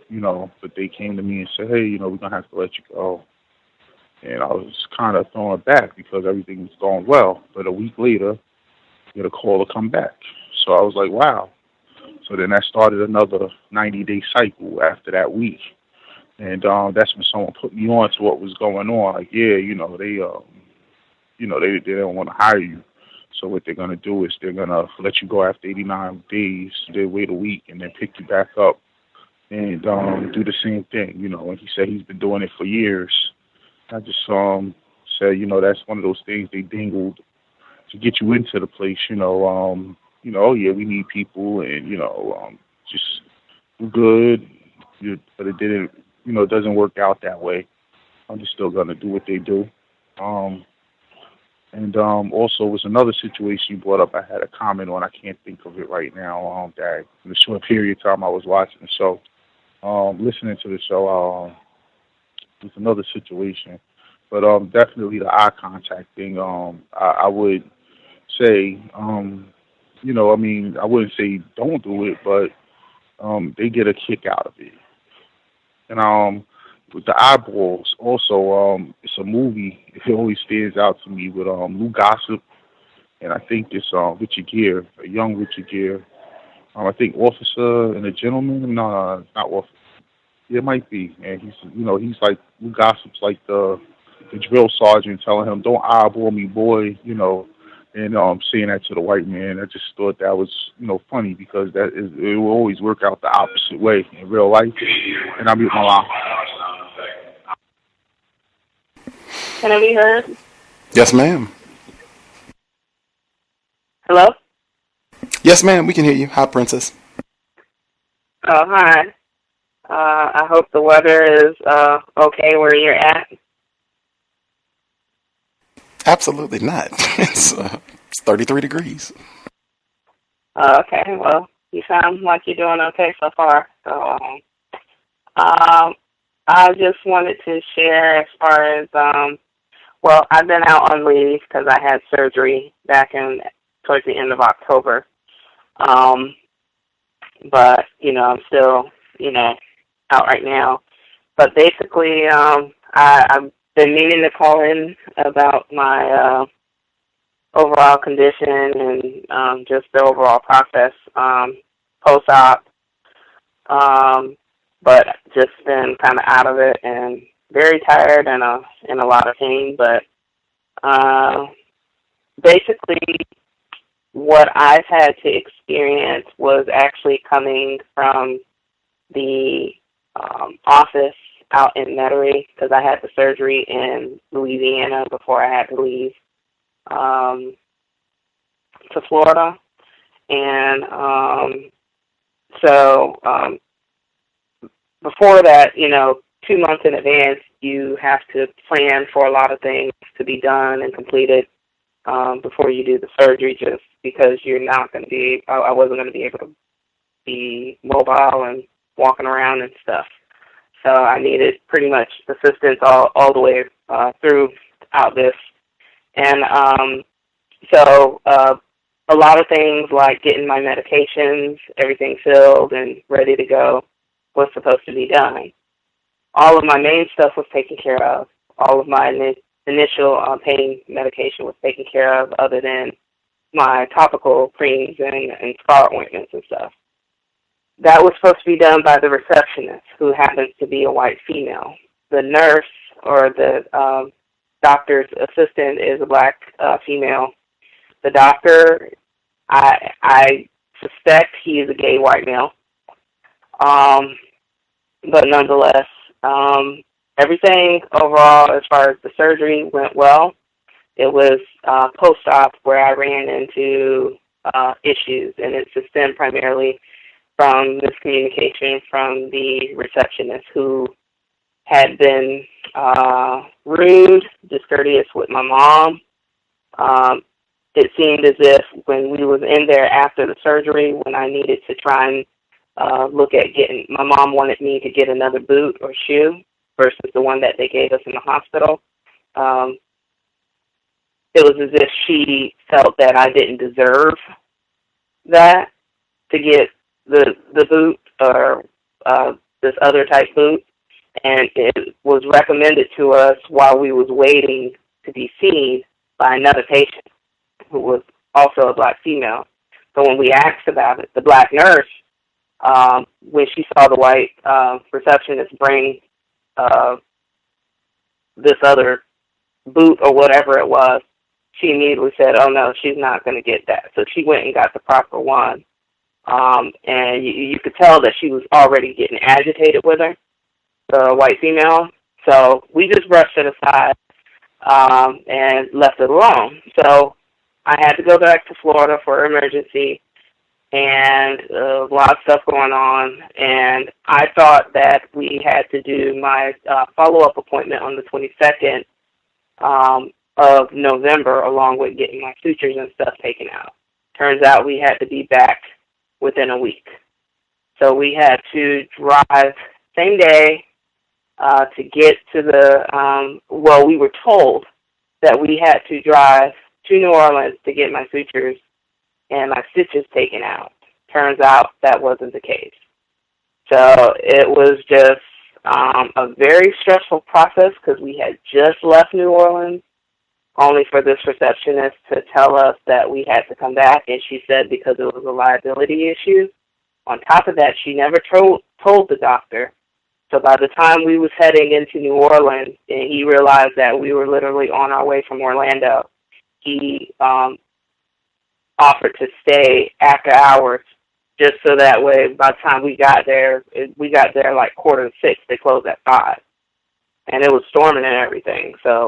but they came to me and said, hey, we're going to have to let you go. And I was kind of thrown back because everything was going well. But a week later, get a call to come back. So I was like, wow. So then that started another 90-day cycle after that week. And that's when someone put me on to what was going on. Like, yeah, they don't want to hire you. So what they're going to do is they're going to let you go after 89 days. They wait a week and then pick you back up and do the same thing, And he said he's been doing it for years. I just said, that's one of those things they dingled to get you into the place, oh yeah, we need people and, just do good. But it didn't, it doesn't work out that way. I'm just still going to do what they do. And also was another situation you brought up I had a comment on. I can't think of it right now. That in the short period of time I was watching the show, listening to the show, it was another situation. But definitely the eye contact thing, I would say, I wouldn't say don't do it, but they get a kick out of it. And with the eyeballs, also, it's a movie. It always stands out to me with Lou Gossett, and I think it's Richard Gere, a young Richard Gere. I think Officer and a Gentleman. No, not Officer. Yeah, it might be. And he's like Lou Gossett's like the drill sergeant telling him, "Don't eyeball me, boy," and saying that to the white man. I just thought that was, funny because it will always work out the opposite way in real life. And I mute my line. Can I be heard? Yes, ma'am. Hello? Yes, ma'am. We can hear you. Hi, Princess. Oh, hi. I hope the weather is okay where you're at. Absolutely not. It's 33 degrees. Okay, well, you sound like you're doing okay so far. So, I just wanted to share as far as, I've been out on leave because I had surgery back towards the end of October. But, I'm still, out right now. But basically, I've been meaning to call in about my overall condition and just the overall process post-op, but just been kind of out of it and very tired and in a lot of pain. But basically, what I've had to experience was actually coming from the office out in Metairie because I had the surgery in Louisiana before I had to leave to Florida. And so before that, 2 months in advance, you have to plan for a lot of things to be done and completed before you do the surgery, just because you're not going to be, I wasn't going to be able to be mobile and walking around and stuff. So I needed pretty much assistance all the way throughout this. And so a lot of things like getting my medications, everything filled and ready to go was supposed to be done. All of my main stuff was taken care of. All of my initial pain medication was taken care of, other than my topical creams and scar ointments and stuff. That was supposed to be done by the receptionist, who happens to be a white female. The nurse, or the doctor's assistant, is a black female. The doctor, I suspect he is a gay white male. But nonetheless, everything overall as far as the surgery went well. It was post-op where I ran into issues, and it stemmed primarily from miscommunication from the receptionist, who had been rude, discourteous with my mom. It seemed as if when we was in there after the surgery, when I needed to try and look at getting, my mom wanted me to get another boot or shoe versus the one that they gave us in the hospital. It was as if she felt that I didn't deserve that, to get the boot or this other type boot, and it was recommended to us while we was waiting to be seen by another patient who was also a black female. So when we asked about it, the black nurse, when she saw the white receptionist bring this other boot or whatever it was, she immediately said, "Oh no, she's not going to get that." So she went and got the proper one. And you could tell that she was already getting agitated with her, the white female. So we just brushed it aside and left it alone. So I had to go back to Florida for emergency, and a lot of stuff going on. And I thought that we had to do my follow-up appointment on the 22nd of November, along with getting my sutures and stuff taken out. Turns out we had to be back within a week. So we had to drive same day to get to the, we were told that we had to drive to New Orleans to get my sutures and my stitches taken out. Turns out that wasn't the case. So it was just a very stressful process, because we had just left New Orleans, only for this receptionist to tell us that we had to come back, and she said because it was a liability issue. On top of that, she never told the doctor. So by the time we was heading into New Orleans, and he realized that we were literally on our way from Orlando, he offered to stay after hours, just so that way by the time we got there like 5:45. They closed at 5. And it was storming and everything. So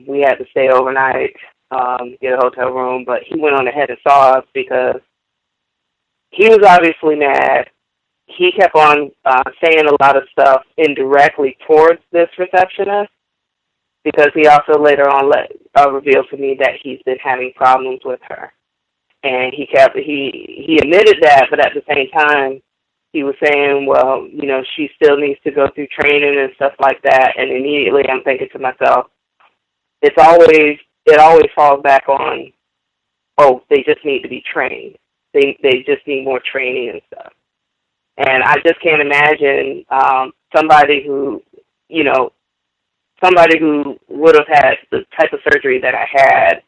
we had to stay overnight, get a hotel room. But he went on ahead and saw us because he was obviously mad. He kept on saying a lot of stuff indirectly towards this receptionist, because he also later on revealed to me that he's been having problems with her. And he admitted that, but at the same time, he was saying, well, she still needs to go through training and stuff like that. And immediately I'm thinking to myself, it always falls back on, oh, they just need to be trained. They just need more training and stuff. And I just can't imagine somebody who would have had the type of surgery that I had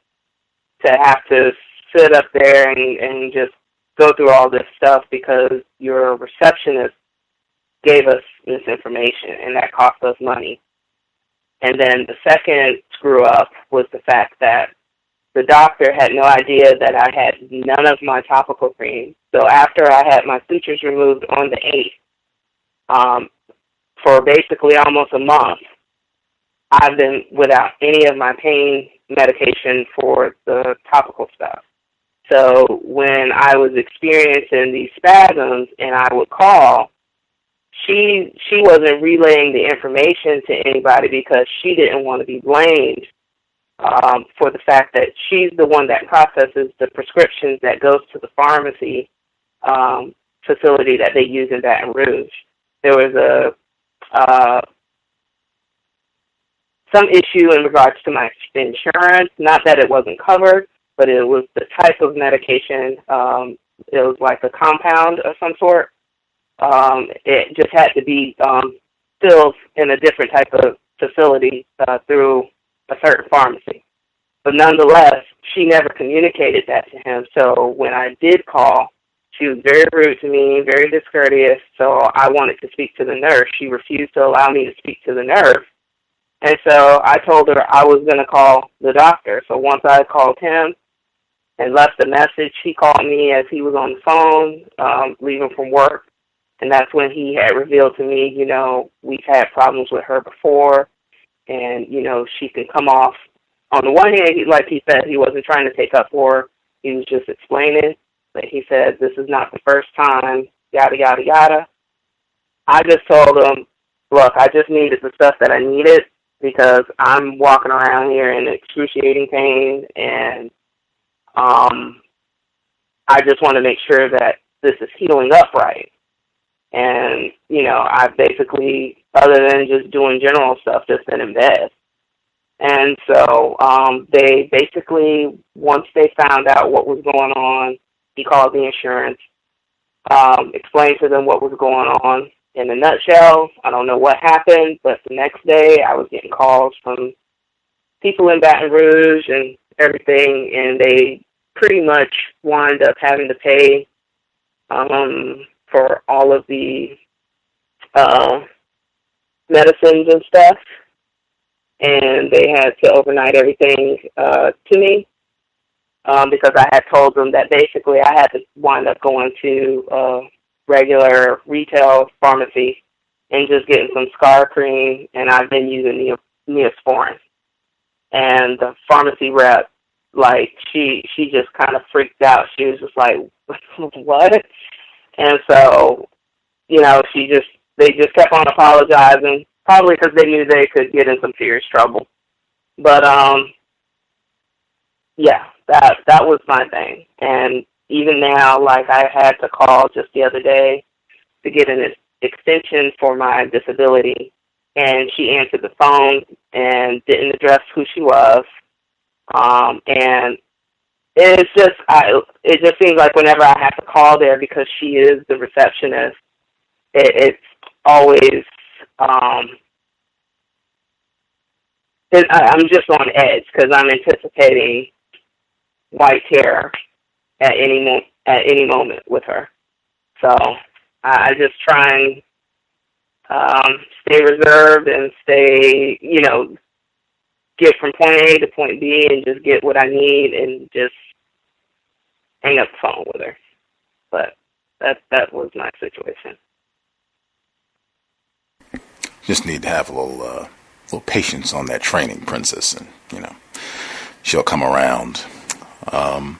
to have to sit up there and just go through all this stuff because your receptionist gave us this information, and that cost us money. And then the second screw up was the fact that the doctor had no idea that I had none of my topical cream. So after I had my sutures removed on the 8th, for basically almost a month, I've been without any of my pain medication for the topical stuff. So when I was experiencing these spasms and I would call, she wasn't relaying the information to anybody because she didn't want to be blamed for the fact that she's the one that processes the prescriptions that goes to the pharmacy facility that they use in Baton Rouge. There was some issue in regards to my insurance, not that it wasn't covered, but it was the type of medication. It was like a compound of some sort. It just had to be filled in a different type of facility through a certain pharmacy. But nonetheless, she never communicated that to him. So when I did call, she was very rude to me, very discourteous. So I wanted to speak to the nurse. She refused to allow me to speak to the nurse. And so I told her I was going to call the doctor. So once I called him and left a message, he called me as he was on the phone, leaving from work. And that's when he had revealed to me, you know, we've had problems with her before. And, you know, she can come off. On the one hand, like he said, he wasn't trying to take up for her. He was just explaining. But he said, this is not the first time, yada, yada, yada. I just told him, look, I just needed the stuff that I needed because I'm walking around here in excruciating pain. And I just want to make sure that this is healing up right. And, you know, I basically, other than just doing general stuff, just been in bed. And so they basically, once they found out what was going on, he called the insurance, explained to them what was going on. In a nutshell, I don't know what happened, but the next day I was getting calls from people in Baton Rouge and everything, and they pretty much wind up having to pay for all of the medicines and stuff. And they had to overnight everything to me because I had told them that basically I had to wind up going to a regular retail pharmacy and just getting some scar cream, and I've been using Neosporin. And the pharmacy rep, like, she just kind of freaked out. She was just like, what? And so, you know, they just kept on apologizing, probably because they knew they could get in some serious trouble. But, yeah, that was my thing. And even now, like, I had to call just the other day to get an extension for my disability, and she answered the phone and didn't address who she was. And it's just, it just seems like whenever I have to call there, because she is the receptionist, it's always, I'm just on edge because I'm anticipating white terror at any moment with her. So I just try and stay reserved and stay, you know, get from point A to point B and just get what I need and just hang up the phone with her. But that was my situation. Just need to have a little patience on that training, princess, and you know she'll come around. I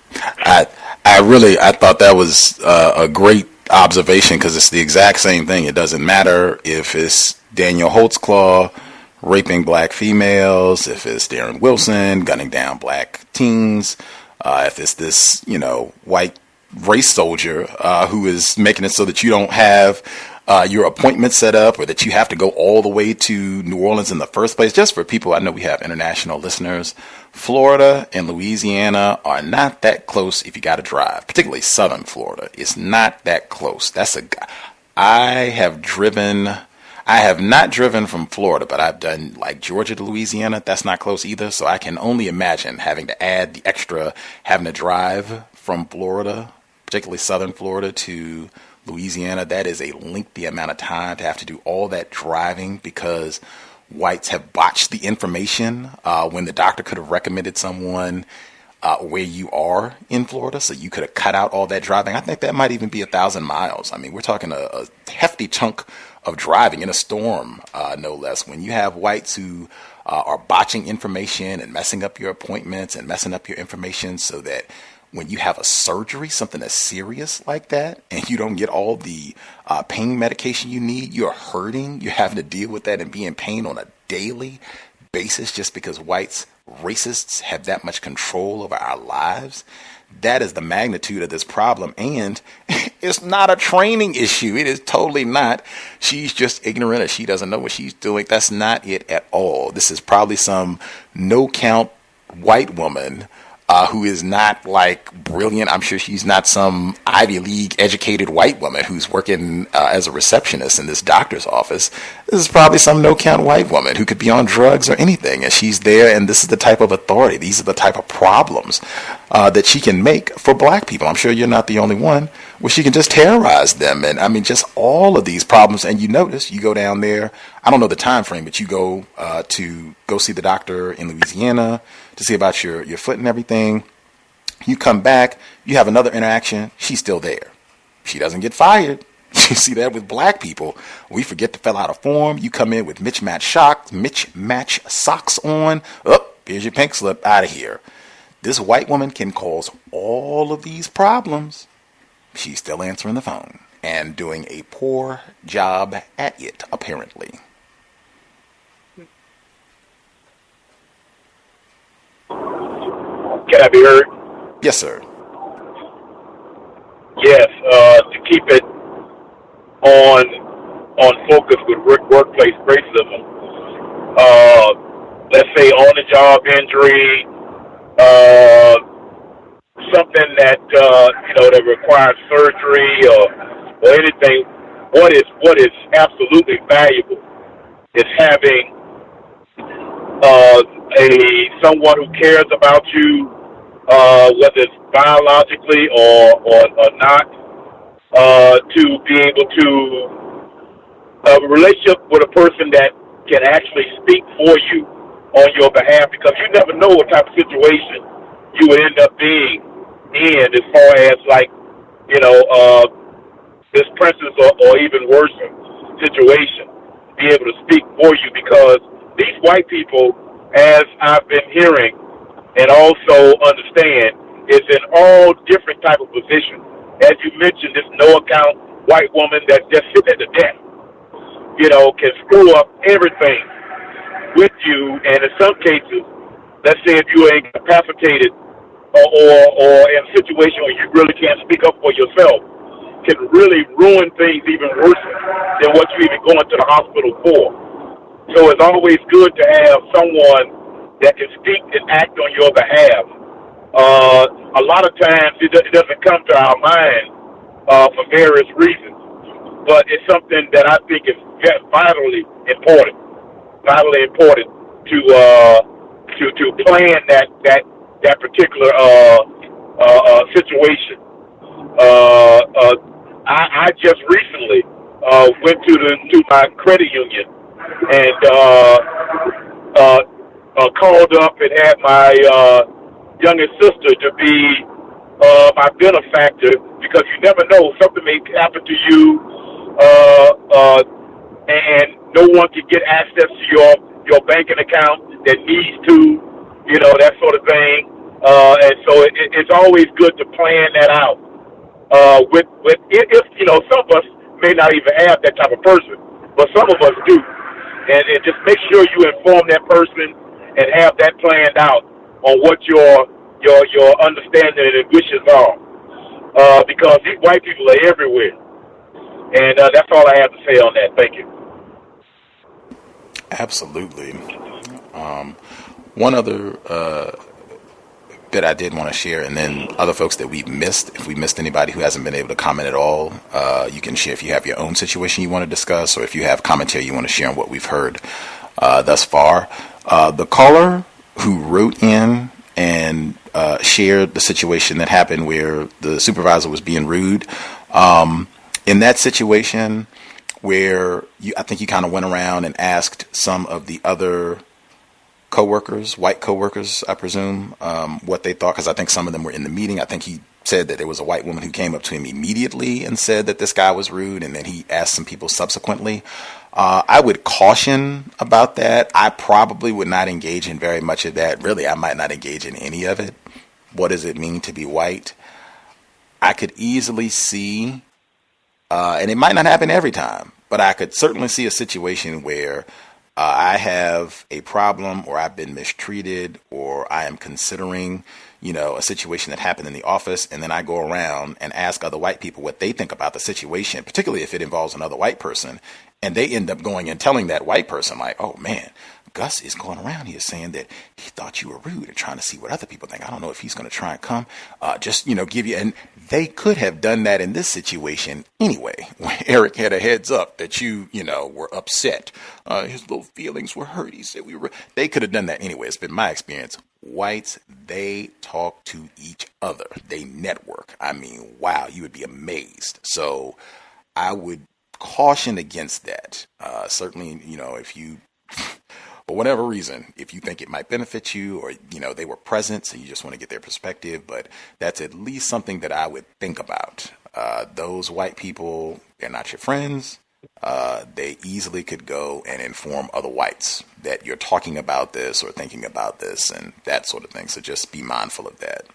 thought that was a great observation because it's the exact same thing. It doesn't matter if it's Daniel Holtzclaw raping black females, if it's Darren Wilson gunning down black teens, if it's this, you know, white race soldier who is making it so that you don't have your appointment set up or that you have to go all the way to New Orleans in the first place. Just for people, I know we have international listeners, Florida and Louisiana are not that close if you got to drive, particularly southern Florida. It's not that close. I have not driven from Florida, but I've done like Georgia to Louisiana. That's not close either. So I can only imagine having to add the extra, having to drive from Florida, particularly southern Florida, to Louisiana. That is a lengthy amount of time to have to do all that driving because whites have botched the information when the doctor could have recommended someone where you are in Florida. So you could have cut out all that driving. I think that might even be 1,000 miles. I mean, we're talking a hefty chunk of driving in a storm, no less. When you have whites who are botching information and messing up your appointments and messing up your information so that when you have a surgery, something that's serious like that, and you don't get all the pain medication you need, you're hurting, you're having to deal with that and be in pain on a daily basis just because whites, racists, have that much control over our lives. That is the magnitude of this problem, and it's not a training issue. It is totally not. She's just ignorant or she doesn't know what she's doing. That's not it at all. This is probably some no-count white woman who is not like brilliant. I'm sure she's not some Ivy League educated white woman who's working as a receptionist in this doctor's office. This is probably some no-count white woman who could be on drugs or anything, and she's there, and this is the type of authority. These are the type of problems that she can make for black people. I'm sure you're not the only one where she can just terrorize them. And I mean, just all of these problems. And you notice, you go down there, I don't know the time frame, but you go to go see the doctor in Louisiana to see about your foot and everything. You come back, you have another interaction, she's still there. She doesn't get fired. You see that with black people. We forget to fill out a form. You come in with mismatch socks on. Oh, here's your pink slip, out of here. This white woman can cause all of these problems. She's still answering the phone and doing a poor job at it, apparently. Can I be heard? Yes, sir. Yes, to keep it on focus with workplace racism. Let's say on the job injury, something that that requires surgery or anything. What is absolutely valuable is having someone who cares about you, whether it's biologically or not, to be able to a relationship with a person that can actually speak for you on your behalf, because you never know what type of situation you would end up being in, as far as like this princess or even worse situation. Be able to speak for you, because these white people, as I've been hearing and also understand, is in all different type of positions. As you mentioned, this no-account white woman that's just sitting at the desk, can screw up everything with you. And in some cases, let's say if you are incapacitated or in a situation where you really can't speak up for yourself, can really ruin things even worse than what you're even going to the hospital for. So it's always good to have someone that can speak and act on your behalf. A lot of times it doesn't come to our mind for various reasons, but it's something that I think is vitally important to plan that particular situation. I just recently went to my credit union and called up and had my youngest sister to be my benefactor, because you never know, something may happen to you, and no one can get access to your banking account that needs to, that sort of thing. And so it's always good to plan that out. With if some of us may not even have that type of person, but some of us do, and just make sure you inform that person and have that planned out on what your understanding and wishes are, because these white people are everywhere, and that's all I have to say on that. Thank you. Absolutely. One other bit I did want to share, and then other folks that we've missed, if we missed anybody who hasn't been able to comment at all, you can share if you have your own situation you want to discuss, or if you have commentary you want to share on what we've heard thus far. The caller who wrote in and shared the situation that happened where the supervisor was being rude, in that situation where I think you kind of went around and asked some of the other co-workers, white co-workers, I presume, what they thought, because I think some of them were in the meeting. I think he said that there was a white woman who came up to him immediately and said that this guy was rude, and then he asked some people subsequently. I would caution about that. I probably would not engage in very much of that. Really, I might not engage in any of it. What does it mean to be white? I could easily see, and it might not happen every time, but I could certainly see a situation where I have a problem, or I've been mistreated, or I am considering, a situation that happened in the office, and then I go around and ask other white people what they think about the situation, particularly if it involves another white person, and they end up going and telling that white person, like, oh man, Gus is going around here saying that he thought you were rude and trying to see what other people think. I don't know if he's going to try and come, give you, and they could have done that in this situation anyway. When Eric had a heads up that you were upset. His little feelings were hurt. He said they could have done that anyway. It's been my experience. Whites, they talk to each other. They network. I mean, wow, you would be amazed. So I would caution against that. Certainly, if you, for whatever reason, if you think it might benefit you or, they were present, so you just want to get their perspective, but that's at least something that I would think about. Those white people, they're not your friends. They easily could go and inform other whites that you're talking about this or thinking about this and that sort of thing. So just be mindful of that.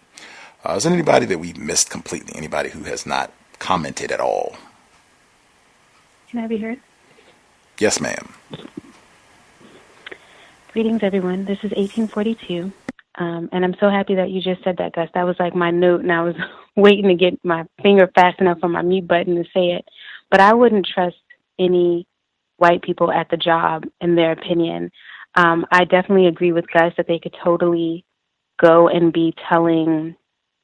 Is there anybody that we missed completely? Anybody who has not commented at all? Can I be heard? Yes, ma'am. Greetings, everyone. This is 1842. And I'm so happy that you just said that, Gus. That was like my note, and I was waiting to get my finger fast enough on my mute button to say it. But I wouldn't trust any white people at the job in their opinion. I definitely agree with Gus that they could totally go and be telling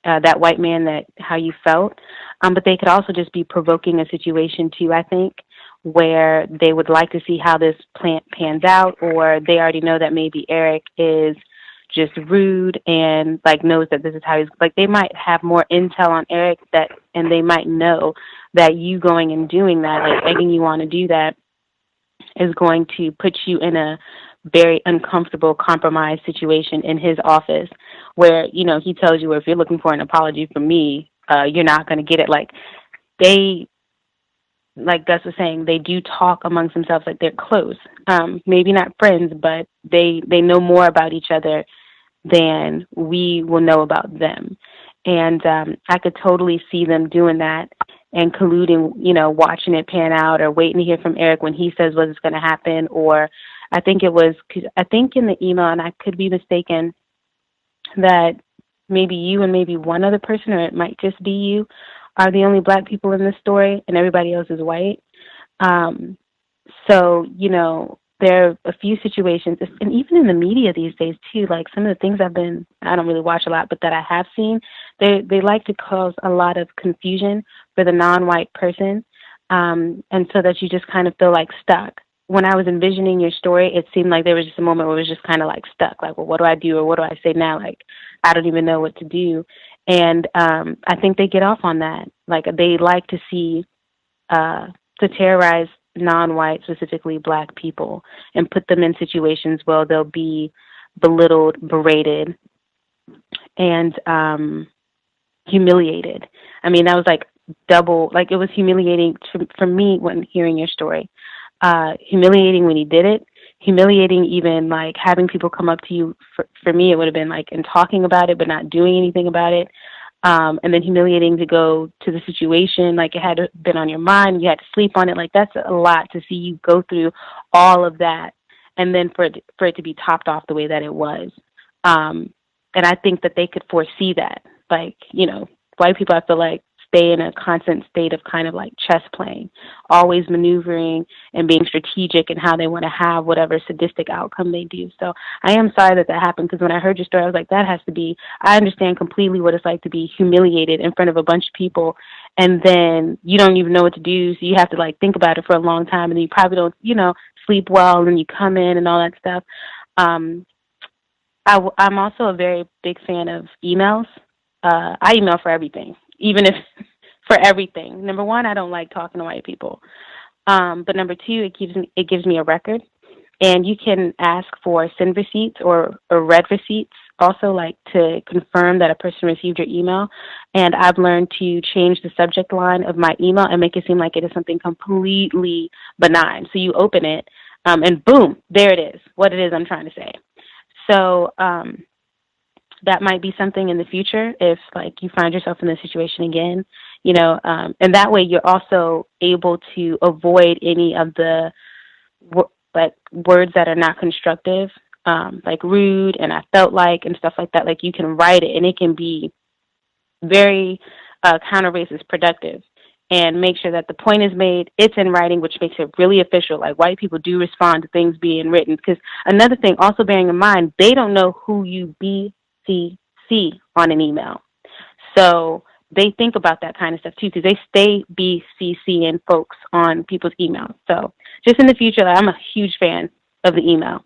that white man that how you felt. But they could also just be provoking a situation too, I think, where they would like to see how this pans out, or they already know that maybe Eric is just rude and like knows that this is how he's like. They might have more intel on Eric and they might know that you going and doing that, like begging you on to do that, is going to put you in a very uncomfortable, compromised situation in his office where, he tells you, if you're looking for an apology from me, you're not going to get it. Like Gus was saying, they do talk amongst themselves like they're close. Maybe not friends, but they know more about each other than we will know about them. And I could totally see them doing that and colluding, watching it pan out or waiting to hear from Eric when he says what's going to happen. Or I think in the email, and I could be mistaken, that maybe you and maybe one other person, or it might just be you, are the only black people in this story and everybody else is white. So, there are a few situations, and even in the media these days too, like some of the things I don't really watch a lot, but that I have seen, they like to cause a lot of confusion for the non-white person, and so that you just kind of feel like stuck. When I was envisioning your story, it seemed like there was just a moment where it was just kind of like stuck, like, well, what do I do or what do I say now? Like, I don't even know what to do. And I think they get off on that. Like, they like to see, to terrorize non-white, specifically black people, and put them in situations where they'll be belittled, berated, and humiliated. I mean, that was like double, like it was humiliating for me when hearing your story. Humiliating when he did it, humiliating even like having people come up to you. For me, it would have been like in talking about it but not doing anything about it. And then humiliating to go to the situation, like it had been on your mind, you had to sleep on it. Like that's a lot to see you go through all of that, and then for it to be topped off the way that it was. And I think that they could foresee that. Like, white people, I feel like, stay in a constant state of kind of like chess playing, always maneuvering and being strategic in how they want to have whatever sadistic outcome they do. So I am sorry that happened, because when I heard your story, I was like, I understand completely what it's like to be humiliated in front of a bunch of people, and then you don't even know what to do, so you have to like think about it for a long time, and then you probably don't, sleep well, and then you come in and all that stuff. I'm also a very big fan of emails. I email for everything. Even if for everything. Number one, I don't like talking to white people. But number two, it gives me a record. And you can ask for send receipts or read receipts also, like to confirm that a person received your email. And I've learned to change the subject line of my email and make it seem like it is something completely benign. So you open it and boom, there it is, what it is I'm trying to say. So that might be something in the future if like you find yourself in this situation again, and that way you're also able to avoid any of the words that are not constructive, like rude and I felt like and stuff like that. Like you can write it and it can be very counter-racist productive. and make sure that the point is made. It's in writing, which makes it really official. Like, white people do respond to things being written. Because another thing, also bearing in mind, they don't know who you BCC on an email. So they think about that kind of stuff too, because they stay BCCing folks on people's emails. So just in the future, like, I'm a huge fan of the email.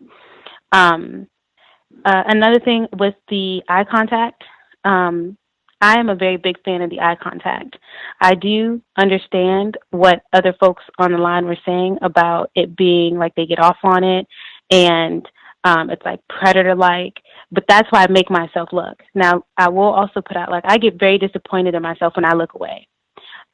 Another thing with the eye contact, I am a very big fan of the eye contact. I do understand what other folks on the line were saying about it being like they get off on it and it's like predator-like, but that's why I make myself look. Now, I will also put out, like, I get very disappointed in myself when I look away.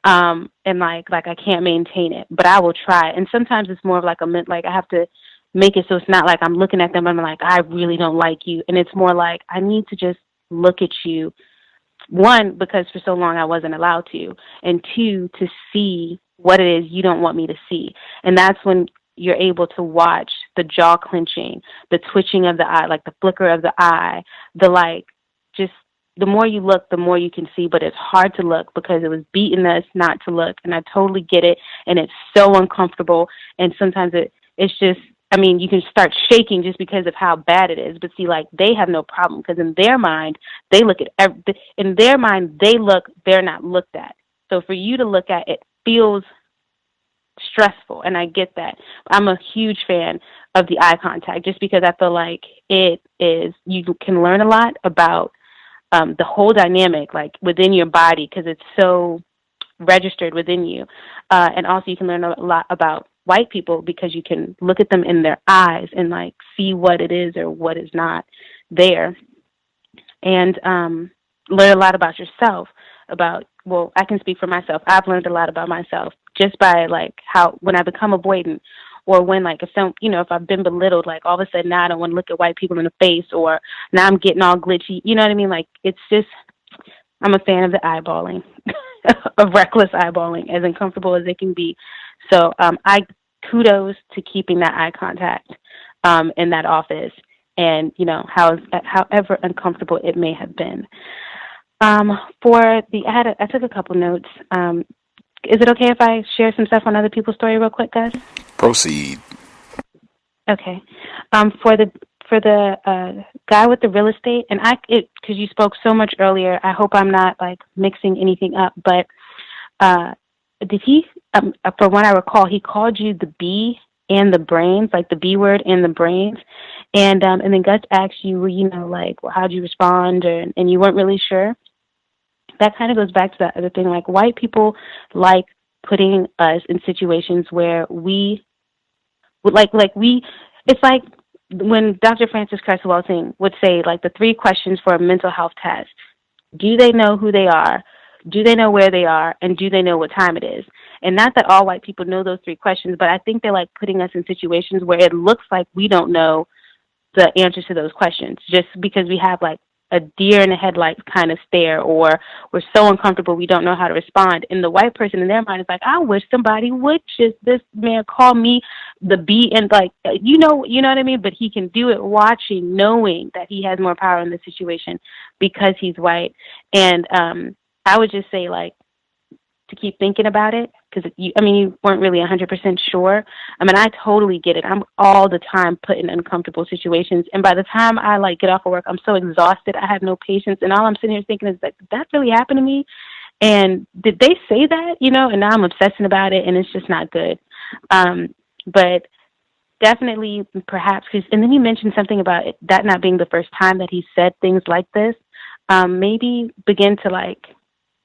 And like I can't maintain it, but I will try. And sometimes it's more of like I have to make it so it's not like I'm looking at them and I'm like, I really don't like you. And it's more like I need to just look at you. One, because for so long I wasn't allowed to, and two, to see what it is you don't want me to see. And that's when you're able to watch the jaw clenching, the twitching of the eye, like the flicker of the eye, just the more you look, the more you can see, but it's hard to look because it was beating us not to look. And I totally get it. And it's so uncomfortable. And sometimes it's just, I mean, you can start shaking just because of how bad it is. But see, like, they have no problem because in their mind, they look at in their mind, they're not looked at. So for you to look at it feels stressful, and I get that. I'm a huge fan of the eye contact just because I feel like you can learn a lot about the whole dynamic, like, within your body, because it's so registered within you. And also you can learn a lot about white people because you can look at them in their eyes and, like, see what it is or what is not there. And learn a lot about yourself, I can speak for myself. I've learned a lot about myself just by, like, how when I become avoidant, or when, like, if I've been belittled, like, all of a sudden now I don't want to look at white people in the face, or now I'm getting all glitchy. You know what I mean? Like, it's just, I'm a fan of the eyeballing, of reckless eyeballing, as uncomfortable as it can be. So I kudos to keeping that eye contact in that office, and, however uncomfortable it may have been. I took a couple notes. Is it okay if I share some stuff on other people's story real quick, guys? Proceed. Okay. For the guy with the real estate, and because you spoke so much earlier, I hope I'm not, like, mixing anything up, but did he, from what I recall, he called you the B and the brains, like the B word and the brains, and then Gus asked you, how'd you respond, and you weren't really sure? That kind of goes back to that other thing, like, white people like putting us in situations where we would it's like when Dr. Francis Cress Welsing would say, like, the 3 questions for a mental health test. Do they know who they are? Do they know where they are? And do they know what time it is? And not that all white people know those 3 questions, but I think they're, like, putting us in situations where it looks like we don't know the answers to those questions just because we have, like, a deer in the headlights kind of stare, or we're so uncomfortable we don't know how to respond. And the white person in their mind is like, I wish somebody would just, this man call me the B, and, like, you know what I mean? But he can do it watching, knowing that he has more power in the situation because he's white. And I would just say, like, to keep thinking about it, because you weren't really 100% sure. I mean, I totally get it. I'm all the time put in uncomfortable situations, and by the time I, like, get off of work, I'm so exhausted. I have no patience, and all I'm sitting here thinking is, like, did that really happen to me? And did they say that? And now I'm obsessing about it, and it's just not good. But definitely, perhaps, and then you mentioned something about that not being the first time that he said things like this. Maybe begin to, like,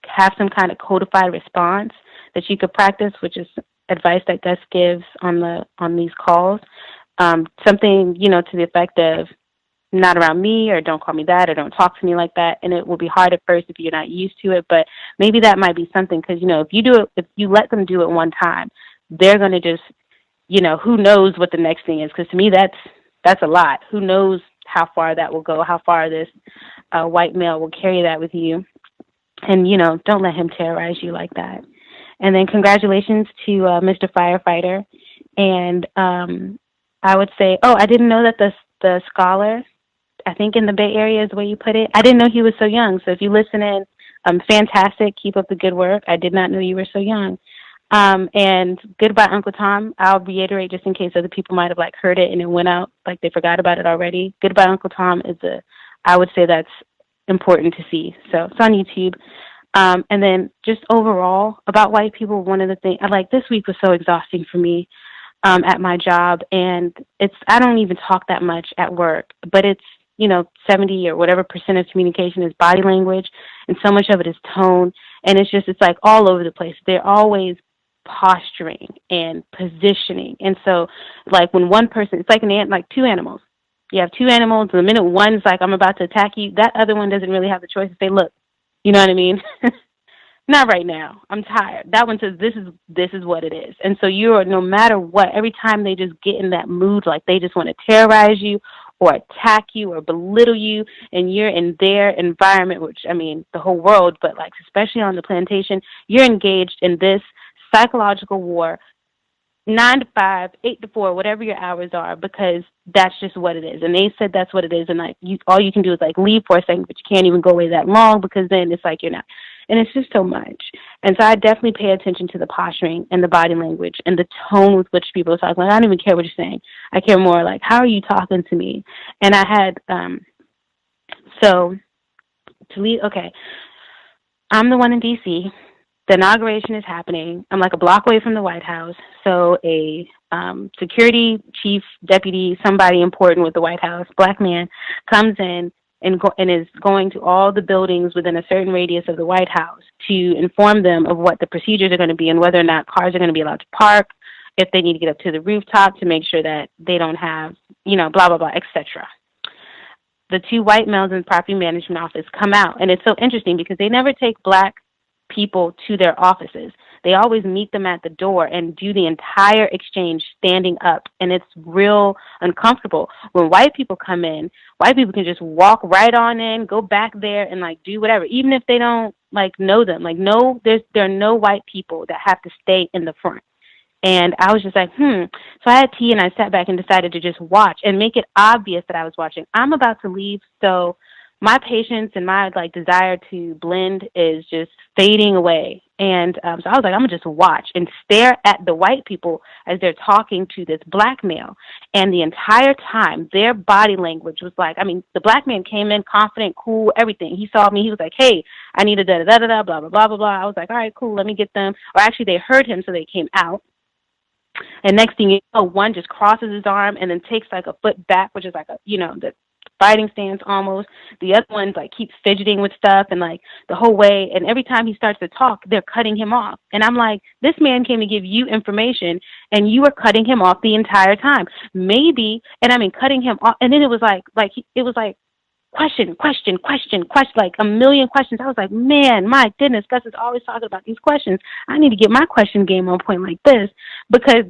have some kind of codified response that you could practice, which is advice that Gus gives on these calls. Something, to the effect of, not around me, or don't call me that, or don't talk to me like that. And it will be hard at first if you're not used to it, but maybe that might be something, because, if you let them do it one time, they're going to just, who knows what the next thing is, because to me that's a lot. Who knows how far that will go, how far this white male will carry that with you. And, don't let him terrorize you like that. And then congratulations to Mr. Firefighter. And I would say, I didn't know that the scholar, I think in the Bay Area is the way you put it, I didn't know he was so young. So if you listen in, fantastic. Keep up the good work. I did not know you were so young. And goodbye, Uncle Tom. I'll reiterate just in case other people might have like heard it and it went out, like they forgot about it already. Goodbye, Uncle Tom I would say that's important to see. So it's on YouTube. And then just overall about white people, one of the things, this week was so exhausting for me at my job. And I don't even talk that much at work, but it's, 70 or whatever percent of communication is body language. And so much of it is tone. And it's like all over the place. They're always posturing and positioning. And so like when one person, it's like two animals. You have two animals. The minute one's like, I'm about to attack you, that other one doesn't really have the choice to say, look, you know what I mean? Not right now. I'm tired. That one says, this is what it is. And so no matter what, every time they just get in that mood, like they just want to terrorize you or attack you or belittle you, and you're in their environment, which, the whole world, but like especially on the plantation, you're engaged in this psychological war, 9 to 5, 8 to 4, whatever your hours are, because that's just what it is. And they said that's what it is. And all you can do is leave for a second, but you can't even go away that long because then it's like you're not. And it's just so much. And so I definitely pay attention to the posturing and the body language and the tone with which people are talking. I don't even care what you're saying. I care more how are you talking to me? And I had, okay, I'm the one in D.C., the inauguration is happening. I'm like a block away from the White House. So a security chief, deputy, somebody important with the White House, black man, comes in and is going to all the buildings within a certain radius of the White House to inform them of what the procedures are going to be and whether or not cars are going to be allowed to park, if they need to get up to the rooftop to make sure that they don't have, blah, blah, blah, etc. The two white males in the property management office come out. And it's so interesting because they never take black people to their offices. They always meet them at the door and do the entire exchange standing up, and it's real uncomfortable. When white people come in, white people can just walk right on in, go back there and do whatever, even if they don't know them. There are no white people that have to stay in the front. And I was just like, So I had tea and I sat back and decided to just watch and make it obvious that I was watching. I'm about to leave, so my patience and my desire to blend is just fading away. And so I was like, I'm going to just watch and stare at the white people as they're talking to this black male. And the entire time, their body language was the black man came in confident, cool, everything. He saw me. He was like, hey, I need a da-da-da-da-da, blah, blah, blah, blah, blah. I was like, all right, cool, let me get them. Or actually, they heard him, so they came out. And next thing you know, one just crosses his arm and then takes a foot back, which is the fighting stance almost. The other one keeps fidgeting with stuff and the whole way. And every time he starts to talk, they're cutting him off. And I'm like, this man came to give you information and you were cutting him off the entire time. Maybe, and cutting him off. And then it was question, a million questions. I was like, man, my goodness, Gus is always talking about these questions. I need to get my question game on point like this because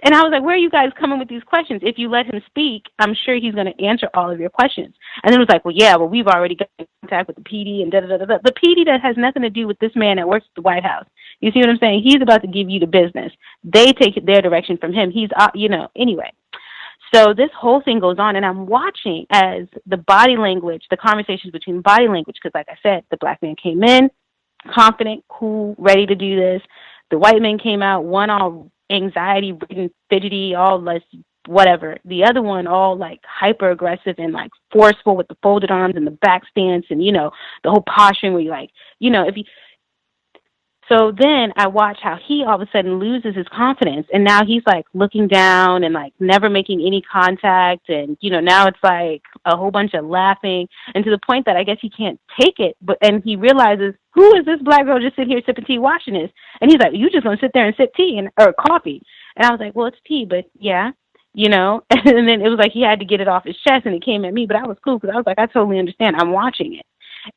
and I was like, where are you guys coming with these questions? If you let him speak, I'm sure he's going to answer all of your questions. And then it was like, well, we've already got in contact with the PD and da-da-da-da. The PD that has nothing to do with this man that works at the White House. You see what I'm saying? He's about to give you the business. They take their direction from him. He's, anyway. So this whole thing goes on, and I'm watching as the body language, the conversations between body language, because like I said, the black man came in, confident, cool, ready to do this. The white man came out, one all anxiety-ridden, fidgety, all less whatever. The other one all hyper-aggressive and forceful with the folded arms and the back stance and, the whole posturing where you So then I watch how he all of a sudden loses his confidence, and now he's looking down and never making any contact, and now it's a whole bunch of laughing, and to the point that I guess he can't take it, and he realizes, who is this black girl just sitting here sipping tea watching this? And he's like, you just gonna sit there and sip tea or coffee? And I was like, well, it's tea, but yeah, and then it was he had to get it off his chest, and it came at me, but I was cool because I was like, I totally understand. I'm watching it.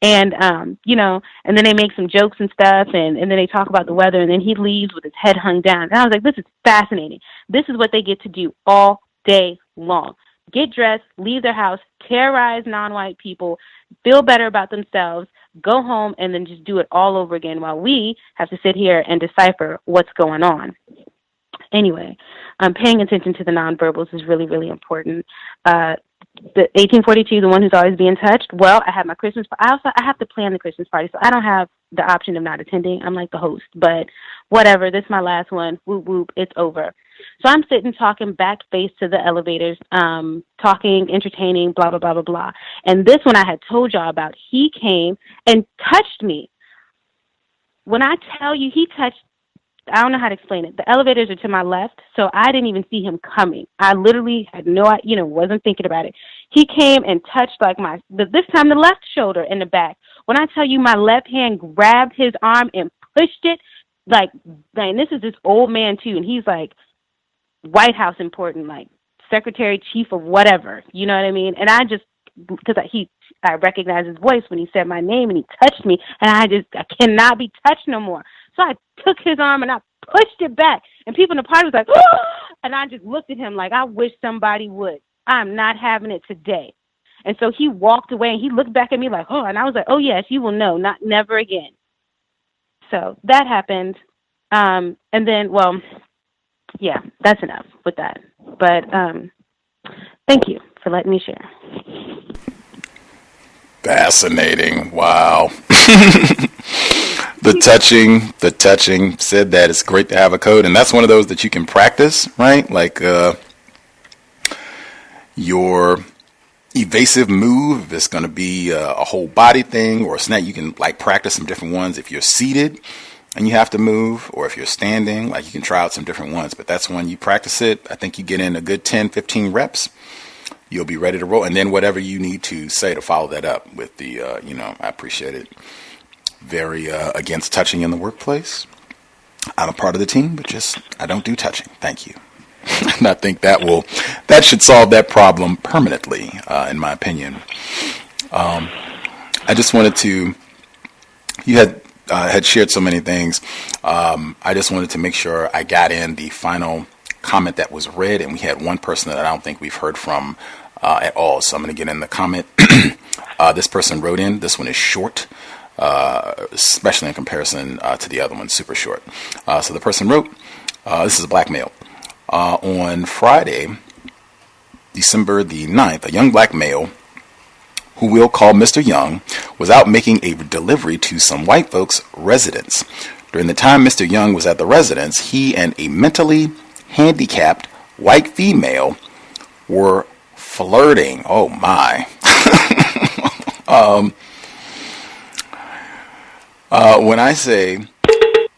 And, and then they make some jokes and stuff, and then they talk about the weather, and then he leaves with his head hung down. And I was like, this is fascinating. This is what they get to do all day long. Get dressed, leave their house, terrorize non-white people, feel better about themselves, go home, and then just do it all over again while we have to sit here and decipher what's going on. Anyway, paying attention to the nonverbals is really, really important. The 1842, the one who's always being touched. Well, I have my Christmas. I have to plan the Christmas party, so I don't have the option of not attending. I'm like the host, but whatever. This is my last one. Whoop whoop. It's over. So I'm sitting talking back face to the elevators, talking, entertaining, blah blah blah blah blah. And this one I had told y'all about. He came and touched me. When I tell you he touched, I don't know how to explain it. The elevators are to my left, so I didn't even see him coming. I literally had wasn't thinking about it. He came and touched this time the left shoulder and the back. When I tell you my left hand grabbed his arm and pushed it, and this is this old man too, and he's like White House important, like secretary, chief of whatever, you know what I mean? And I just, because I recognized his voice when he said my name and he touched me, and I cannot be touched no more. So I took his arm and I pushed it back. And people in the party was like, oh! And I just looked at him like, I wish somebody would. I'm not having it today. And so he walked away and he looked back at me like, oh, and I was like, oh yes, you will know, never again. So that happened. And then, yeah, that's enough with that. But thank you for letting me share. Fascinating. Wow. The touching said that it's great to have a code, and that's one of those that you can practice, right? Like your evasive move, if it's going to be a whole body thing or a snap, you can like practice some different ones. If you're seated and you have to move, or if you're standing, like you can try out some different ones, but that's when you practice it. I think you get in a good 10, 15 reps. You'll be ready to roll. And then whatever you need to say to follow that up with the, I appreciate it. Very against touching in the workplace. I'm a part of the team, but I don't do touching. Thank you. And I think that should solve that problem permanently, in my opinion. I just wanted to, you had shared so many things. I just wanted to make sure I got in the final comment that was read, and we had one person that I don't think we've heard from at all. So I'm going to get in the comment. This person wrote in. This one is short. Especially in comparison to the other one, super short. So the person wrote, this is a black male. On Friday, December the 9th, a young black male, who we'll call Mr. Young, was out making a delivery to some white folks' residence. During the time Mr. Young was at the residence, he and a mentally handicapped white female were flirting. Oh my. When I say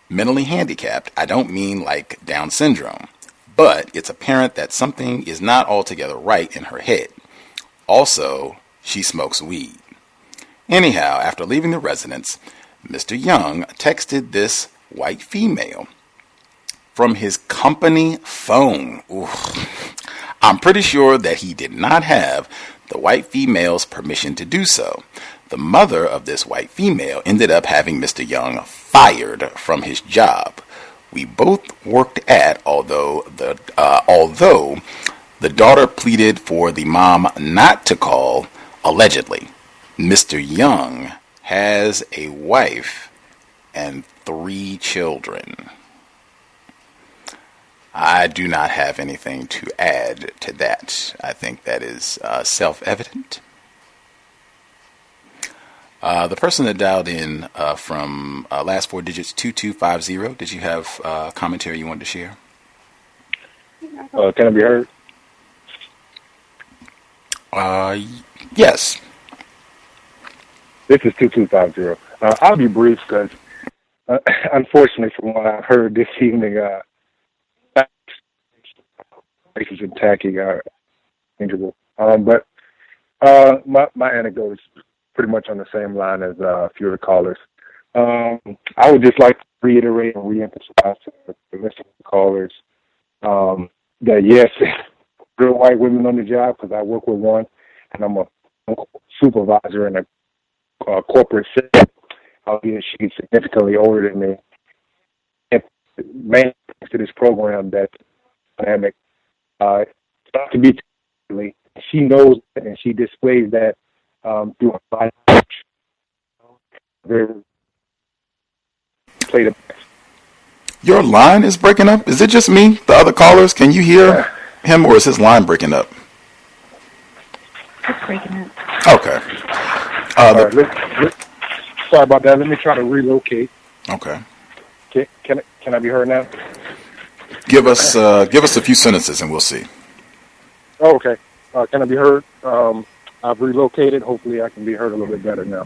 mentally handicapped, I don't mean like Down syndrome, but it's apparent that something is not altogether right in her head. Also, she smokes weed. Anyhow, after leaving the residence, Mr. Young texted this white female from his company phone. Ooh. I'm pretty sure that he did not have the white female's permission to do so. The mother of this white female ended up having Mr. Young fired from his job. We both worked at, although the daughter pleaded for the mom not to call, allegedly. Mr. Young has a wife and 3 children. I do not have anything to add to that. I think that is self-evident. The person that dialed in from last 4 digits 2250, did you have commentary you wanted to share? Can I be heard? Yes. This is 2250. I'll be brief because, unfortunately, from what I've heard this evening, races and tacky are tangible. But my anecdote is pretty much on the same line as a few of the callers. I would just like to reiterate and reemphasize to the listening callers that yes, real white women on the job, because I work with one, and I'm a supervisor in a corporate setting. Albeit she's significantly older than me. And mainly thanks to this program that's dynamic, not to be too, she knows that and she displays that through her life. Very play the best. Your line is breaking up. Is it just me? The other callers, can you hear him, or is his line breaking up? It's breaking up. Okay. All right, sorry about that. Let me try to relocate. Okay. Can I be heard now? Give us a few sentences, and we'll see. Oh, okay. Can I be heard? I've relocated. Hopefully, I can be heard a little bit better now.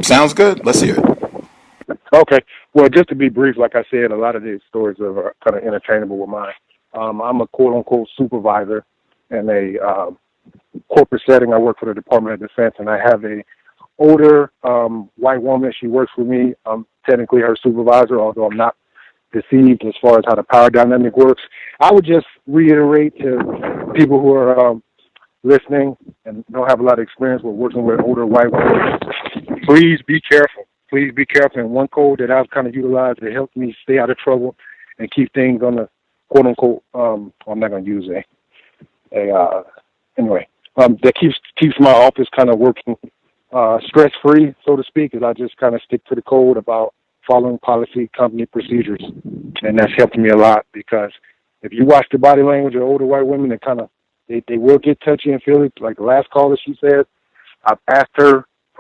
Sounds good. Let's hear it. Okay. Well, just to be brief, like I said, a lot of these stories are kind of interchangeable with mine. I'm a quote-unquote supervisor in a corporate setting. I work for the Department of Defense, and I have a older white woman. She works for me. I'm technically her supervisor, although I'm not deceived as far as how the power dynamic works. I would just reiterate to people who are listening and don't have a lot of experience with working with older white women, please be careful. Please be careful. And one code that I've kind of utilized to help me stay out of trouble and keep things on the quote-unquote, I'm not going to use that keeps my office kind of working stress-free, so to speak, is I just kind of stick to the code about following policy, company procedures. And that's helped me a lot, because if you watch the body language of older white women, they will get touchy and feely. Like the last caller, she said, I've asked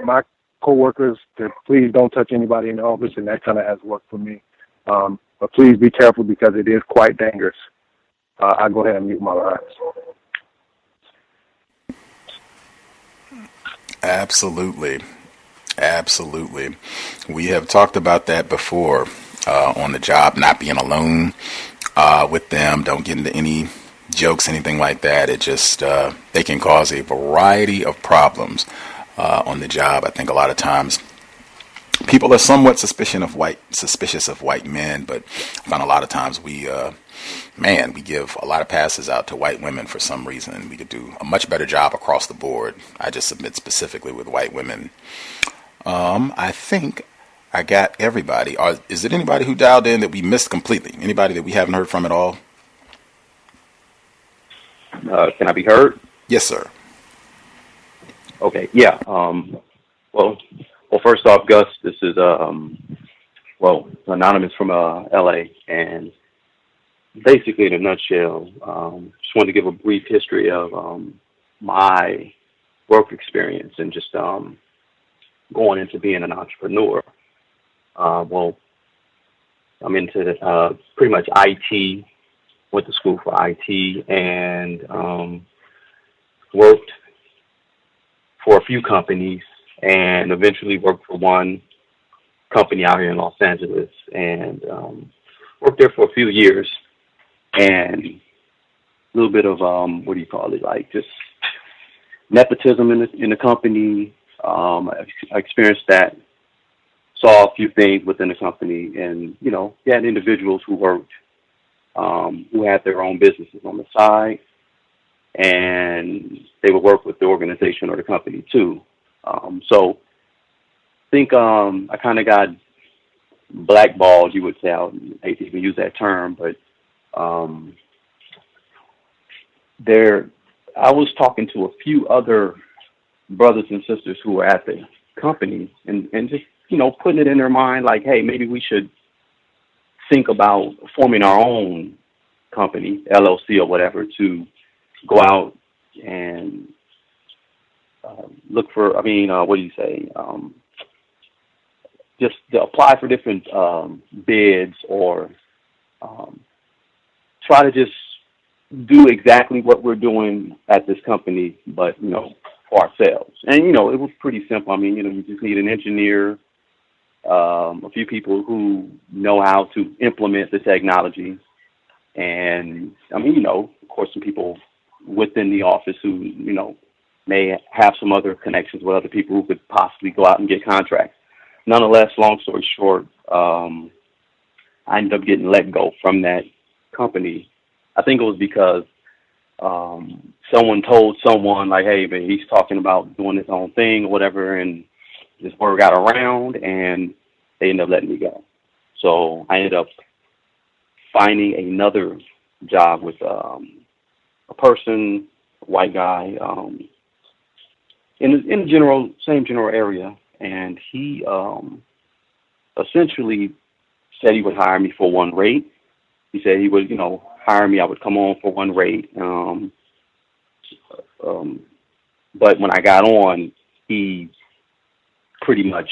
my coworkers to please don't touch anybody in the office, and that kind of has worked for me. But please be careful, because it is quite dangerous. I'll go ahead and mute my lines. Absolutely. We have talked about that before on the job, not being alone with them. Don't get into any jokes, anything like that. It just, they can cause a variety of problems on the job. I think a lot of times people are somewhat suspicious of white men, but I find a lot of times we give a lot of passes out to white women for some reason. We could do a much better job across the board. I just submit specifically with white women. I think I got everybody. Is it anybody who dialed in that we missed completely? Anybody that we haven't heard from at all? Can I be heard? Yes, sir. Okay, yeah. Well, first off, Gus, this is anonymous from LA, and basically, in a nutshell, just wanted to give a brief history of my work experience and just going into being an entrepreneur. I'm into pretty much IT. Went to school for IT and worked for a few companies, and eventually worked for one company out here in Los Angeles, and worked there for a few years. And a little bit of like just nepotism in the company. I experienced that, saw a few things within the company, and you had individuals who worked, who had their own businesses on the side, and they would work with the organization or the company too. So I think I kind of got blackballed, you would say. I hate to even use that term, but I was talking to a few other brothers and sisters who were at the company, and just putting it in their mind like, hey, maybe we should think about forming our own company, LLC or whatever, to go out and look for, just to apply for different bids, or try to just do exactly what we're doing at this company, but, for ourselves. And, it was pretty simple. You just need an engineer, a few people who know how to implement the technology, and, of course, some people within the office who, may have some other connections with other people who could possibly go out and get contracts. Nonetheless, long story short, I ended up getting let go from that company. I think it was because someone told someone, like, hey, man, he's talking about doing his own thing or whatever, and this word got around, and they ended up letting me go. So I ended up finding another job with a person, a white guy, in the same general area, and he essentially said he would hire me for one rate. He said he would, hire me. I would come on for one rate. But when I got on, he pretty much,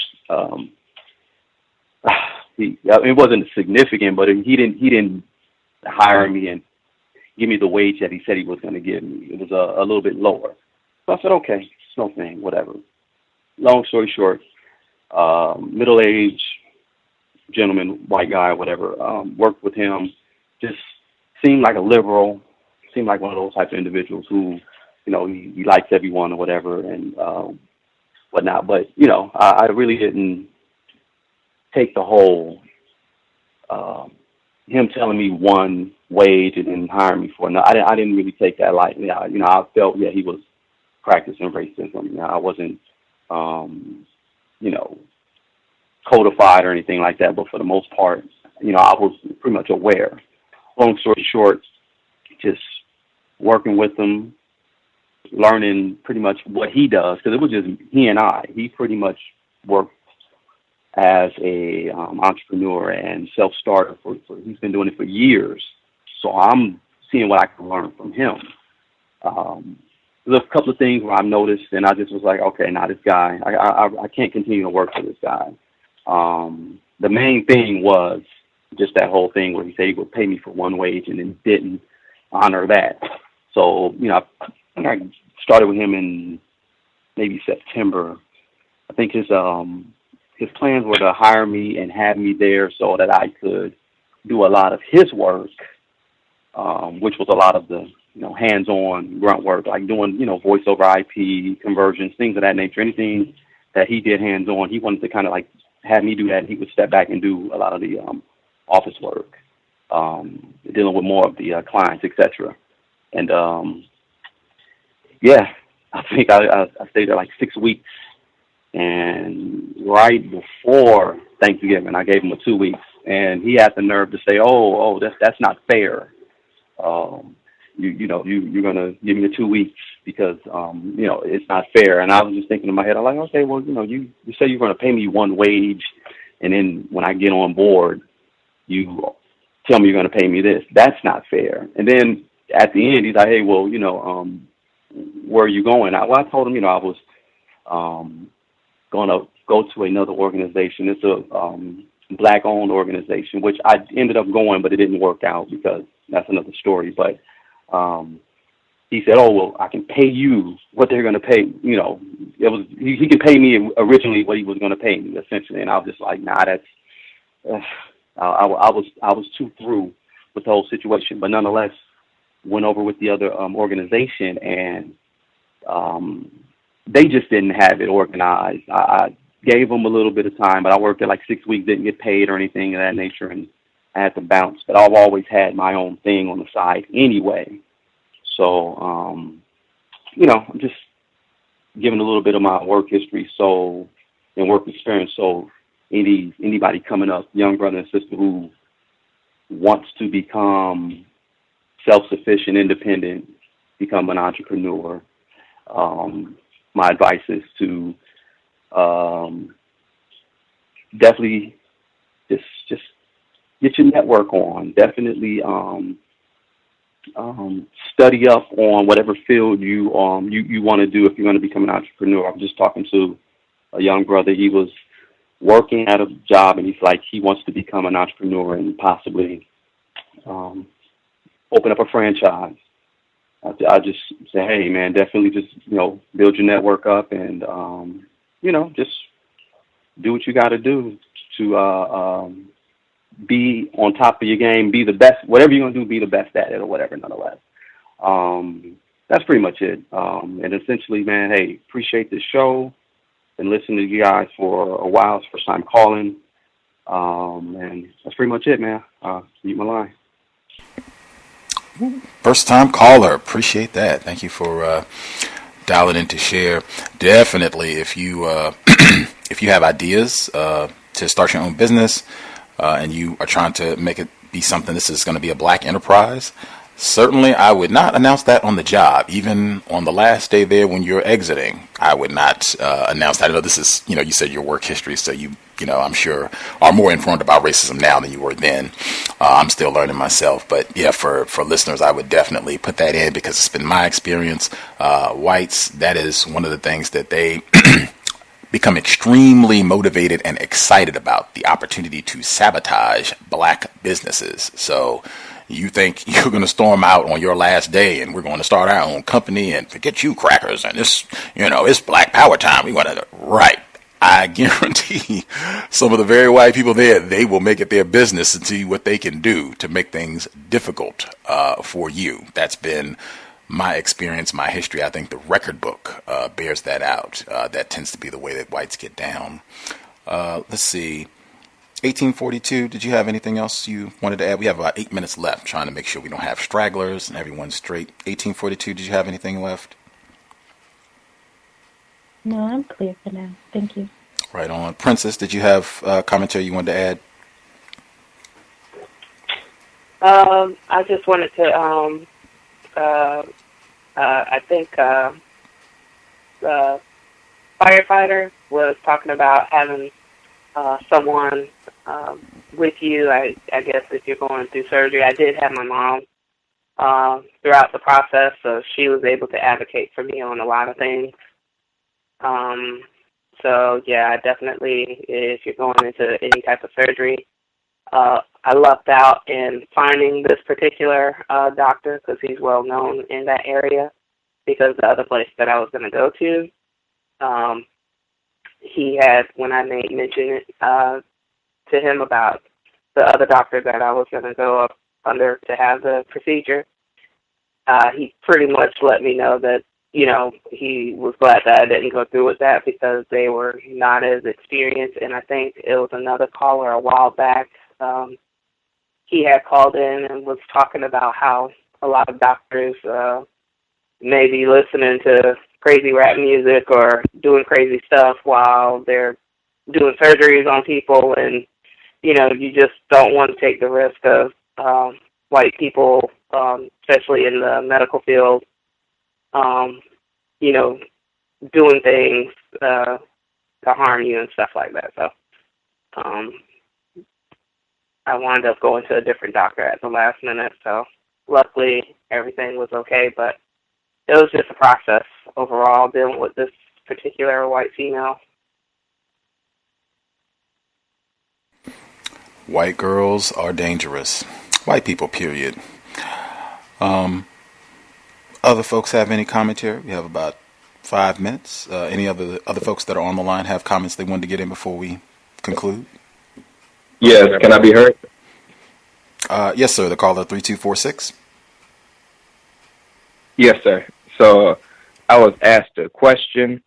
it wasn't significant, but he didn't hire me and give me the wage that he said he was going to give me. It was a little bit lower. So I said, okay, it's no thing, whatever. Long story short, middle-aged gentleman, white guy, whatever, worked with him, just seemed like a liberal, seemed like one of those type of individuals who, he likes everyone or whatever and whatnot. But, I really didn't take the whole, him telling me one wage and then hiring me for another. I didn't really take that lightly. I felt, he was practicing racism. I wasn't, codified or anything like that, but for the most part, I was pretty much aware. Long story short, just working with him, learning pretty much what he does, because it was just he and I. He pretty much worked as a entrepreneur and self-starter for he's been doing it for years. So I'm seeing what I can learn from him. There's a couple of things where I noticed, and I just was like, okay, this guy, I can't continue to work for this guy. The main thing was just that whole thing where he said he would pay me for one wage and then didn't honor that. So, I think I started with him in maybe September. I think his plans were to hire me and have me there so that I could do a lot of his work, which was a lot of the, hands-on grunt work, like doing, voice over IP, conversions, things of that nature. Anything that he did hands-on, he wanted to kind of like have me do that, and he would step back and do a lot of the office work, dealing with more of the clients, etc. And, I think I stayed there like 6 weeks. And right before Thanksgiving, I gave him a 2 weeks. And he had the nerve to say, oh, that's not fair. You're going to give me the 2 weeks because, it's not fair. And I was just thinking in my head, I'm like, okay, well, you say you're going to pay me one wage. And then when I get on board, you tell me you're going to pay me this. That's not fair. And then at the end, he's like, hey, well, where are you going? I told him, I was going to go to another organization. It's a black-owned organization, which I ended up going, but it didn't work out because that's another story. But he said, oh, well, I can pay you what they're going to pay. It was he could pay me originally what he was going to pay me, essentially. And I was just like, nah, that's I was too through with the whole situation. But nonetheless, went over with the other organization, and they just didn't have it organized. I gave them a little bit of time, but I worked there like 6 weeks, didn't get paid or anything of that nature, and I had to bounce. But I've always had my own thing on the side anyway. So, I'm just giving a little bit of my work history and work experience. So anybody coming up, young brother and sister who wants to become self-sufficient, independent, become an entrepreneur, my advice is to definitely just get your network on. Definitely study up on whatever field you want to do if you're going to become an entrepreneur. I'm just talking to a young brother. He was working at a job, and he's like, he wants to become an entrepreneur and possibly open up a franchise. I just say, hey, man, definitely just, build your network up and, just do what you got to do to be on top of your game, be the best, whatever you're going to do, be the best at it or whatever, nonetheless. That's pretty much it. And essentially, man, hey, appreciate this show. Been listening to you guys for a while. It's first time calling. And that's pretty much it, man. Mute my line. First time caller. Appreciate that. Thank you for dialing in to share. Definitely, if you if you have ideas to start your own business and you are trying to make it be something, this is going to be a black enterprise, Certainly, I would not announce that on the job. Even on the last day there when you're exiting, I would not announce that. I know this is, you said your work history, so I'm sure are more informed about racism now than you were then. I'm still learning myself. But yeah, for listeners, I would definitely put that in because it's been my experience. Whites, that is one of the things that they become extremely motivated and excited about, the opportunity to sabotage black businesses. So you think you're going to storm out on your last day and we're going to start our own company and forget you crackers and it's black power time. We want to, right. I guarantee some of the very white people there, they will make it their business to see what they can do to make things difficult for you. That's been my experience, my history. I think the record book bears that out. That tends to be the way that whites get down. Let's see. 1842, did you have anything else you wanted to add? We have about 8 minutes left, trying to make sure we don't have stragglers and everyone's straight. 1842, did you have anything left? No, I'm clear for now. Thank you. Right on. Princess, did you have commentary you wanted to add? I just wanted to, I think the firefighter was talking about having someone with you. I guess if you're going through surgery, I did have my mom throughout the process, so she was able to advocate for me on a lot of things. So yeah, definitely if you're going into any type of surgery, I lucked out in finding this particular doctor because he's well known in that area, because the other place that I was going to go to, he had, when I made mention to him about the other doctor that I was going to go up under to have the procedure, he pretty much let me know that, he was glad that I didn't go through with that because they were not as experienced. And I think it was another caller a while back. He had called in and was talking about how a lot of doctors may be listening to crazy rap music or doing crazy stuff while they're doing surgeries on people. And, you just don't want to take the risk of white people, especially in the medical field, doing things to harm you and stuff like that. So I wound up going to a different doctor at the last minute. So luckily everything was okay, but it was just a process overall dealing with this particular white female. White girls are dangerous. White people, period. Other folks have any commentary? We have about 5 minutes. Any other folks that are on the line have comments they wanted to get in before we conclude? Yes, can I be heard? Yes, sir. The caller 3246. Yes, sir. So I was asked a question.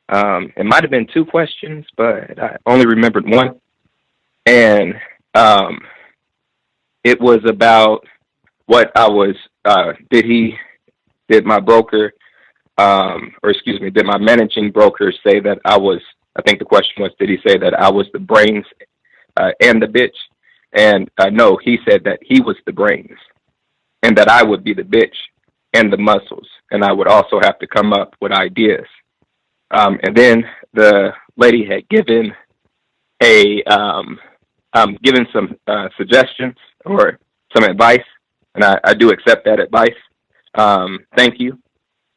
It might have been 2 questions, but I only remembered one. And it was about what I was, did my broker, did my managing broker say that I was, I think the question was, did he say that I was the brains and the bitch? And no, he said that he was the brains and that I would be the bitch and the muscles. And I would also have to come up with ideas. And then the lady had given given some suggestions or some advice, and I do accept that advice. Thank you.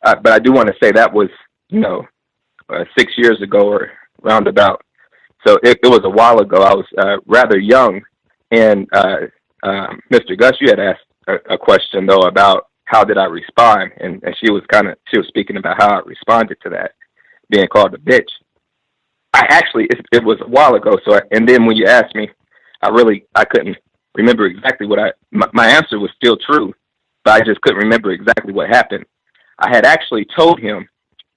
But I do want to say that was, 6 years ago or roundabout. So it was a while ago. I was rather young. And Mr. Gus, you had asked a question, though, about how did I respond? And she was speaking about how I responded to that, being called a bitch. It was a while ago. And then when you asked me, I couldn't remember exactly my answer was still true, but I just couldn't remember exactly what happened. I had actually told him,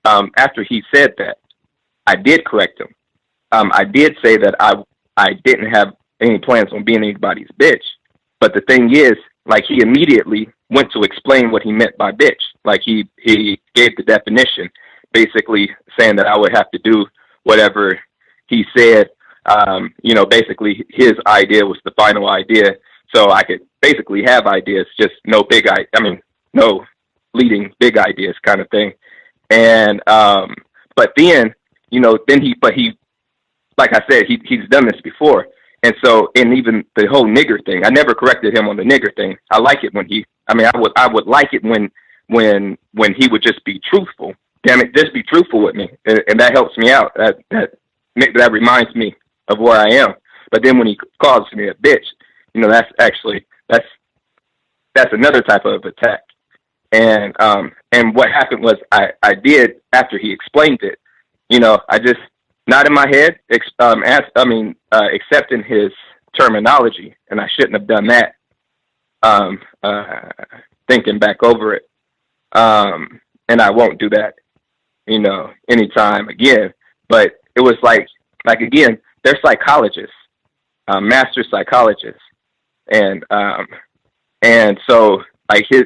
after he said that, I did correct him. I did say that I didn't have any plans on being anybody's bitch. But the thing is, he immediately went to explain what he meant by bitch. He gave the definition, basically saying that I would have to do whatever he said. Basically his idea was the final idea. so I could basically have ideas, just no no leading big ideas kind of thing. And but then, he like I said, he's done this before. And so, and even the whole nigger thing, I never corrected him on the nigger thing. I like it when I would like it when he would just be truthful. Damn it, just be truthful with me, and that helps me out. That reminds me of where I am. But then when he calls me a bitch, that's another type of attack. And what happened was I did, after he explained it, I just nodded my head, accepting his terminology, and I shouldn't have done that. Thinking back over it, and I won't do that, anytime again. But it was like again, they're psychologists, master psychologists, and so he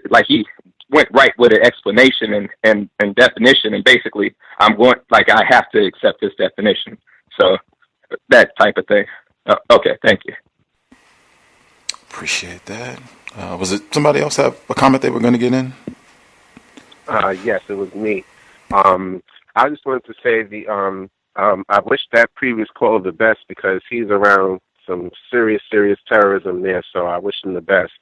went right with an explanation and definition, and basically I have to accept this definition. So that type of thing. Okay, thank you. Appreciate that. Was it somebody else have a comment they were going to get in? Yes, it was me. I just wanted to say I wish that previous caller the best, because he's around some serious terrorism there, so I wish him the best.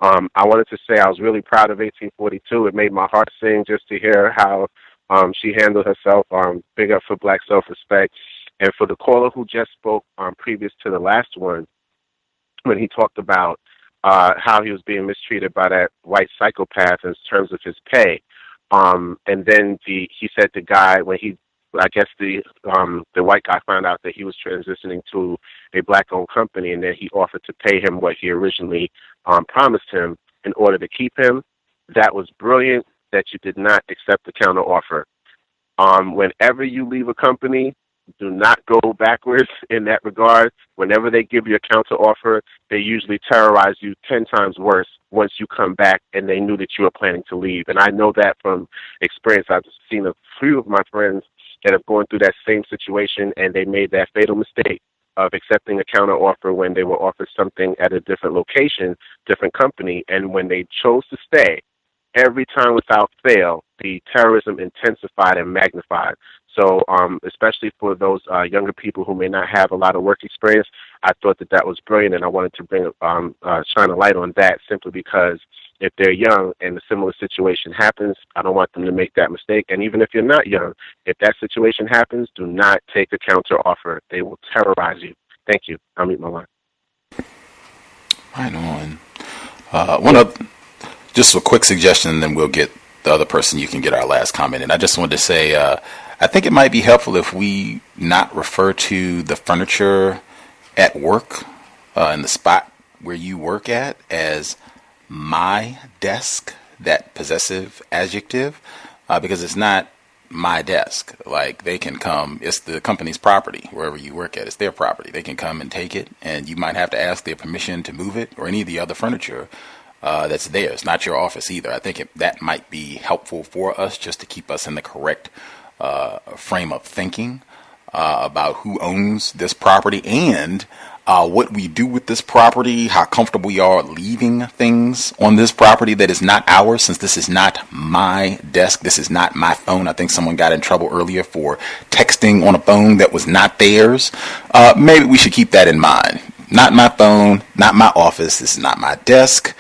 I wanted to say I was really proud of 1842. It made my heart sing just to hear how she handled herself. Big up for Black self-respect. And for the caller who just spoke previous to the last one, when he talked about how he was being mistreated by that white psychopath in terms of his pay. And then he said the guy, when the white guy found out that he was transitioning to a black-owned company, and then he offered to pay him what he originally promised him in order to keep him. That was brilliant that you did not accept the counter offer. Whenever you leave a company, do not go backwards in that regard. Whenever they give you a counter offer, they usually terrorize you 10 times worse once you come back and they knew that you were planning to leave. And I know that from experience. I've seen a few of my friends that have gone through that same situation, and they made that fatal mistake of accepting a counter offer when they were offered something at a different location, different company, and when they chose to stay, every time without fail, the terrorism intensified and magnified. So especially for those younger people who may not have a lot of work experience, I thought that was brilliant, and I wanted to shine a light on that, simply because if they're young and a similar situation happens, I don't want them to make that mistake. And even if you're not young, if that situation happens, do not take a counter offer. They will terrorize you. Thank you. I'll mute my line. Right on. Just a quick suggestion, and then we'll get the other person. You can get our last comment. And I just wanted to say, I think it might be helpful if we not refer to the furniture at work, in the spot where you work at, as my desk, that possessive adjective, because it's not my desk. Like, they can come, it's the company's property, wherever you work at, it's their property. They can come and take it, and you might have to ask their permission to move it, or any of the other furniture that's there. It's not your office either. I think that might be helpful for us, just to keep us in the correct frame of thinking about who owns this property, and what we do with this property, how comfortable we are leaving things on this property that is not ours, since this is not my desk, this is not my phone. I think someone got in trouble earlier for texting on a phone that was not theirs. Maybe we should keep that in mind. Not my phone, not my office, this is not my desk.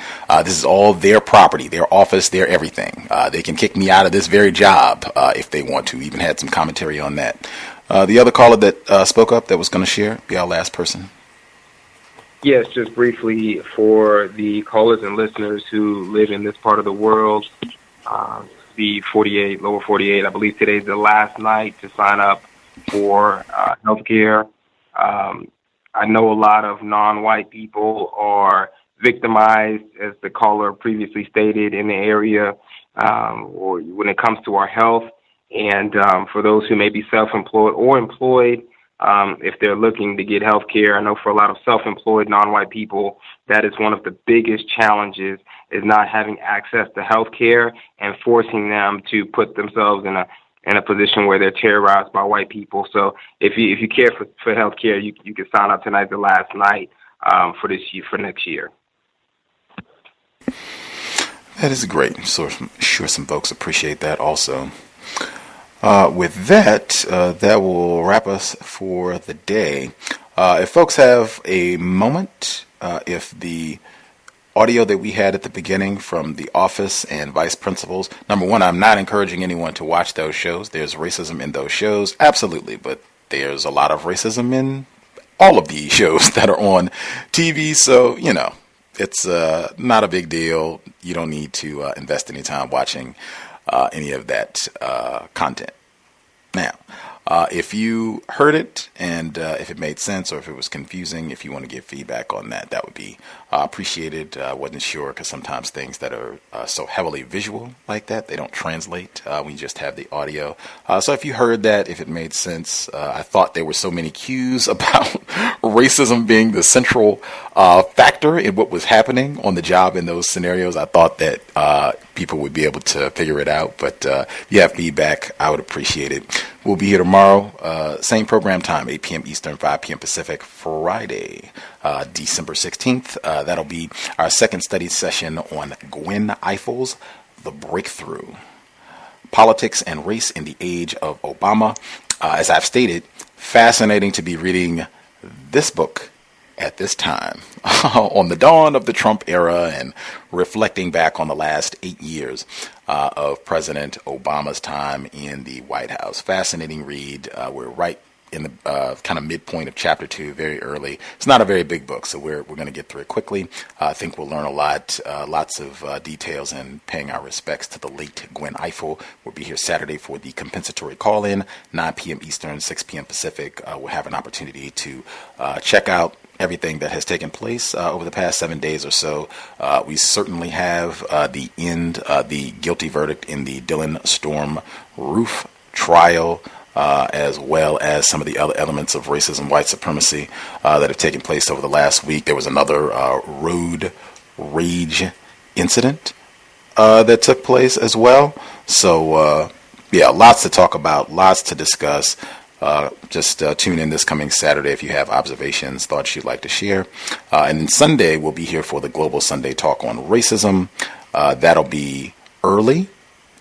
This is all their property, their office, their everything. They can kick me out of this very job if they want to. Even had some commentary on that. The other caller that spoke up that was going to share, be our last person. Yes, just briefly, for the callers and listeners who live in this part of the world, the lower 48, I believe today's the last night to sign up for healthcare. I know a lot of non-white people are victimized, as the caller previously stated, in the area, or when it comes to our health. And for those who may be self-employed or employed, if they're looking to get health care, I know for a lot of self-employed non-white people, that is one of the biggest challenges, is not having access to health care and forcing them to put themselves in a position where they're terrorized by white people. So if you care for health care, you can sign up tonight, the last night, for next year. That is great. So I'm sure some folks appreciate that also. With that, that will wrap us for the day. If folks have a moment, if the audio that we had at the beginning from The Office and Vice Principals, number one, I'm not encouraging anyone to watch those shows. There's racism in those shows, absolutely, but there's a lot of racism in all of the shows that are on TV, so, you know, it's not a big deal. You don't need to invest any time watching any of that content. Now, if you heard it and if it made sense or if it was confusing, if you want to give feedback on that, that would be appreciated. I wasn't sure because sometimes things that are so heavily visual like that, they don't translate when you just have the audio. So if you heard that, if it made sense, I thought there were so many cues about racism being the central factor in what was happening on the job in those scenarios. I thought that people would be able to figure it out, but if you have feedback, I would appreciate it. We'll be here tomorrow, same program time, 8 p.m. Eastern, 5 p.m. Pacific, Friday, December 16th. That'll be our second study session on Gwen Ifill's The Breakthrough, Politics and Race in the Age of Obama. As I've stated, fascinating to be reading this book at this time on the dawn of the Trump era and reflecting back on the last 8 years of President Obama's time in the White House. Fascinating read. We're right in the kind of midpoint of chapter 2, very early. It's not a very big book, so we're going to get through it quickly. I think we'll learn a lot, lots of details, and paying our respects to the late Gwen Ifill. We'll be here Saturday for the compensatory call-in, 9 p.m. Eastern, 6 p.m. Pacific. We'll have an opportunity to check out everything that has taken place over the past 7 days or so. We certainly have the guilty verdict in the Dylan Storm Roof trial, as well as some of the other elements of racism, white supremacy that have taken place over the last week. There was another road rage incident that took place as well. So, yeah, lots to talk about, lots to discuss. Just tune in this coming Saturday if you have observations, thoughts you'd like to share. And then Sunday, we'll be here for the Global Sunday Talk on Racism. That'll be early.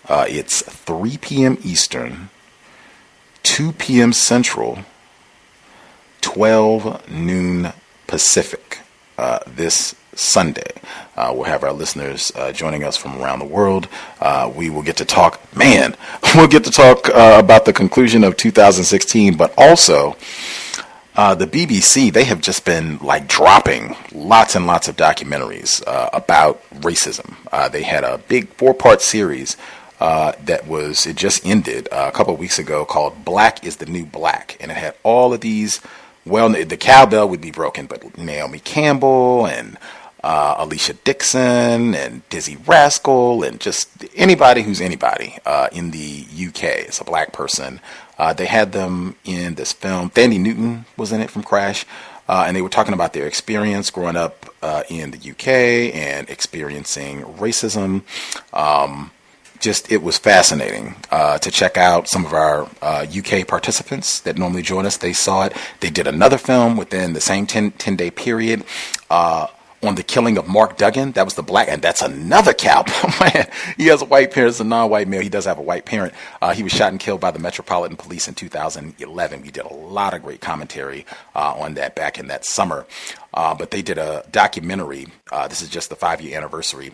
It's 3 p.m. Eastern, 2 p.m. Central, 12 noon Pacific this Sunday. We'll have our listeners joining us from around the world. We will get to talk, we'll get to talk about the conclusion of 2016, but also the BBC, they have just been like dropping lots and lots of documentaries about racism. They had a big 4-part series it just ended a couple of weeks ago called Black is the New Black. And it had all of these, well, the cowbell would be broken, but Naomi Campbell and Alicia Dixon and Dizzy Rascal and just anybody who's anybody in the UK. It's a black person. They had them in this film. Thandie Newton was in it from Crash. And they were talking about their experience growing up in the UK and experiencing racism. It was fascinating to check out. Some of our UK participants that normally join us, they saw it. They did another film within the same 10-day period on the killing of Mark Duggan. That was the black, and that's another cowboy. Man, he has a white parent, it's a non-white male. He does have a white parent. He was shot and killed by the Metropolitan Police in 2011. We did a lot of great commentary on that back in that summer. But they did a documentary. This is just the 5-year anniversary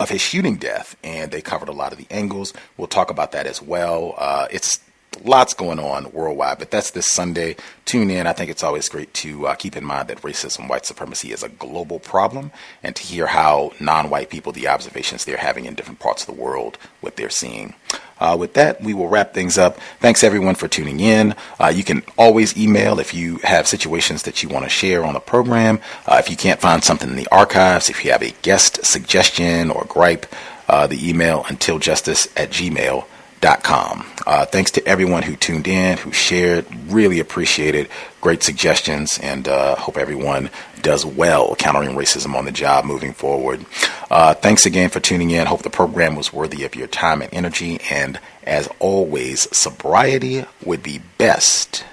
of his shooting death, and they covered a lot of the angles. We'll talk about that as well. It's lots going on worldwide, but that's this Sunday. Tune in. I think it's always great to keep in mind that racism, white supremacy is a global problem, and to hear how non-white people, the observations they're having in different parts of the world, what they're seeing. With that, we will wrap things up. Thanks everyone for tuning in. You can always email if you have situations that you want to share on the program. If you can't find something in the archives, if you have a guest suggestion or gripe, the email untiljustice@gmail.com. Thanks to everyone who tuned in, who shared. Really appreciate it. Great suggestions, and hope everyone does well countering racism on the job moving forward. Thanks again for tuning in. Hope the program was worthy of your time and energy. And as always, sobriety would be best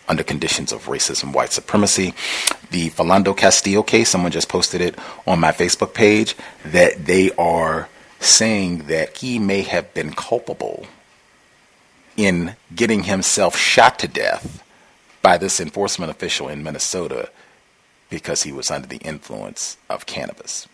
under conditions of racism, white supremacy. The Philando Castile case, someone just posted it on my Facebook page, that they are saying that he may have been culpable in getting himself shot to death by this enforcement official in Minnesota because he was under the influence of cannabis.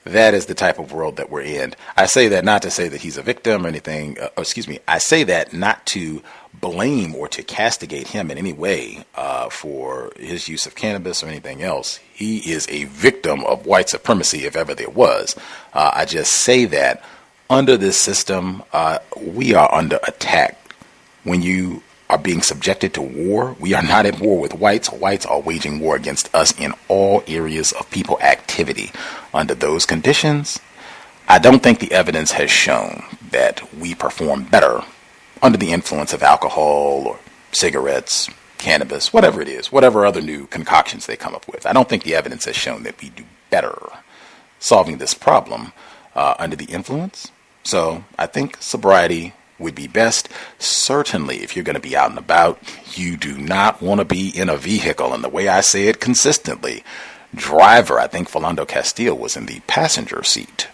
That is the type of world that we're in. I say that not to say that he's a victim or anything. I say that not to blame or to castigate him in any way for his use of cannabis or anything else. He is a victim of white supremacy, if ever there was. I just say that under this system, we are under attack. When you are being subjected to war, we are not at war with whites. Whites are waging war against us in all areas of people activity. Under those conditions, I don't think the evidence has shown that we perform better under the influence of alcohol or cigarettes, cannabis, whatever it is, whatever other new concoctions they come up with. I don't think the evidence has shown that we do better solving this problem under the influence. So I think sobriety would be best. Certainly, if you're going to be out and about, you do not want to be in a vehicle. And the way I say it consistently, driver, I think Philando Castile was in the passenger seat.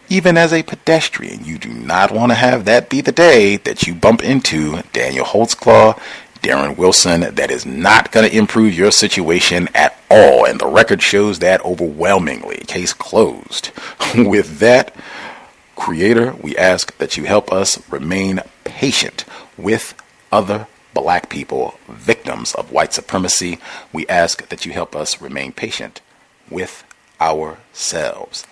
Even as a pedestrian, you do not want to have that be the day that you bump into Daniel Holtzclaw, Darren Wilson. That is not going to improve your situation at all. And the record shows that overwhelmingly. Case closed. With that, Creator, we ask that you help us remain patient with other black people, victims of white supremacy. We ask that you help us remain patient with ourselves.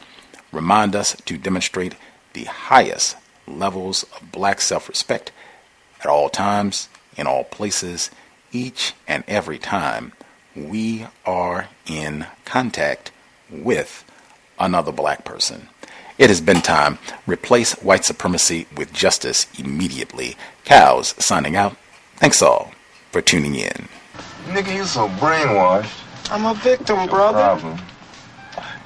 Remind us to demonstrate the highest levels of black self-respect at all times, in all places, each and every time we are in contact with another black person. It has been time. Replace white supremacy with justice immediately. Cows signing out. Thanks all for tuning in. Nigga, you so brainwashed. I'm a victim, brother. Problem.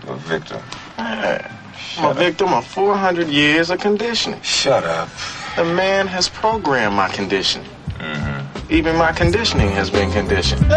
You're a victim. I'm a victim of 400 years of conditioning. Shut up. The man has programmed my conditioning. Even my conditioning has been conditioned.